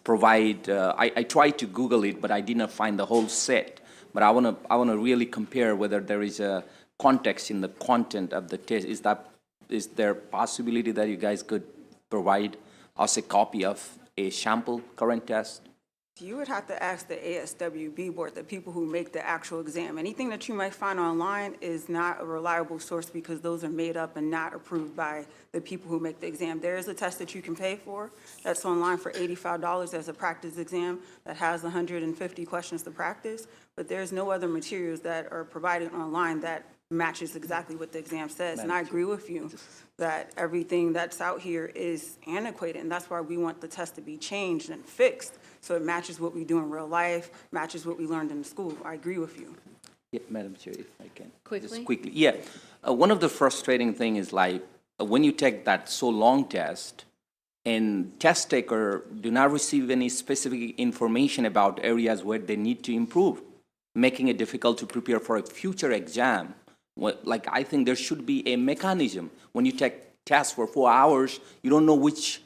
provide, I tried to Google it, but I did not find the whole set. But I want to really compare whether there is a context in the content of the test. Is there a possibility that you guys could provide us a copy of a sample current test? You would have to ask the ASWB board, the people who make the actual exam. Anything that you might find online is not a reliable source because those are made up and not approved by the people who make the exam. There is a test that you can pay for that's online for $85 as a practice exam that has 150 questions to practice, but there's no other materials that are provided online that matches exactly what the exam says. And I agree with you that everything that's out here is antiquated, and that's why we want the test to be changed and fixed so it matches what we do in real life, matches what we learned in the school. I agree with you. Yeah, Madam Chair, if I can. Quickly? Just quickly. Yeah. One of the frustrating things is when you take that so long test and test taker do not receive any specific information about areas where they need to improve, making it difficult to prepare for a future exam Like, I think there should be a mechanism. When you take tests for 4 hours, you don't know which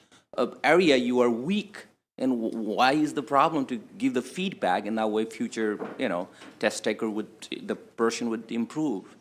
area you are weak, and why is the problem to give the feedback, and that way future, test taker the person would improve.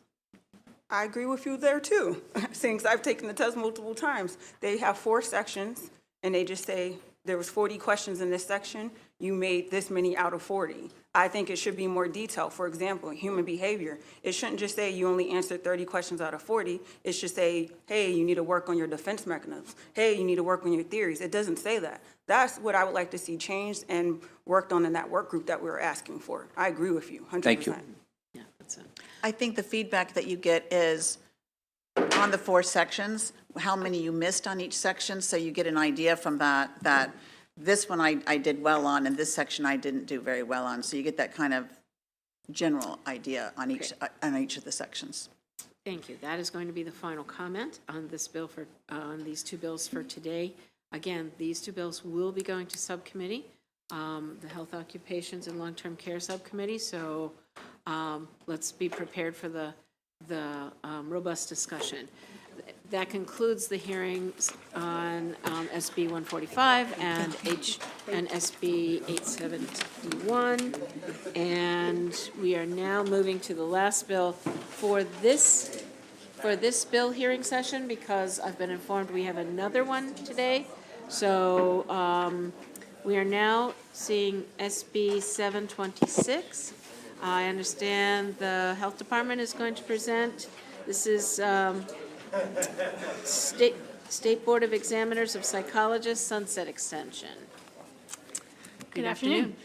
I agree with you there too, since I've taken the test multiple times. They have 4 sections, and they just say, there was 40 questions in this section, you made this many out of 40. I think it should be more detailed. For example, human behavior. It shouldn't just say you only answered 30 questions out of 40. It should say, hey, you need to work on your defense mechanisms. Hey, you need to work on your theories. It doesn't say that. That's what I would like to see changed and worked on in that work group that we were asking for. I agree with you, 100%. Thank you. Yeah, that's it. I think the feedback that you get is on the 4 sections, how many you missed on each section, so you get an idea from that this one I did well on, and this section I didn't do very well on. So you get that kind of general idea on each of the sections. Thank you. That is going to be the final comment on this bill on these 2 bills for today. Again, these 2 bills will be going to subcommittee, the Health Occupations and Long-Term Care Subcommittee. So let's be prepared for the robust discussion. That concludes the hearings on SB 145 and SB 871. And we are now moving to the last bill for this bill hearing session, because I've been informed we have another one today. So we are now seeing SB 726. I understand the Health Department is going to present. This is State Board of Examiners of Psychologists Sunset Extension. Good afternoon.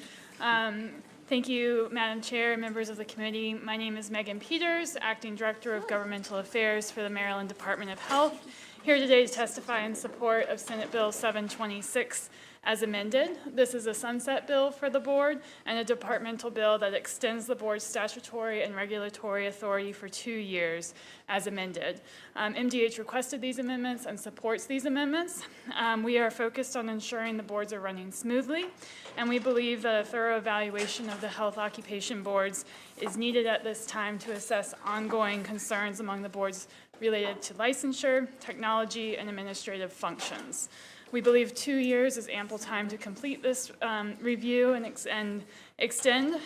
Thank you, Madam Chair, members of the committee. My name is Megan Peters, Acting Director of Governmental Affairs for the Maryland Department of Health, here today to testify in support of Senate Bill 726 as amended. This is a sunset bill for the board and a departmental bill that extends the board's statutory and regulatory authority for 2 years as amended. MDH requested these amendments and supports these amendments. We are focused on ensuring the boards are running smoothly, and we believe that a thorough evaluation of the health occupation boards is needed at this time to assess ongoing concerns among the boards related to licensure, technology, and administrative functions. We believe 2 years is ample time to complete this review and extension,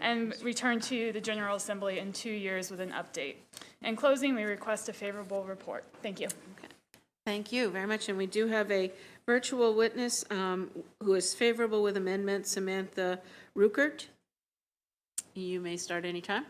and return to the General Assembly in 2 years with an update. In closing, we request a favorable report. Thank you. Okay. Thank you very much. And we do have a virtual witness who is favorable with amendment, Samantha Ruckert. You may start anytime.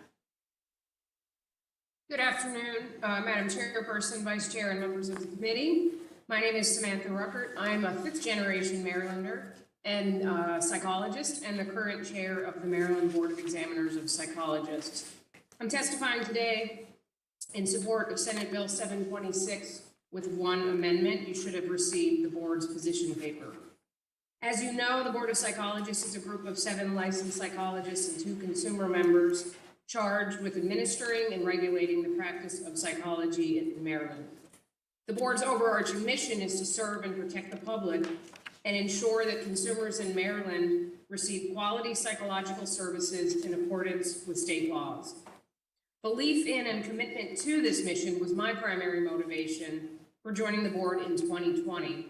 Good afternoon, Madam Chairperson, Vice Chair, and members of the committee. My name is Samantha Ruckert. I am a 5th-generation Marylander and psychologist, and the current chair of the Maryland Board of Examiners of Psychologists. I'm testifying today in support of Senate Bill 726 with 1 amendment. You should have received the board's position paper. As you know, the Board of Psychologists is a group of 7 licensed psychologists and 2 consumer members charged with administering and regulating the practice of psychology in Maryland. The board's overarching mission is to serve and protect the public and ensure that consumers in Maryland receive quality psychological services in accordance with state laws. Belief in and commitment to this mission was my primary motivation for joining the board in 2020.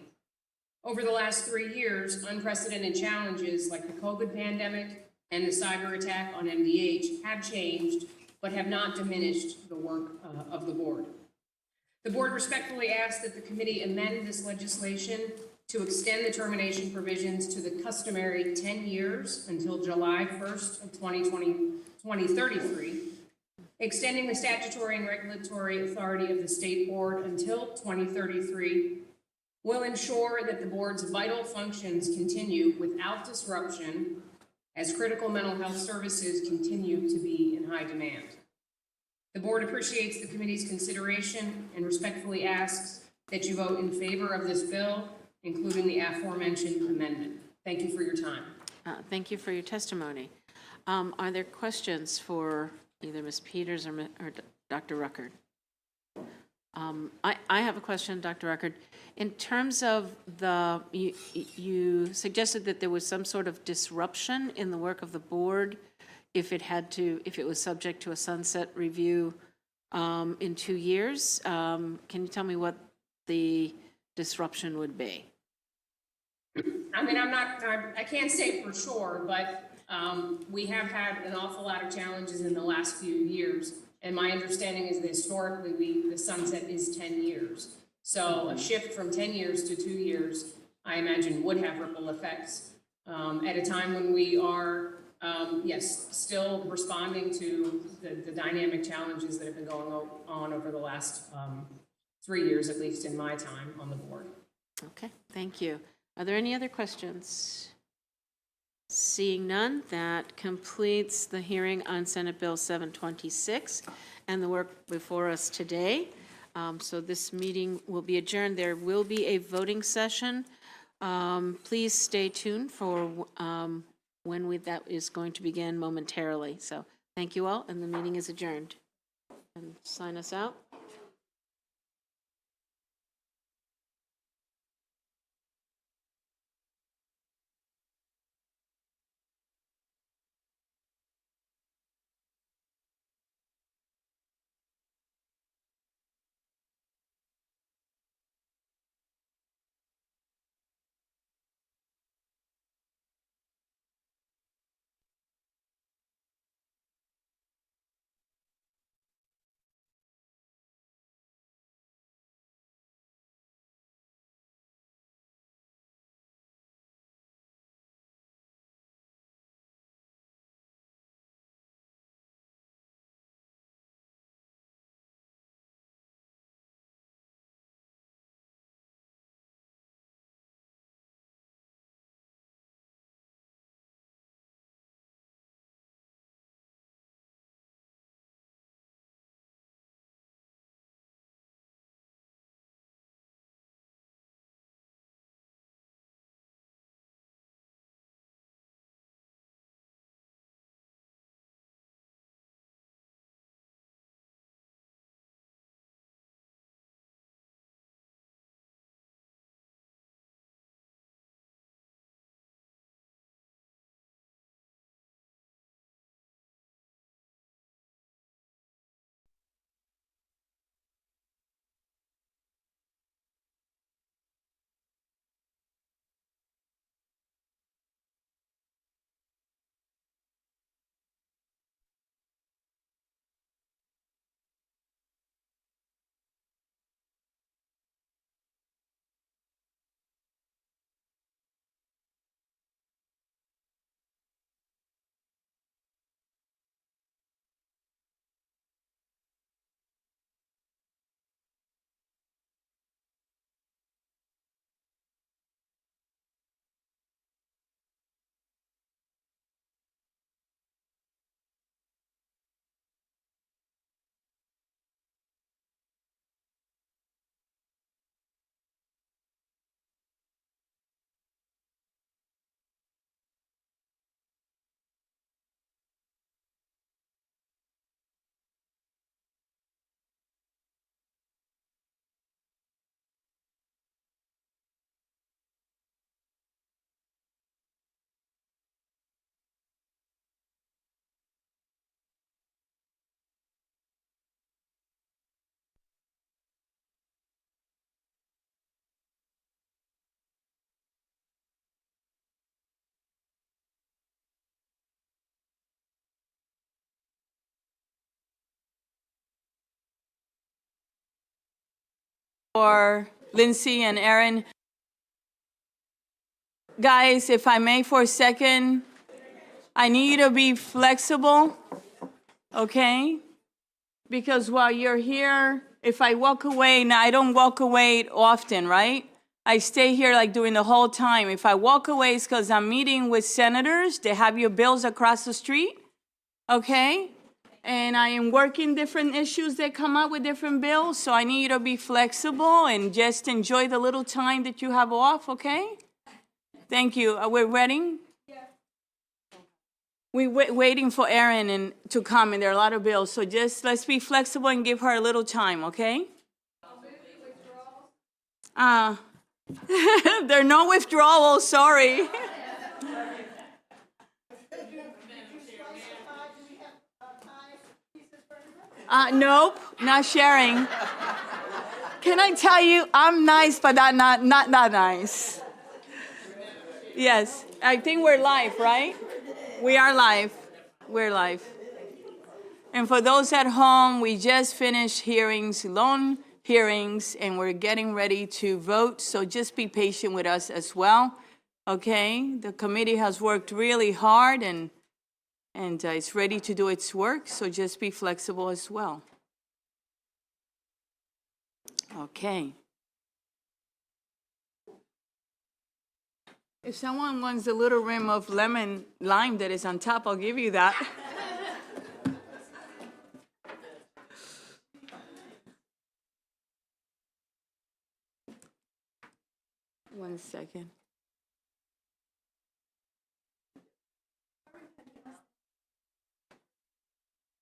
Over the last 3 years, unprecedented challenges like the COVID pandemic and the cyber attack on MDH have changed, but have not diminished the work of the board. The board respectfully asks that the committee amend this legislation to extend the termination provisions to the customary 10 years until July 1st of 2033, extending the statutory and regulatory authority of the state board until 2033 will ensure that the board's vital functions continue without disruption as critical mental health services continue to be in high demand. The board appreciates the committee's consideration and respectfully asks that you vote in favor of this bill, including the aforementioned amendment. Thank you for your time. Thank you for your testimony. Are there questions for either Ms. Peters or Dr. Ruckert? I have a question, Dr. Ruckert. In terms of you suggested that there was some sort of disruption in the work of the board if it was subject to a sunset review in 2 years. Can you tell me what the disruption would be? I mean, I can't say for sure, but we have had an awful lot of challenges in the last few years. And my understanding is that historically, the sunset is 10 years. So a shift from 10 years to 2 years, I imagine, would have ripple effects at a time when we are, yes, still responding to the dynamic challenges that have been going on over the last 3 years, at least in my time on the board. Okay, thank you. Are there any other questions? Seeing none, that completes the hearing on Senate Bill 726 and the work before us today. So this meeting will be adjourned. There will be a voting session. Please stay tuned for when that is going to begin momentarily. So thank you all, and the meeting is adjourned. And sign us out. For Lindsay and Aaron. Guys, if I may for a second, I need you to be flexible, okay? Because while you're here, if I walk away, now I don't walk away often, right? I stay here like during the whole time. If I walk away, it's because I'm meeting with senators. They have your bills across the street, okay? And I am working different issues that come up with different bills, so I need you to be flexible and just enjoy the little time that you have off, okay? Thank you. Are we ready? We're waiting for Erin to come, and there are a lot of bills, so just let's be flexible and give her a little time, okay? There are no withdrawals, sorry. Nope, not sharing. Can I tell you, I'm nice, but not that nice. Yes, I think we're live, right? We are live. We're live. And for those at home, we just finished hearings, long hearings, and we're getting ready to vote, so just be patient with us as well, okay? The committee has worked really hard, and it's ready to do its work, so just be flexible as well. Okay. If someone wants a little rim of lemon lime that is on top, I'll give you that. One second.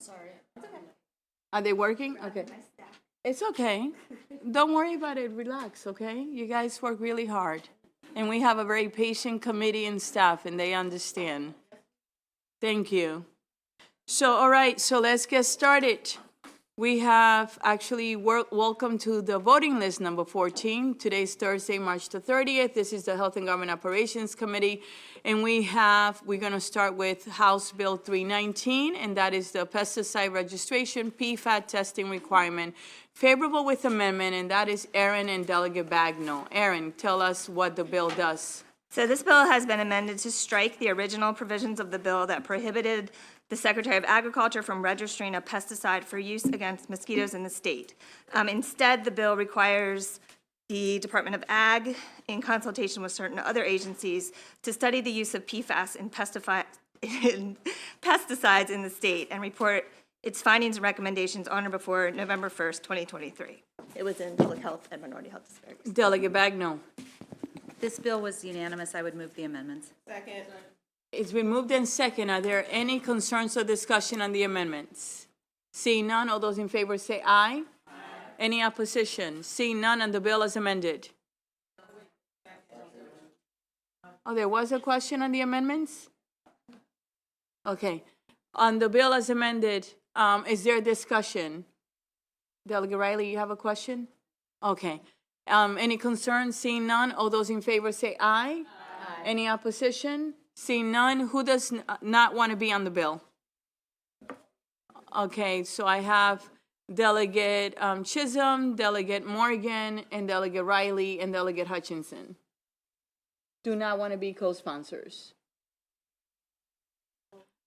Sorry. Are they working? Okay. It's okay. Don't worry about it. Relax, okay? You guys work really hard. And we have a very patient committee and staff, and they understand. Thank you. So, all right, so let's get started. We have actually welcome to the voting list number 14. Today's Thursday, March the 30th. This is the Health and Government Operations Committee. And we're going to start with House Bill 319, and that is the pesticide registration PFAS testing requirement. Favorable with amendment, and that is Aaron and Delegate Bagnall. Aaron, tell us what the bill does. So this bill has been amended to strike the original provisions of the bill that prohibited the Secretary of Agriculture from registering a pesticide for use against mosquitoes in the state. Instead, the bill requires the Department of Ag, in consultation with certain other agencies, to study the use of PFAS in pesticides in the state and report its findings and recommendations on or before November 1st, 2023. It was in Public Health and Minority Health Disparities. Delegate Bagnall. This bill was unanimous. I would move the amendments. Second. It's been moved in second. Are there any concerns or discussion on the amendments? Seeing none, all those in favor say aye. Aye. Any opposition? Seeing none, and the bill is amended. Oh, there was a question on the amendments? Okay. On the bill as amended, is there discussion? Delegate Riley, you have a question? Okay. Any concerns? Seeing none, all those in favor say aye. Aye. Any opposition? Seeing none, who does not want to be on the bill? Okay, so I have Delegate Chisholm, Delegate Morgan, and Delegate Riley, and Delegate Hutchinson. Do not want to be co-sponsors.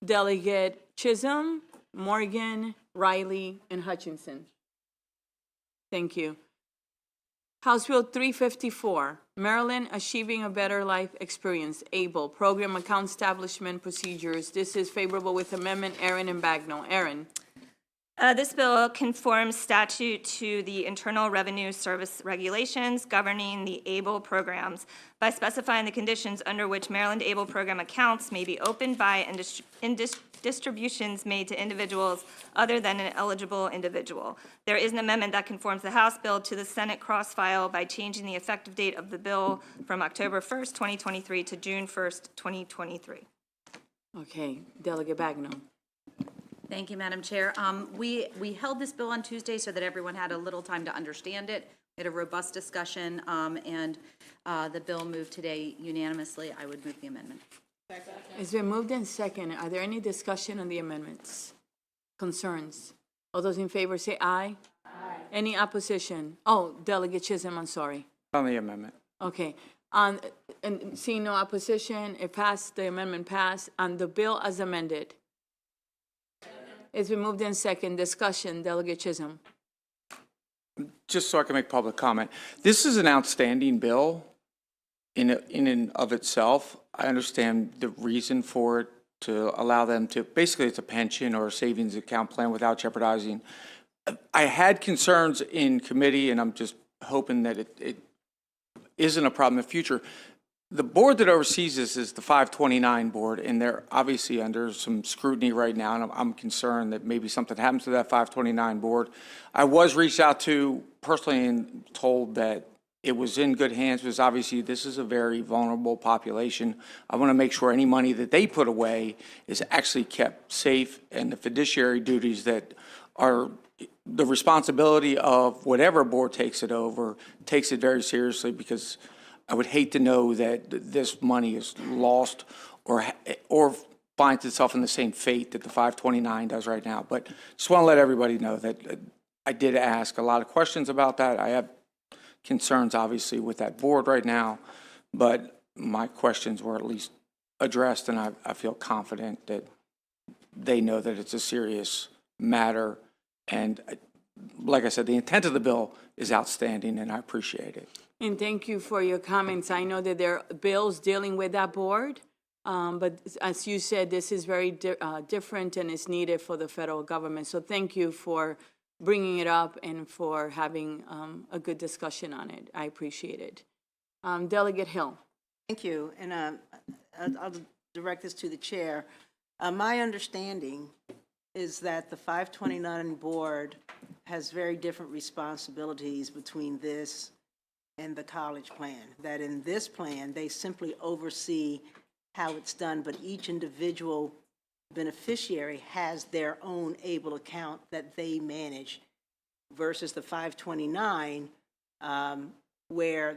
Delegate Chisholm, Morgan, Riley, and Hutchinson. Thank you. House Bill 354, Maryland Achieving a Better Life Experience, ABLE, Program Account Establishment Procedures. This is favorable with amendment. Aaron and Bagnall. Aaron. This bill conforms statute to the Internal Revenue Service regulations governing the ABLE programs by specifying the conditions under which Maryland ABLE program accounts may be opened by and distributions made to individuals other than an eligible individual. There is an amendment that conforms the House bill to the Senate cross-file by changing the effective date of the bill from October 1st, 2023 to June 1st, 2023. Okay, Delegate Bagnall. Thank you, Madam Chair. We held this bill on Tuesday so that everyone had a little time to understand it. We had a robust discussion, and the bill moved today unanimously. I would move the amendment. It's been moved in second. Are there any discussion on the amendments? Concerns? All those in favor say aye. Aye. Any opposition? Oh, Delegate Chisholm, I'm sorry. On the amendment. Okay. And seeing no opposition, it passed, the amendment passed. On the bill as amended. It's been moved in second. Discussion, Delegate Chisholm. Just so I can make public comment, this is an outstanding bill in and of itself. I understand the reason for it, to allow them to, basically it's a pension or a savings account plan without jeopardizing. I had concerns in committee, and I'm just hoping that it isn't a problem in the future. The board that oversees this is the 529 board, and they're obviously under some scrutiny right now, and I'm concerned that maybe something happens to that 529 board. I was reached out to personally and told that it was in good hands, because obviously this is a very vulnerable population. I want to make sure any money that they put away is actually kept safe, and the fiduciary duties that are the responsibility of whatever board takes it over, takes it very seriously, because I would hate to know that this money is lost or finds itself in the same fate that the 529 does right now. But just want to let everybody know that I did ask a lot of questions about that. I have concerns, obviously, with that board right now, but my questions were at least addressed, and I feel confident that they know that it's a serious matter. And like I said, the intent of the bill is outstanding, and I appreciate it. And thank you for your comments. I know that there are bills dealing with that board, but as you said, this is very different and is needed for the federal government. So thank you for bringing it up and for having a good discussion on it. I appreciate it. Delegate Hill. Thank you, and I'll direct this to the chair. My understanding is that the 529 board has very different responsibilities between this and the college plan. That in this plan, they simply oversee how it's done, but each individual beneficiary has their own able account that they manage, versus the 529, where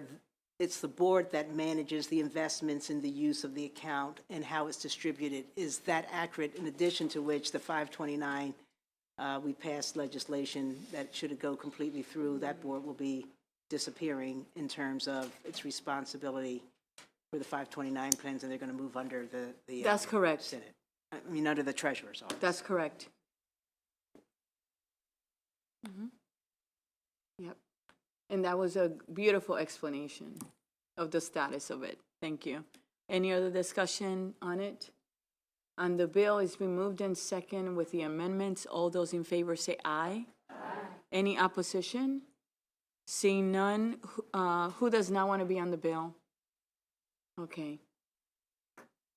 it's the board that manages the investments in the use of the account and how it's distributed. Is that accurate? In addition to which, the 529, we passed legislation that should it go completely through, that board will be disappearing in terms of its responsibility for the 529 plans, and they're going to move under the That's correct. Senate. I mean, under the treasurer's office. That's correct. Yep. And that was a beautiful explanation of the status of it. Thank you. Any other discussion on it? On the bill, it's been moved in second with the amendments. All those in favor say aye. Aye. Any opposition? Seeing none, who does not want to be on the bill? Okay.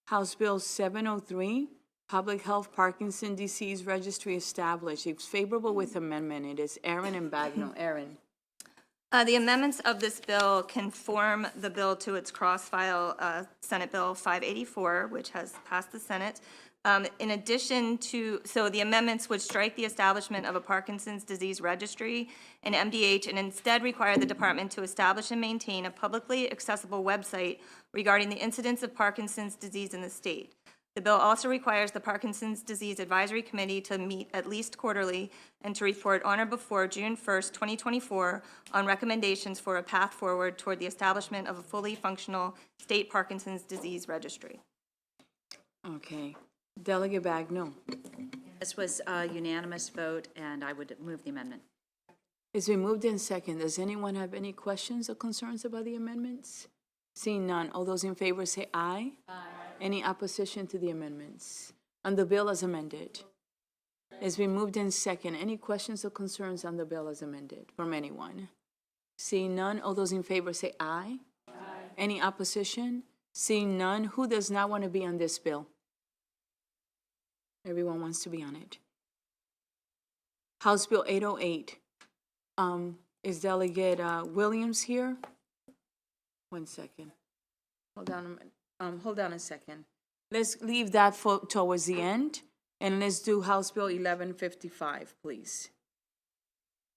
House Bill 703, Public Health Parkinson Disease Registry established. It's favorable with amendment. It is Aaron and Bagnell. Aaron. The amendments of this bill conform the bill to its cross-file Senate Bill 584, which has passed the Senate. In addition to, so the amendments would strike the establishment of a Parkinson's disease registry, an MDH, and instead require the department to establish and maintain a publicly accessible website regarding the incidence of Parkinson's disease in the state. The bill also requires the Parkinson's Disease Advisory Committee to meet at least quarterly and to report on or before June 1st, 2024 on recommendations for a path forward toward the establishment of a fully functional state Parkinson's disease registry. Okay. Delegate Bagnell. This was a unanimous vote, and I would move the amendment. It's been moved in second. Does anyone have any questions or concerns about the amendments? Seeing none, all those in favor say aye. Aye. Any opposition to the amendments? On the bill as amended. It's been moved in second. Any questions or concerns on the bill as amended from anyone? Seeing none, all those in favor say aye. Aye. Any opposition? Seeing none, who does not want to be on this bill? Everyone wants to be on it. House Bill 808. Is Delegate Williams here? 1 second. Hold on a second. Let's leave that for towards the end, and let's do House Bill 1155, please.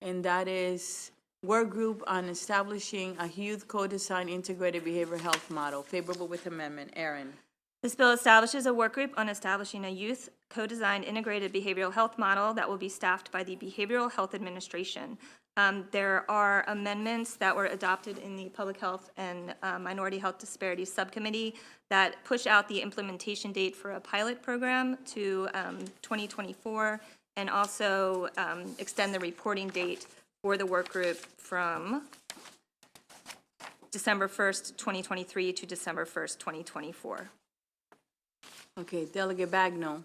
And that is work group on establishing a youth co-design integrated behavioral health model. Favorable with amendment. Aaron. This bill establishes a work group on establishing a youth co-designed integrated behavioral health model that will be staffed by the Behavioral Health Administration. There are amendments that were adopted in the Public Health and Minority Health Disparities Subcommittee that push out the implementation date for a pilot program to 2024, and also extend the reporting date for the work group from December 1st, 2023 to December 1st, 2024. Okay, Delegate Bagnell.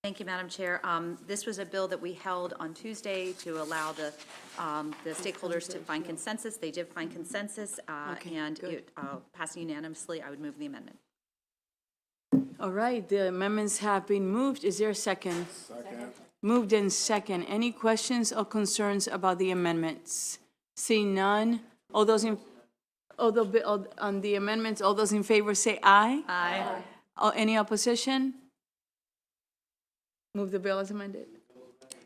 Thank you, Madam Chair. This was a bill that we held on Tuesday to allow the stakeholders to find consensus. They did find consensus, and it passed unanimously. I would move the amendment. All right, the amendments have been moved. Is there a second? Second. Moved in second. Any questions or concerns about the amendments? Seeing none, all those in, on the amendments, all those in favor say aye. Aye. Any opposition? Move the bill as amended.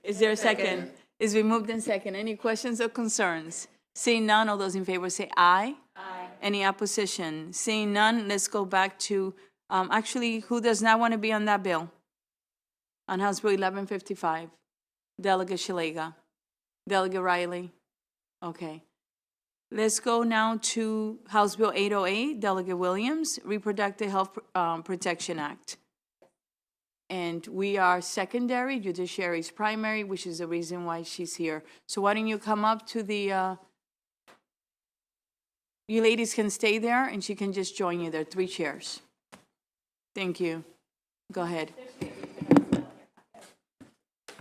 Is there a second? It's been moved in second. Any questions or concerns? Seeing none, all those in favor say aye. Aye. Any opposition? Seeing none, let's go back to, actually, who does not want to be on that bill? On House Bill 1155. Delegate Shalega. Delegate Riley. Okay. Let's go now to House Bill 808, Delegate Williams, Reproductive Health Protection Act. And we are secondary, judiciary is primary, which is the reason why she's here. So why don't you come up to the, you ladies can stay there and she can just join you. There are 3 chairs. Thank you. Go ahead.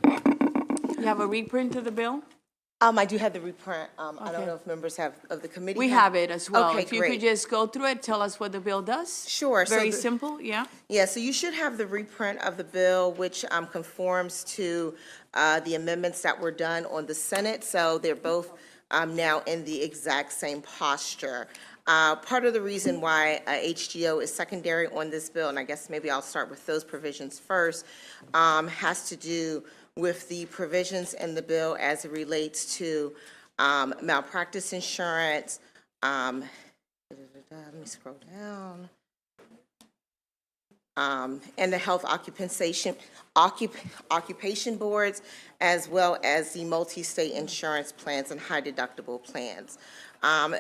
You have a reprint of the bill? I do have the reprint. I Okay. don't know if members of the committee. We have it as well. Okay, If you could great. just go through it, tell us what the bill does. Sure. Very so simple, yeah. Yeah, so you should have the reprint of the bill, which conforms to the amendments that were done on the Senate. So they're both now in the exact same posture. Part of the reason why HGO is secondary on this bill, and I guess maybe I'll start with those provisions first, has to do with the provisions in the bill as it relates to malpractice insurance. Let me scroll down. And the health occupation boards, as well as the multi-state insurance plans and high deductible plans.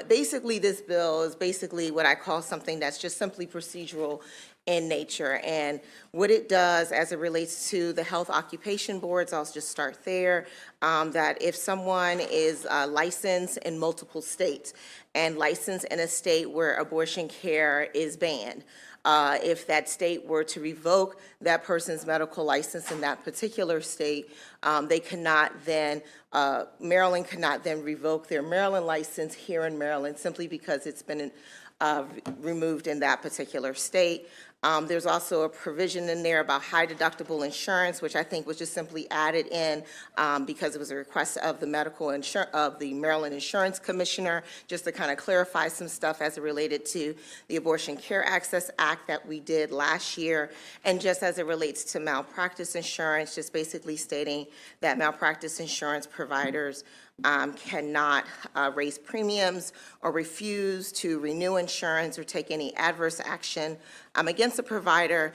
Basically, this bill is basically what I call something that's just simply procedural in nature. And what it does as it relates to the health occupation boards, I'll just start there, that if someone is licensed in multiple states and licensed in a state where abortion care is banned, if that state were to revoke that person's medical license in that particular state, they cannot then, Maryland cannot then revoke their Maryland license here in Maryland simply because it's been removed in that particular state. There's also a provision in there about high deductible insurance, which I think was just simply added in because it was a request of the Maryland Insurance Commissioner, just to kind of clarify some stuff as it related to the Abortion Care Access Act that we did last year, and just as it relates to malpractice insurance, just basically stating that malpractice insurance providers cannot raise premiums or refuse to renew insurance or take any adverse action against a provider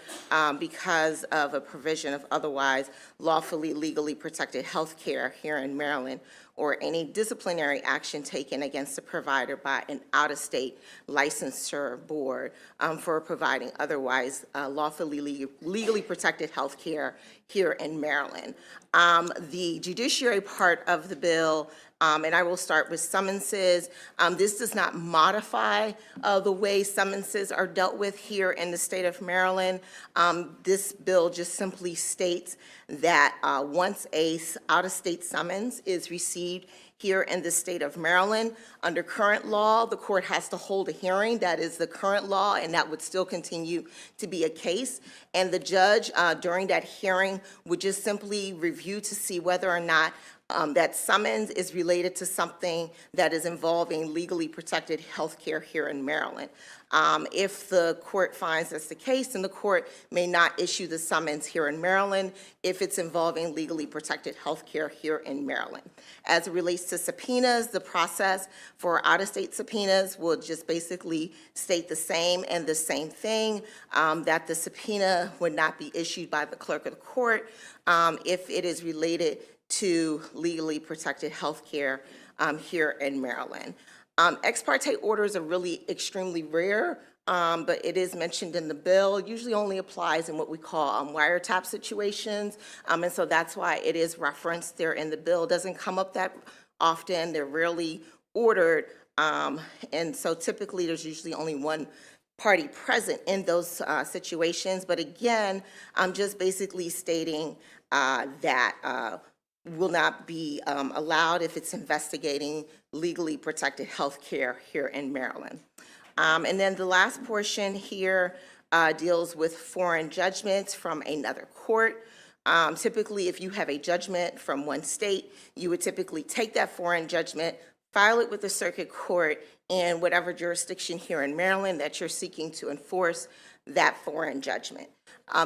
because of a provision of otherwise lawfully legally protected health care here in Maryland, or any disciplinary action taken against a provider by an out-of-state licensure board for providing otherwise lawfully legally protected health care here in Maryland. The judiciary part of the bill, and I will start with summonses. This does not modify the way summonses are dealt with here in the state of Maryland. This bill just simply states that once a out-of-state summons is received here in the state of Maryland, under current law, the court has to hold a hearing. That is the current law, and that would still continue to be a case. And the judge, during that hearing, would just simply review to see whether or not that summons is related to something that is involving legally protected health care here in Maryland. If the court finds that's the case, then the court may not issue the summons here in Maryland if it's involving legally protected health care here in Maryland. As it relates to subpoenas, the process for out-of-state subpoenas will just basically state the same and the same thing, that the subpoena would not be issued by the clerk of the court if it is related to legally protected health care here in Maryland. Ex parte orders are really extremely rare, but it is mentioned in the bill. It usually only applies in what we call wiretap situations, and so that's why it is referenced there in the bill. It doesn't come up that often. They're rarely ordered, and so typically there's usually only one party present in those situations. But again, I'm just basically stating that will not be allowed if it's investigating legally protected health care here in Maryland. And then the last portion here deals with foreign judgments from another court. Typically, if you have a judgment from one state, you would typically take that foreign judgment, file it with the circuit court in whatever jurisdiction here in Maryland that you're seeking to enforce that foreign judgment.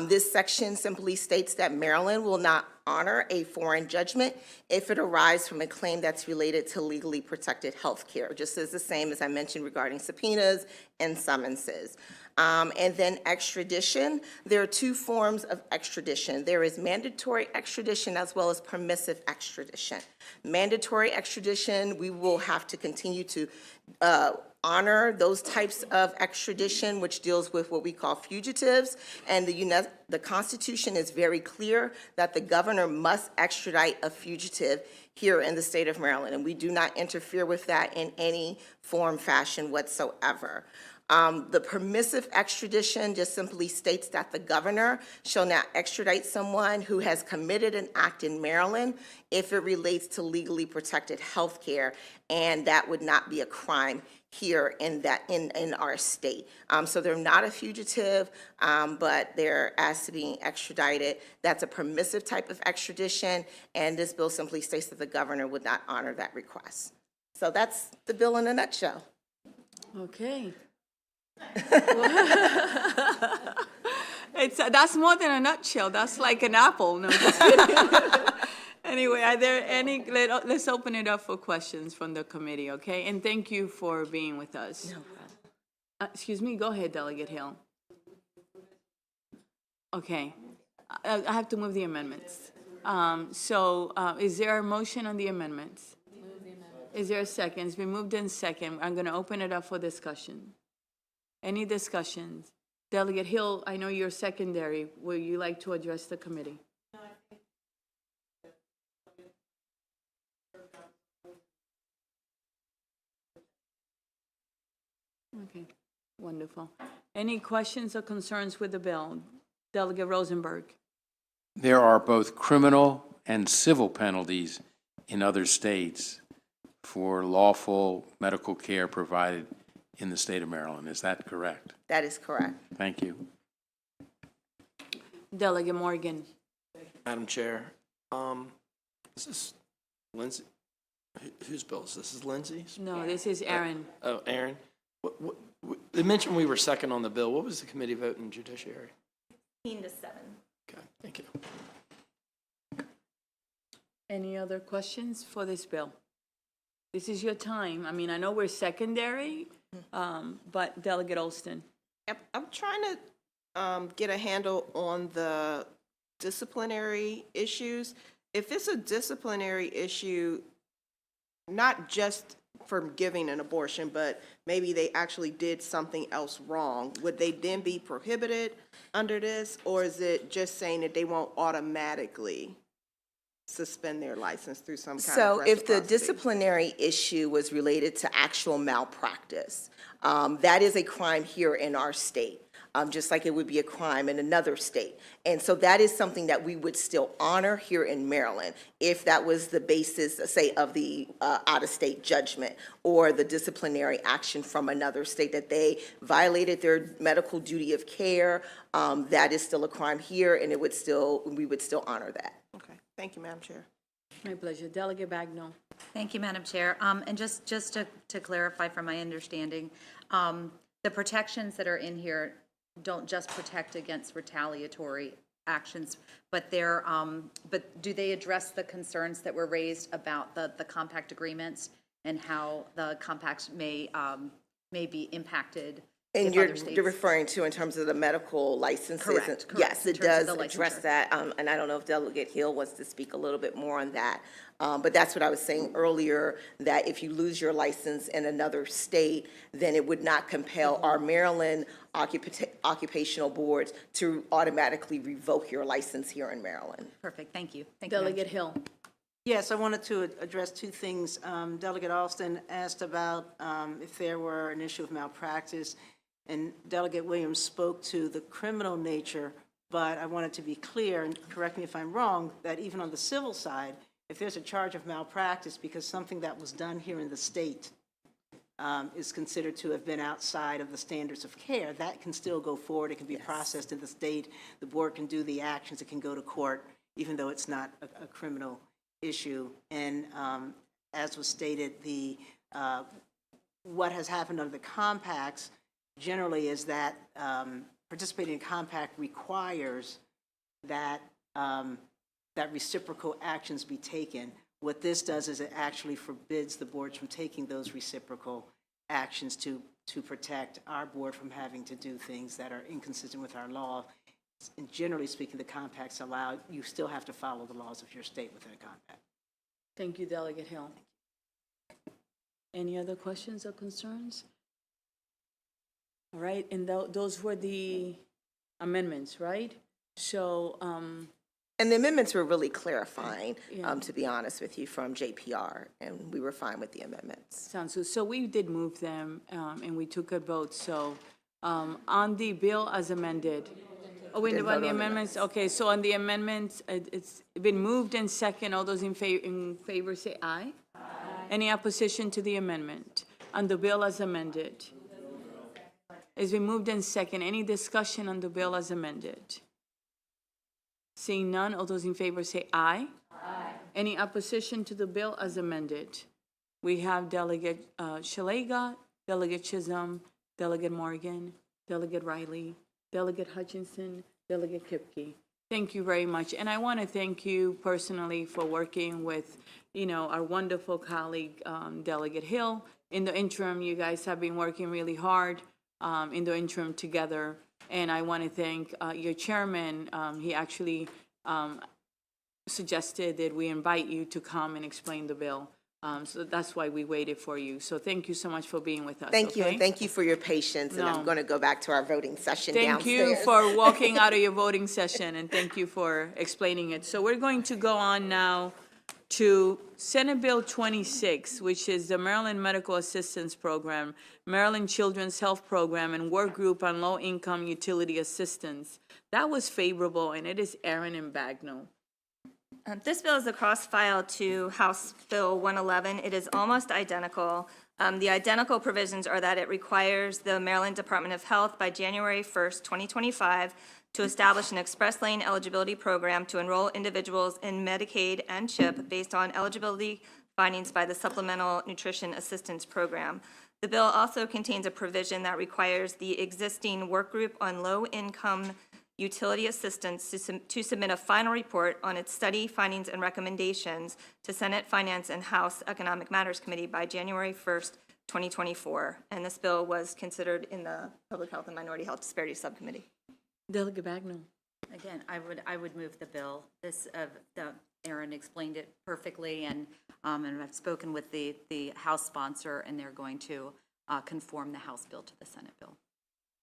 This section simply states that Maryland will not honor a foreign judgment if it arises from a claim that's related to legally protected health care, just as the same as I mentioned regarding subpoenas and summonses. And then extradition, there are two forms of extradition. There is mandatory extradition as well as permissive extradition. Mandatory extradition, we will have to continue to honor those types of extradition, which deals with what we call fugitives. And the Constitution is very clear that the governor must extradite a fugitive here in the state of Maryland, and we do not interfere with that in any form, fashion whatsoever. The permissive extradition just simply states that the governor shall not extradite someone who has committed an act in Maryland if it relates to legally protected health care, and that would not be a crime here in our state. So they're not a fugitive, but they're asked to be extradited. That's a permissive type of extradition, and this bill simply states that the governor would not honor that request. So that's the bill in a nutshell. Okay. That's more than a nutshell. That's like an apple. No, just kidding. Anyway, are there any? Let's open it up for questions from the committee, okay? And thank you for being with us. No problem. Excuse me. Go ahead, Delegate Hill. Okay, I have to move the amendments. Is there a motion on the amendments? Move the amendments. Is there a second? It's been moved in second. I'm going to open it up for discussion. Any discussions? Delegate Hill, I know you're secondary. Would you like to address the committee? Okay, wonderful. Any questions or concerns with the bill? Delegate Rosenberg. There are both criminal and civil penalties in other states for lawful medical care provided in the state of Maryland. Is that correct? That is correct. Thank you. Delegate Morgan. Madam Chair, this is Lindsay. Whose bill is this? This is Lindsay's? No, this is Aaron. Oh, Aaron. They mentioned we were second on the bill. What was the committee vote in judiciary? 15-7. Okay, thank you. Any other questions for this bill? This is your time. I mean, I know we're secondary, but Delegate Olson. I'm trying to get a handle on the disciplinary issues. If it's a disciplinary issue, not just for giving an abortion, but maybe they actually did something else wrong, would they then be prohibited under this? Or is it just saying that they won't automatically suspend their license through some kind of So if the reciprocity? disciplinary issue was related to actual malpractice, that is a crime here in our state, just like it would be a crime in another state. And so that is something that we would still honor here in Maryland if that was the basis, say, of the out-of-state judgment or the disciplinary action from another state, that they violated their medical duty of care. That is still a crime here, and we would still honor that. Okay, thank you, Madam Chair. My pleasure. Delegate Bagnall. Thank you, Madam Chair. And just to clarify from my understanding, the protections that are in here don't just protect against retaliatory actions, but but do they address the concerns that were raised about the compact agreements and how the compacts may be impacted? And you're referring to in terms of the medical licenses? Correct. Yes, it does address licensure. that, and I don't know if Delegate Hill wants to speak a little bit more on that. But that's what I was saying earlier, that if you lose your license in another state, then it would not compel our Maryland occupational boards to automatically revoke your license here in Maryland. Perfect, thank you. Thank you, Madam Delegate Chair. Hill. Yes, I wanted to address two things. Delegate Alston asked about if there were an issue of malpractice, and Delegate Williams spoke to the criminal nature, but I wanted to be clear, and correct me if I'm wrong, that even on the civil side, if there's a charge of malpractice because something that was done here in the state is considered to have been outside of the standards of care, that can still go forward. It can be processed in the state. The board can do the actions. It can go to court, even though it's not a criminal issue. And as was stated, what has happened under the compacts generally is that participating in compact requires that that reciprocal actions be taken. What this does is it actually forbids the boards from taking those reciprocal actions to protect our board from having to do things that are inconsistent with our law. And generally speaking, the compacts allow, you still have to follow the laws of your state within a compact. Thank you, Delegate Hill. Any other questions or concerns? All right, and those were the amendments, right? So, And the amendments were really clarifying, Yeah. to be honest with you, from JPR, and we were fine with the amendments. sounds good. So we did move them, and we took a vote. So on the bill as amended, we didn't did vote on the on the amendments? Okay, so on the amendments, it's been moved and second. All those in favor say aye. Any opposition to the amendment? On the bill as amended? It's been moved and second. Any discussion on the bill as amended? Seeing none, all those in favor say aye. Aye. Any opposition to the bill as amended? We have Delegate Shalega, Delegate Chisholm, Delegate Morgan, Delegate Riley, Delegate Hutchinson, Delegate Kipke. Thank you very much. And I want to thank you personally for working with, our wonderful colleague, Delegate Hill. In the interim, you guys have been working really hard in the interim together. And I want to thank your chairman. He actually suggested that we invite you to come and explain the bill. So that's why we waited for you. So thank you so much for being with us. Thank you, okay? and thank you for your patience, and No. I'm going to go back to our voting session Thank downstairs. you for walking out of your voting session, and thank you for explaining it. So we're going to go on now to Senate Bill 26, which is the Maryland Medical Assistance Program, Maryland Children's Health Program, and Work Group on Low-Income Utility Assistance. That was favorable, and it is Aaron and Bagnall. This bill is a cross-file to House Bill 111. It is almost identical. The identical provisions are that it requires the Maryland Department of Health by January 1st, 2025, to establish an express lane eligibility program to enroll individuals in Medicaid and CHIP based on eligibility findings by the Supplemental Nutrition Assistance Program. The bill also contains a provision that requires the existing work group on low-income utility assistance to submit a final report on its study, findings, and recommendations to Senate Finance and House Economic Matters Committee by January 1st, 2024. And this bill was considered in the Public Health and Minority Health Disparities Subcommittee. Delegate Bagnall. Again, I would move the bill. Aaron explained it perfectly, and I've spoken with the House sponsor, and they're going to conform the House bill to the Senate bill.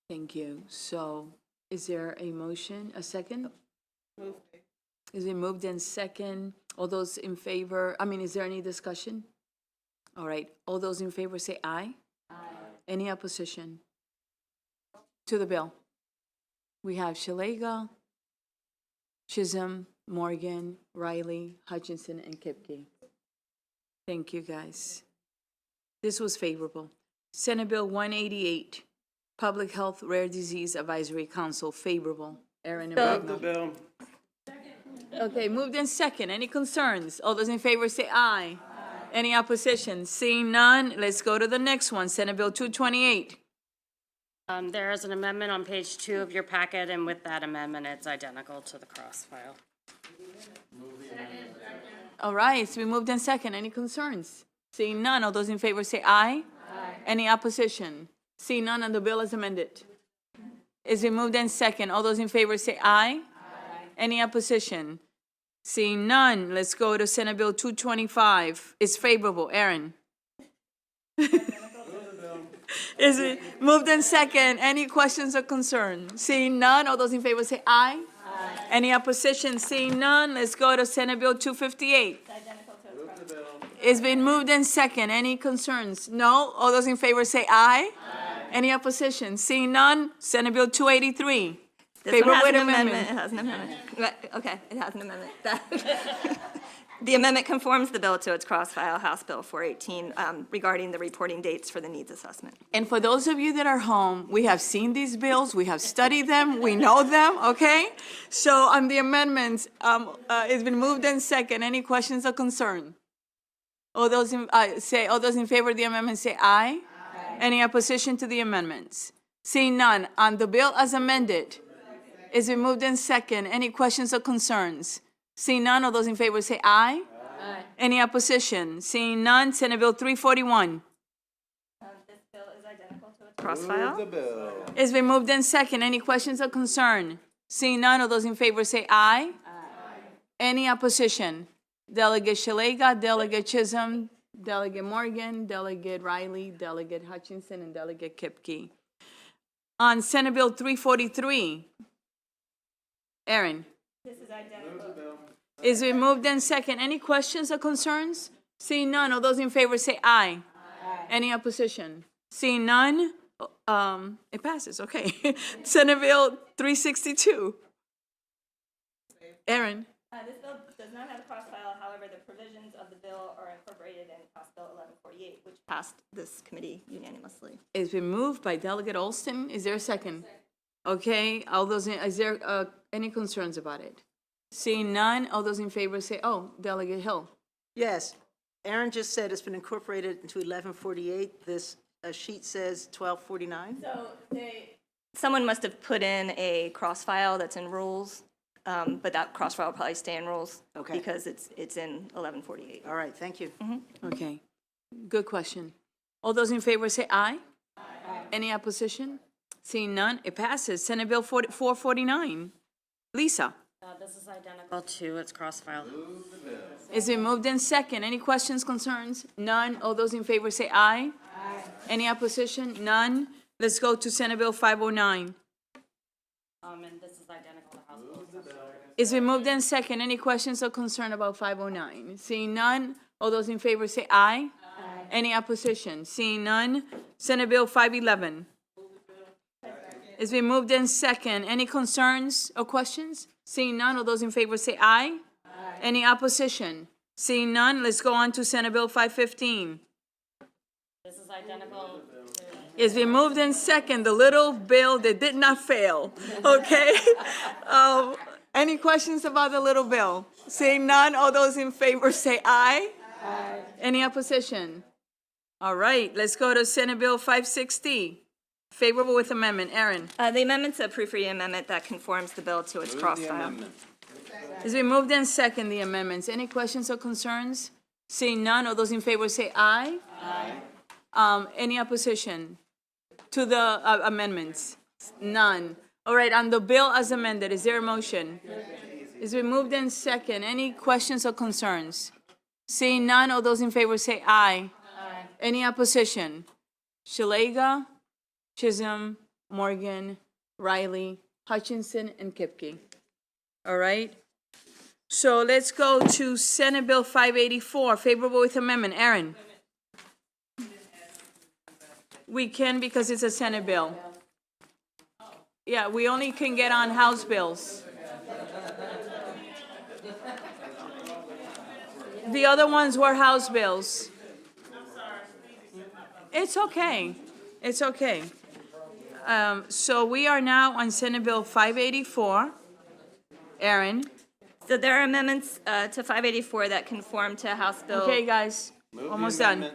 Thank you. So is there a motion, a second? Is it moved in second? All those in favor, is there any discussion? All right, all those in favor say aye. Aye. Any opposition to the bill? We have Shalega, Chisholm, Morgan, Riley, Hutchinson, and Kipke. Thank you, guys. This was favorable. Senate Bill 188, Public Health Rare Disease Advisory Council, favorable. Aaron and Bagnall. bill. Okay, moved in second. Any concerns? All those in favor say aye. Aye. Any opposition? Seeing none, let's go to the next one. Senate Bill 228. There is an amendment on page 2 of your packet, and with that amendment, it's identical to the cross-file. All right, it's been moved in second. Any concerns? Seeing none, all those in favor say aye. Aye. Any opposition? Seeing none, and the bill is amended. It's been moved in second. All those in favor say aye. Aye. Any opposition? Seeing none, let's go to Senate Bill 225. It's favorable. Aaron. Is it moved in second? Any questions or concerns? Seeing none, all those in favor say aye. Aye. Any opposition? Seeing none, let's go to Senate Bill 258. It's been moved in second. Any concerns? No? All those in favor say aye. Aye. Any opposition? Seeing none, Senate Bill 283. This one has an amendment. It has an amendment. Okay, it has an amendment. The amendment conforms the bill to its cross-file House Bill 418 regarding the reporting dates for the needs assessment. And for those of you that are home, we have seen these bills, we have studied them, we know them, okay? So on the amendments, it's been moved in second. Any questions or concern? All those in favor of the amendment say aye. Aye. Any opposition to the amendments? Seeing none, on the bill as amended, it's been moved in second. Any questions or concerns? Seeing none, all those in favor say aye. Aye. Any opposition? Seeing none, Senate Bill 341. This bill is identical to its cross-file. It's been moved in second. Any questions or concern? Seeing none, all those in favor say aye. Aye. Any opposition? Delegate Shalega, Delegate Chisholm, Delegate Morgan, Delegate Riley, Delegate Hutchinson, and Delegate Kipke. On Senate Bill 343, Aaron. This is identical. Is it moved in second? Any questions or concerns? Seeing none, all those in favor say aye. Aye. Any opposition? Seeing none, it passes, okay. Senate Bill 362. Aaron. This bill does not have a cross-file, however, the provisions of the bill are incorporated in House Bill 1148, which passed this committee unanimously. It's been moved by Delegate Olson. Is there a second? Okay, all those, is there any concerns about it? Seeing none, all those in favor say, oh, Delegate Hill. Yes, Aaron just said it's been incorporated into 1148. This sheet says 1249. So someone must have put in a cross-file that's in rules, but that cross-file will probably stay in rules. Okay. Because it's in 1148. All right, thank you. Okay, good question. All those in favor say aye. Aye. Any opposition? Seeing none, it passes. Senate Bill 449. Lisa. This is identical to its cross-file. Is it moved in second? Any questions, concerns? None. All those in favor say aye. Aye. Any opposition? None. Let's go to Senate Bill 509. And this is identical to House Bill. Is it moved in second? Any questions or concern about 509? Seeing none. All those in favor say aye. Aye. Any opposition? Seeing none. Senate Bill 511. It's been moved in second. Any concerns or questions? Seeing none, all those in favor say aye. Aye. Any opposition? Seeing none, let's go on to Senate Bill 515. This is identical to... It's been moved in second, the little bill that did not fail, okay? Any questions about the little bill? Seeing none, all those in favor say aye. Aye. Any opposition? All right, let's go to Senate Bill 560. Favorable with amendment. Aaron. The amendment's a proofreading amendment that conforms the bill to its cross-file. It's been moved in second, the amendments. Any questions or concerns? Seeing none, all those in favor say aye. Aye. Any opposition to the amendments? None. All right, on the bill as amended, is there a motion? It's been moved in second. Any questions or concerns? Seeing none, all those in favor say aye. Aye. Any opposition? Shalega, Chisholm, Morgan, Riley, Hutchinson, and Kipke. All right? So let's go to Senate Bill 584, favorable with amendment. Aaron? We can because it's a Senate bill. Yeah, we only can get on House bills. The other ones were House bills. It's okay. It's okay. So we are now on Senate Bill 584. Aaron? So there are amendments to 584 that conform to House Bill. Okay, guys, almost done.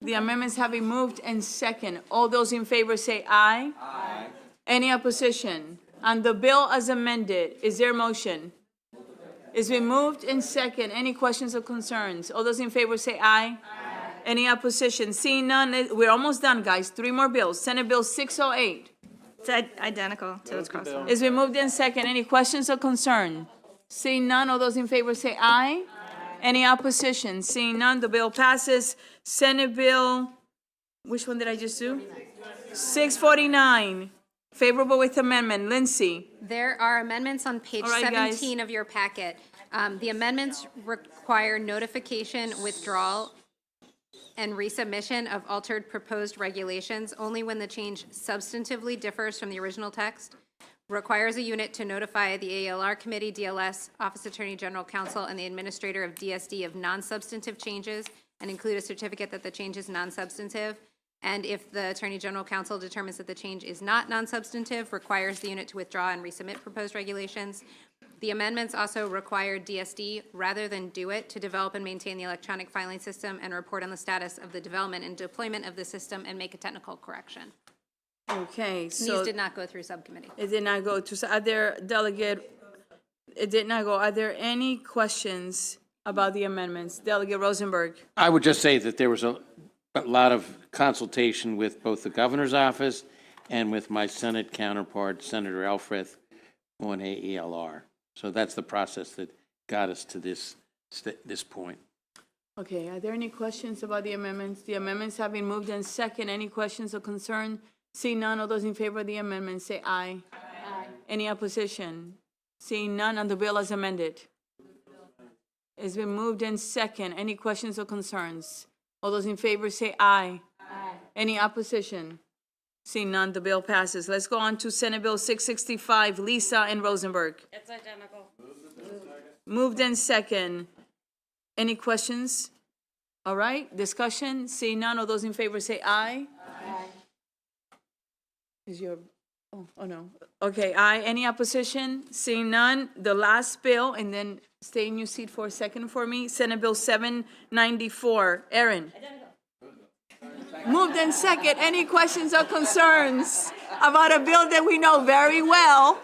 The amendments have been moved and second. All those in favor say aye. Aye. Any opposition? On the bill as amended, is there a motion? It's been moved and second. Any questions or concerns? All those in favor say aye. Aye. Any opposition? Seeing none, we're almost done, guys. 3 more bills. Senate Bill 608. It's identical to its cross-file. It's been moved in second. Any questions or concern? Seeing none, all those in favor say aye. Aye. Any opposition? Seeing none, the bill passes. Senate Bill, which one did I just do? 649. Favorable with amendment. Lindsay. There are amendments on page 17 of your packet. The amendments require notification, withdrawal, and resubmission of altered proposed regulations only when the change substantively differs from the original text, requires a unit to notify the ALR Committee, DLS, Office Attorney General Counsel, and the Administrator of DSD of non-substantive changes and include a certificate that the change is non-substantive. And if the Attorney General Counsel determines that the change is not non-substantive, requires the unit to withdraw and resubmit proposed regulations. The amendments also require DSD, rather than DO-IT, to develop and maintain the electronic filing system and report on the status of the development and deployment of the system and make a technical correction. Okay, These so did not go through subcommittee. it did not go to other delegate It did not go. Are there any questions about the amendments? Delegate Rosenberg. I would just say that there was a lot of consultation with both the governor's office and with my Senate counterpart, Senator Elfreth, on AELR. So that's the process that got us to this point. Okay, are there any questions about the amendments? The amendments have been moved and second. Any questions or concern? Seeing none, all those in favor of the amendment say aye. Aye. Any opposition? Seeing none on the bill as amended. It's been moved and second. Any questions or concerns? All those in favor say aye. Aye. Any opposition? Seeing none, the bill passes. Let's go on to Senate Bill 665, Lisa and Rosenberg. It's identical. Moved and second. Any questions? All right, discussion? Seeing none, all those in favor say aye. Aye. Is your, oh no. Okay, aye. Any opposition? Seeing none, the last bill, and then stay in your seat for a second for me. Senate Bill 794. Aaron. Moved and second. Any questions or concerns about a bill that we know very well?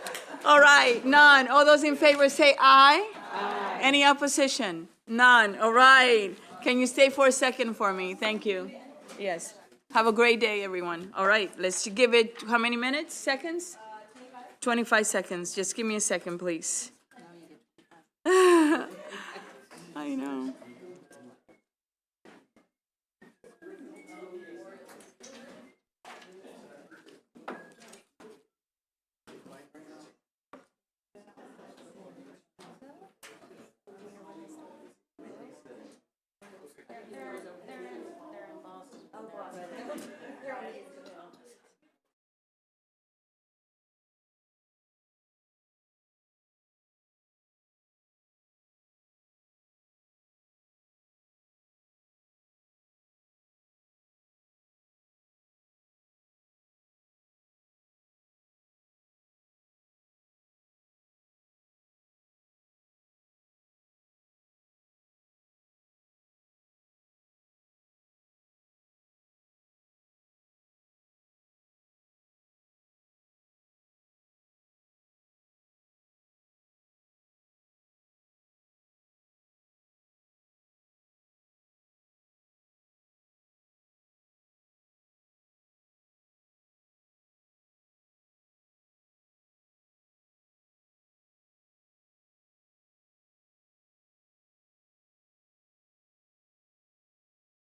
All right, none. All those in favor say aye. Aye. Any opposition? None. All right. Can you stay for a second for me? Thank you. Yes. Have a great day, everyone. All right, let's give it, how many minutes? Seconds? 25 seconds. Just give me a second, please. I know.